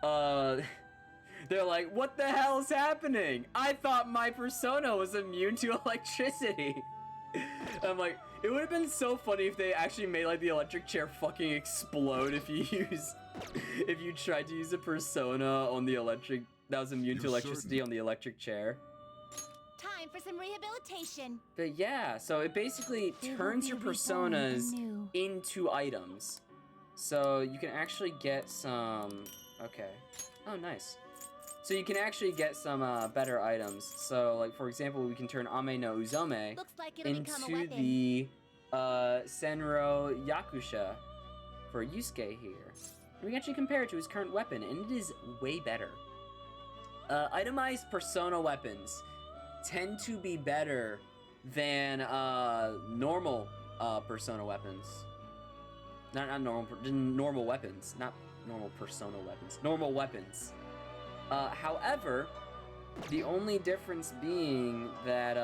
they're like, what the hell is happening? I thought my persona was immune to electricity. I'm like, it would have been so funny if they actually made like the electric chair fucking explode if you tried to use a persona on the electric that was immune to electricity on the electric chair. Time for some rehabilitation. But yeah, so it basically turns your personas into items. So you can actually get some, okay. Oh, nice. So you can actually get some better items. So like, for example, we can turn Ame no Uzome into the Senro Yakusha for Yusuke here. And we can actually compare it to his current weapon, and it is way better. Itemized persona weapons tend to be better than normal persona weapons. Not normal weapons, not normal persona weapons. Normal weapons. However, the only difference being that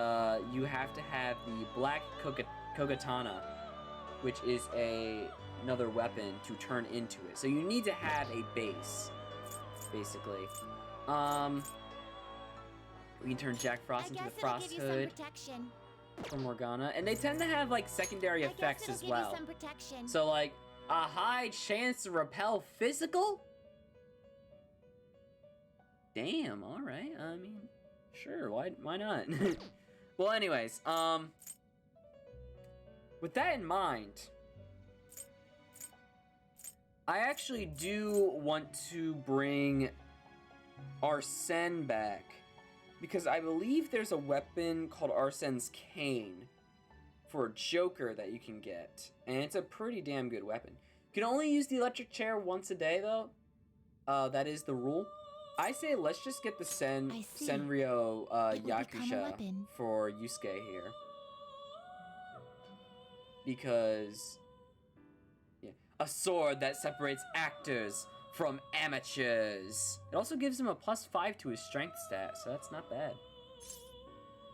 you have to have the black Kogatana, which is another weapon to turn into it. So you need to have a base, basically. We can turn Jack Frost into the Frost Hood for Morgana, and they tend to have like secondary effects as well. So like a high chance to repel physical. Damn, all right. I mean, sure. Why not? Well, anyways, with that in mind, I actually do want to bring Arsene back, because I believe there's a weapon called Arsene's Cane for Joker that you can get, and it's a pretty damn good weapon. You can only use the electric chair once a day, though. That is the rule. I say let's just get the Senryo Yakusha for Yusuke here. Because, yeah, a sword that separates actors from amateurs. It also gives him a +5 to his strength stat, so that's not bad.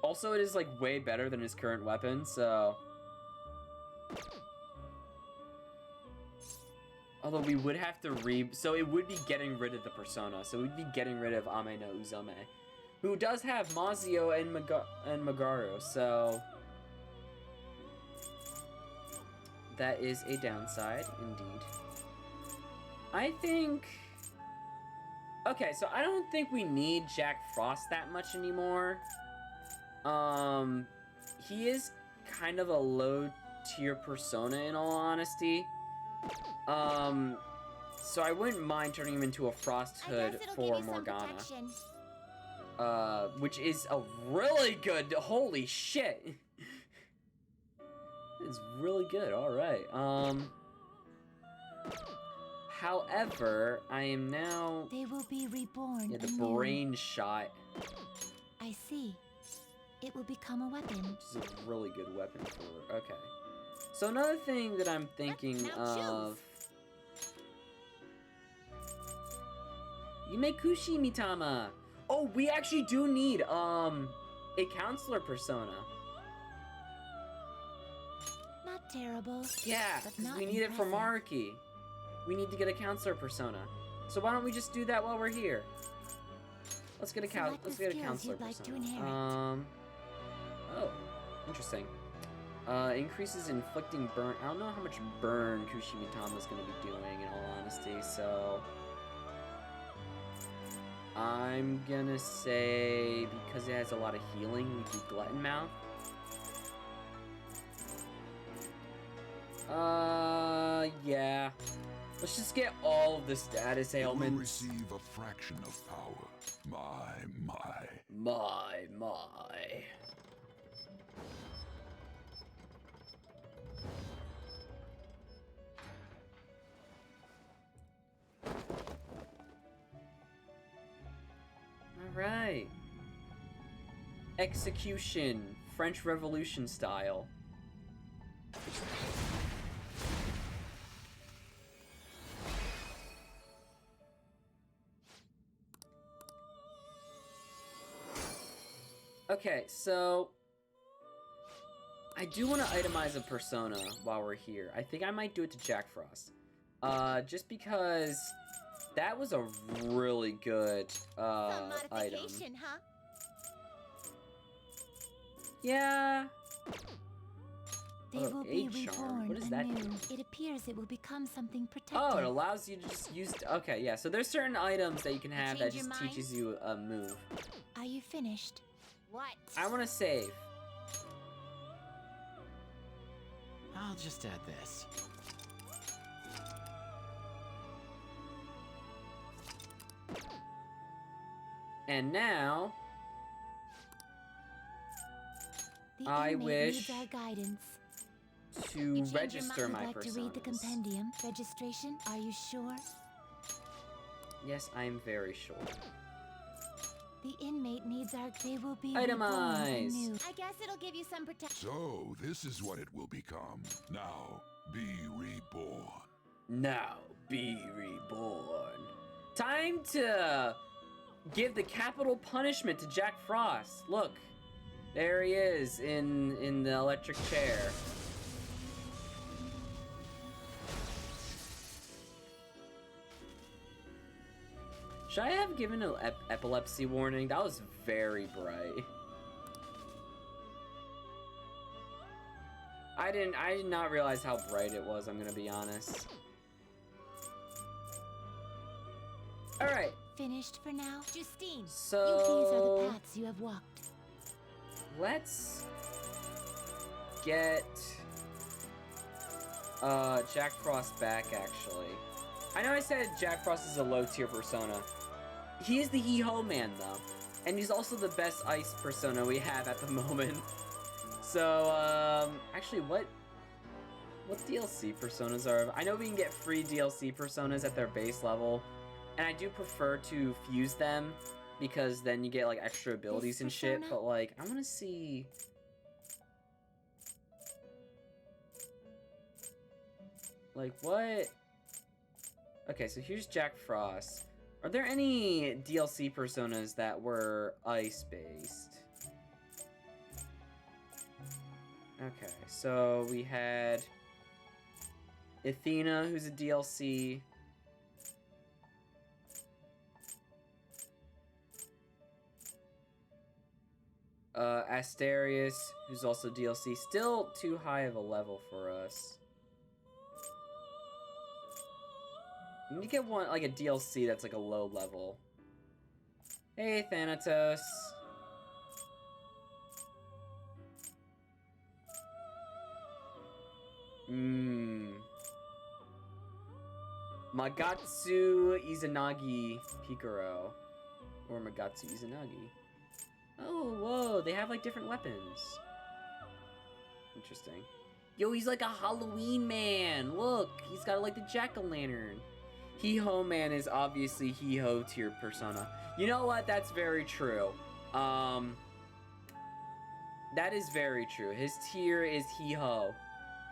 Also, it is like way better than his current weapon, so... Although we would have to so it would be getting rid of the persona, so we'd be getting rid of Ame no Uzome, who does have Mazio and Magaru, so... That is a downside, indeed. I think... Okay, so I don't think we need Jack Frost that much anymore. He is kind of a low-tier persona, in all honesty. So I wouldn't mind turning him into a Frost Hood for Morgana. Which is a really good... Holy shit! It's really good, alright. However, I am now... They will be reborn. Yeah, the anew. brain shot, I see. It will become a weapon. which is a really good weapon for... Okay. So another thing that I'm thinking of... Yumekushi Mitama! Oh, we actually do need, a counselor persona. Not terrible. Yeah, but because not we need it for impressive. Maruki. We need to get a counselor persona. So why don't we just do that while we're here? Let's get a Select the let's get a skills counselor you'd like to persona. inherit. Oh, interesting. Increases inflicting burn. I don't know how much burn Kushimitama is going to be doing, in all honesty. So I'm gonna say, because it has a lot of healing, we do Glutton Mouth. Yeah. Let's just get all of the status It will ailments. receive a fraction of power. My. My. Alright. Execution. French Revolution style. Okay, so I do want to itemize a persona while we're here. I think I might do it to Jack Frost. Just because that was a really good Some item. modification, huh? Yeah. They Oh, will be Age Charm. reborn What does that anew. do? It appears it will become something protective. Oh, it allows you to just use... Okay, yeah, so there's certain items that you can have that Change your just mind? teaches you a move. Are you finished? What? I want to save. I'll just add this. And now... The I inmate wish needs our guidance. to You change your register mind. my Would like to read the personas. compendium. Registration, are you sure? Yes, I'm very sure. The inmate needs our... They will be Itemize. reborn anew. I guess it'll give you some protection. So, this is what it will become. Now, be reborn. Now, be reborn. Time to give the capital punishment to Jack Frost. Look, there he is in the electric chair. Should I have given an epilepsy warning? That was very bright. I did not realize how bright it was, I'm gonna be honest. Alright. Finished for now? Justine, So these are the paths you have walked. let's get Jack Frost back, actually. I know I said Jack Frost is a low tier persona. He is the Hee-Ho Man, though. And he's also the best ice persona we have at the moment. So, actually, what DLC personas are... I know we can get free DLC personas at their base level. And I do prefer to fuse them, because then you get, like, extra abilities and shit. But, like, I want to see... Like, what... Okay, so here's Jack Frost. Are there any DLC personas that were ice-based? Okay, so we had Athena, who's a DLC. Asterius, who's also DLC. Still too high of a level for us. We need to get one, like a DLC that's like a low level. Hey, Thanatos. Magatsu Izanagi Pikaro. Or Magatsu Izanagi. Oh, whoa, they have like different weapons. Interesting. Yo, he's like a Halloween man. Look, he's got like the jack-o'-lantern. He-Ho Man is obviously He-Ho tier persona. You know what? That's very true. That is very true. His tier is He-Ho.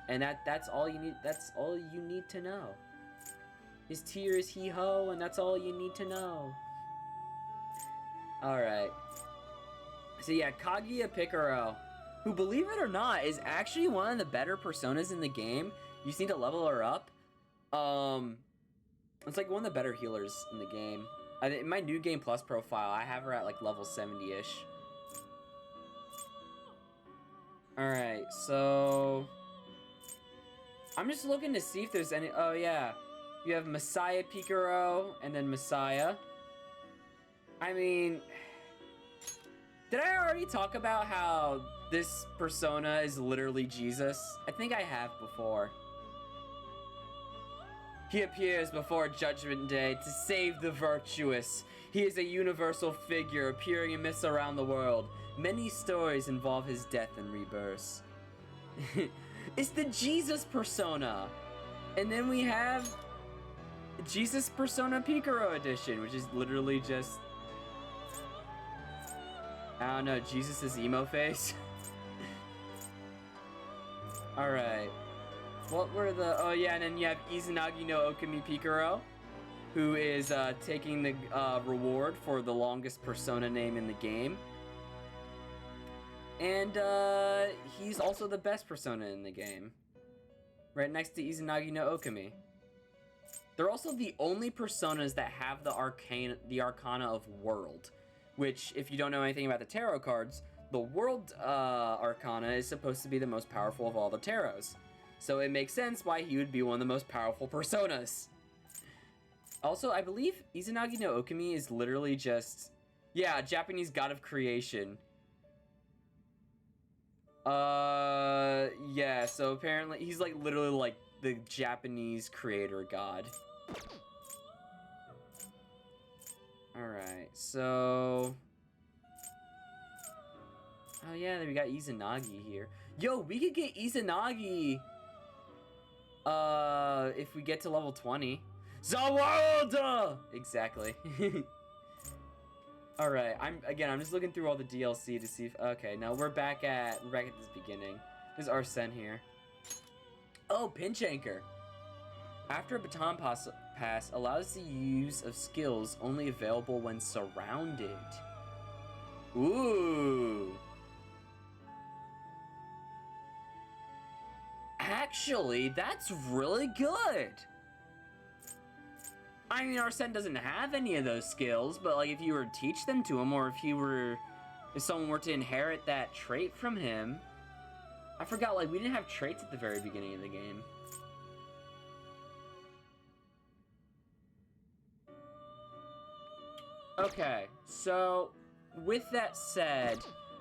And that's all you need. That's all you need to know. His tier is He-Ho, and that's all you need to know. Alright. So yeah, Kaguya Picaro, who, believe it or not, is actually one of the better personas in the game. You just need to level her up. It's like one of the better healers in the game. In my New Game Plus profile, I have her at like level 70-ish. Alright, so... I'm just looking to see if there's any... Oh, yeah. You have Messiah Picaro, and then Messiah. I mean... Did I already talk about how this persona is literally Jesus? I think I have before. He appears before Judgment Day to save the virtuous. He is a universal figure appearing in myths around the world. Many stories involve his death and rebirth. It's the Jesus persona. And then we have Jesus Persona Picaro Edition, which is literally just... I don't know, Jesus' emo face. Alright. What were the... Oh yeah, and then you have Izanagi no Okami Picaro, who is taking the reward for the longest persona name in the game. And he's also the best persona in the game. Right next to Izanagi no Okami. They're also the only personas that have the Arcana of World. Which, if you don't know anything about the tarot cards, the World Arcana is supposed to be the most powerful of all the tarots. So it makes sense why he would be one of the most powerful personas. Also, I believe Izanagi no Okami is literally just... Yeah, Japanese god of creation. Yeah, so apparently he's like literally like the Japanese creator god. Alright, so... Oh yeah, then we got Izanagi here. Yo, we could get Izanagi if we get to level 20. Zawada! Exactly. Alright, I'm just looking through all the DLC to see if... Okay, now we're back at this beginning. There's Arsene here. Oh, Pinch Anchor. After a baton pass allows the use of skills only available when surrounded. Ooh. Actually, that's really good. I mean, Arsene doesn't have any of those skills, but like if you were to teach them to him, or if someone were to inherit that trait from him. I forgot, like, we didn't have traits at the very beginning of the game. Okay, so with that said,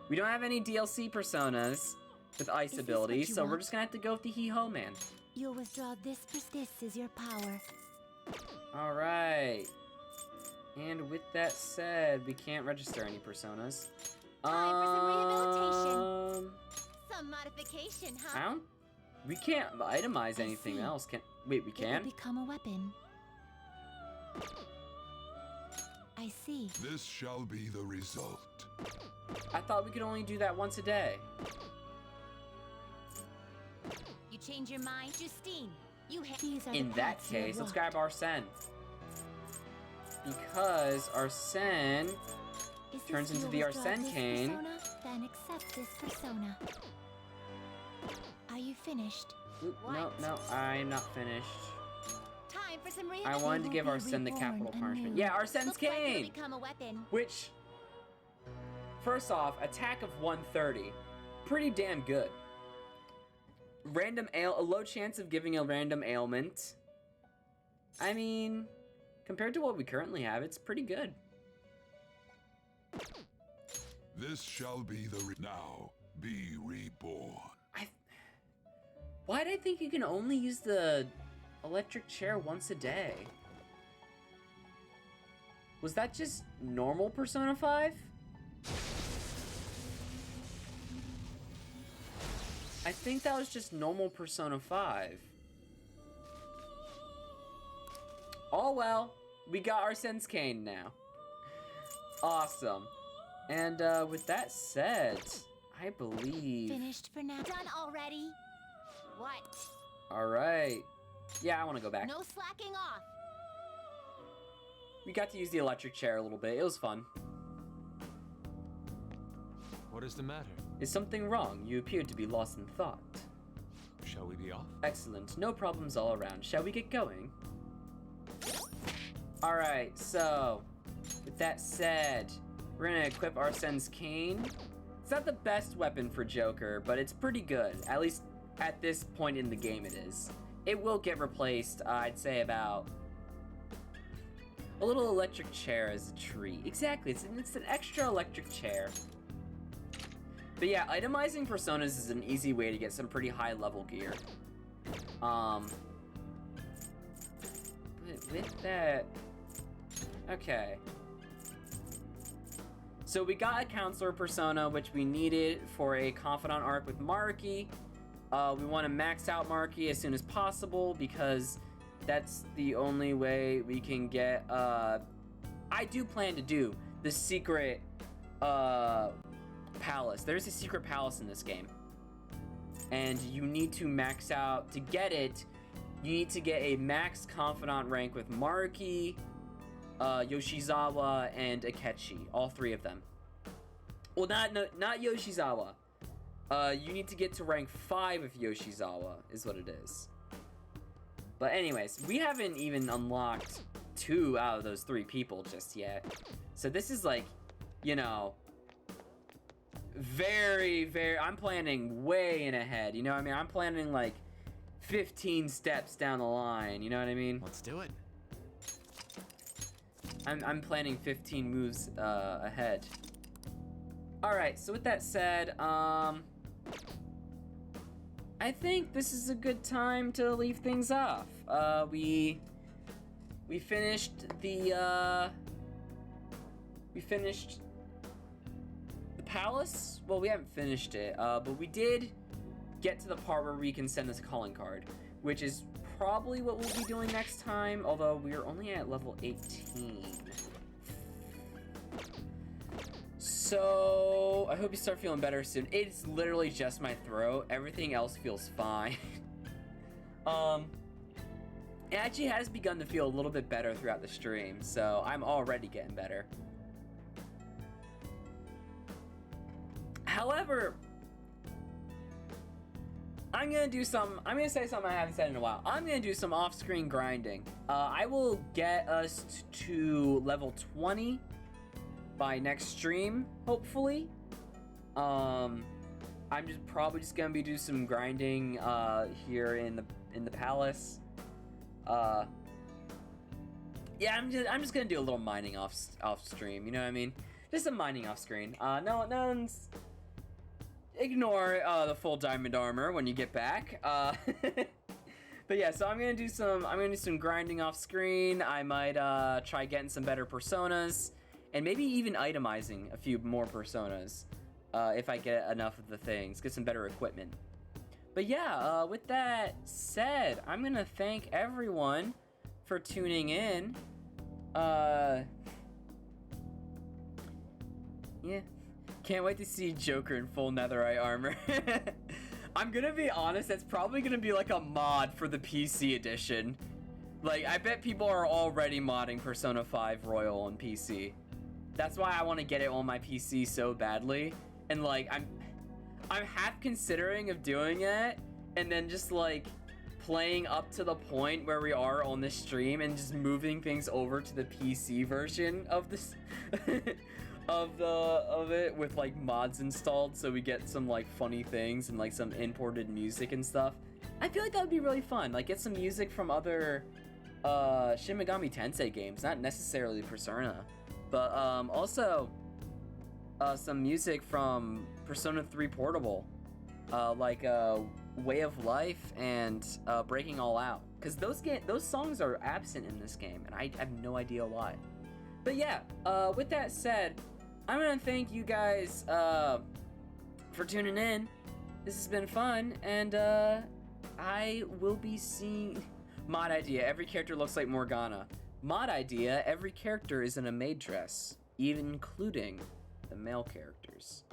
we don't have any DLC personas with ice abilities, so we're just gonna have to go with the He-Ho Man. You'll withdraw this is your power. Alright. And with that said, we can't register any personas. Time for some rehabilitation. Some modification, huh? We can't itemize anything else. Wait, we can? It will become a weapon. I see. This shall be the result. I thought we could only do that once a day. You change your mind, Justine. In that case, let's grab Arsene. Because Arsene turns into the Arsene Cane. Persona, then accept this persona. Are you finished? Oop, no, I'm not finished. Time for some I wanted to give Arsene the capital punishment. Yeah, Arsene's Cane! Become a weapon. Which, first off, attack of 130. Pretty damn good. A low chance of giving a random ailment. I mean, compared to what we currently have, it's pretty good. This shall be the now be reborn. Why did I think you can only use the electric chair once a day? Was that just normal Persona 5? I think that was just normal Persona 5. Oh well, we got our Sense Cane now. Awesome. And with that said, I believe... Finished for now. Done already? What? Alright. Yeah, I want to go back. No slacking off. We got to use the electric chair a little bit. It was fun. What is the matter? Is something wrong? You appear to be lost in thought. Shall we be off? Excellent. No problems all around. Shall we get going? Alright, so... with that said, we're gonna equip our Sense Cane. It's not the best weapon for Joker, but it's pretty good. At least at this point in the game it is. It will get replaced, I'd say about... a little electric chair as a treat. Exactly, it's an extra electric chair. But yeah, itemizing personas is an easy way to get some pretty high level gear. But with that... okay. So we got a counselor persona, which we needed for a confidant arc with Marky. We want to max out Marky as soon as possible because that's the only way we can get, I do plan to do the secret, palace. There's a secret palace in this game. And you need to max out, to get it, you need to get a max confidant rank with Marky, Yoshizawa, and Akechi. All three of them. Well, not Yoshizawa. You need to get to rank 5 with Yoshizawa, is what it is. But anyways, we haven't even unlocked 2 out of those 3 people just yet. So this is like, you know, I'm planning way in ahead, you know what I mean? I'm planning like 15 steps down the line, you know what I mean? Let's do it. I'm planning 15 moves ahead. Alright, so with that said, I think this is a good time to leave things off. We finished the palace? Well, we haven't finished it, but we did get to the part where we can send this calling card, which is probably what we'll be doing next time, although we're only at level 18. So, I hope you start feeling better soon. It's literally just my throat. Everything else feels fine. It actually has begun to feel a little bit better throughout the stream, so I'm already getting better. However, I'm gonna say something I haven't said in a while. I'm gonna do some off-screen grinding. I will get us to level 20 by next stream, hopefully. I'm probably just gonna be doing some grinding here in the palace. Yeah, I'm just gonna do a little mining off stream. You know what I mean? Just some mining off screen. No one's. Ignore the full diamond armor when you get back. But yeah, so I'm gonna do some grinding off screen. I might try getting some better personas, and maybe even itemizing a few more personas if I get enough of the things, get some better equipment. But yeah, with that said, I'm gonna thank everyone for tuning in. Yeah. Can't wait to see Joker in full netherite armor. I'm gonna be honest, that's probably gonna be like a mod for the PC edition. Like, I bet people are already modding Persona 5 Royal on PC. That's why I want to get it on my PC so badly. And like, I'm half considering of doing it, and then just like playing up to the point where we are on this stream and just moving things over to the PC version of this of it with like mods installed, so we get some like funny things and like some imported music and stuff. I feel like that would be really fun. Like, get some music from other Shin Megami Tensei games, not necessarily Persona, but also some music from Persona 3 Portable, like Way of Life and Breaking All Out, because those songs are absent in this game, and I have no idea why. But yeah, with that said, I'm gonna thank you guys for tuning in. This has been fun, and I will be seeing. Mod idea, every character looks like Morgana. Mod idea, every character is in a maid dress, even including the male characters.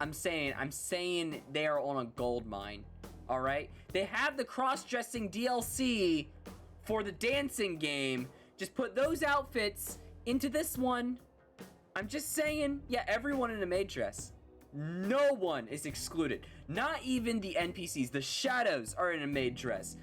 I'm saying they are on a gold mine, all right? They have the cross-dressing DLC for the dancing game. Just put those outfits into this one. I'm just saying, yeah, everyone in a maid dress. No one is excluded. Not even the NPCs. The shadows are in a maid dress.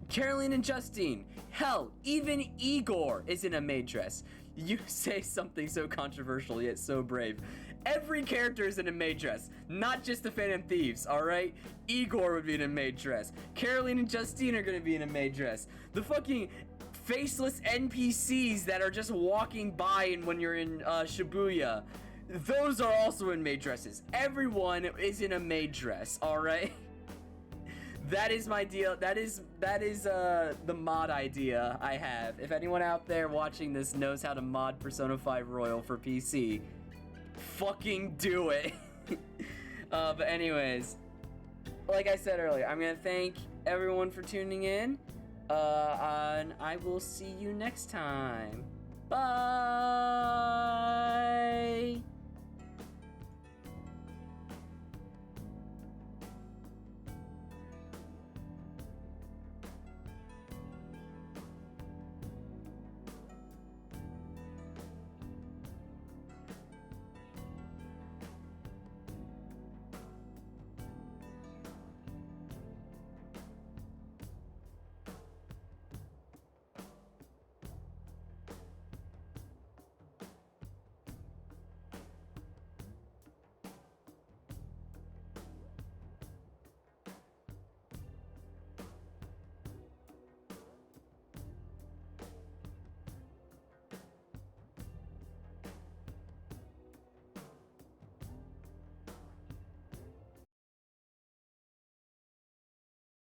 Caroline and Justine. Hell, even Igor is in a maid dress. You say something so controversial yet so brave. Every character is in a maid dress, not just the Phantom Thieves, alright? Igor would be in a maid dress. Caroline and Justine are gonna be in a maid dress. The fucking faceless NPCs that are just walking by and when you're in Shibuya, those are also in maid dresses. Everyone is in a maid dress, alright? That is my deal. That is the mod idea I have. If anyone out there watching this knows how to mod Persona 5 Royal for PC, fucking do it. But anyways, like I said earlier, I'm gonna thank everyone for tuning in. And I will see you next time. Bye!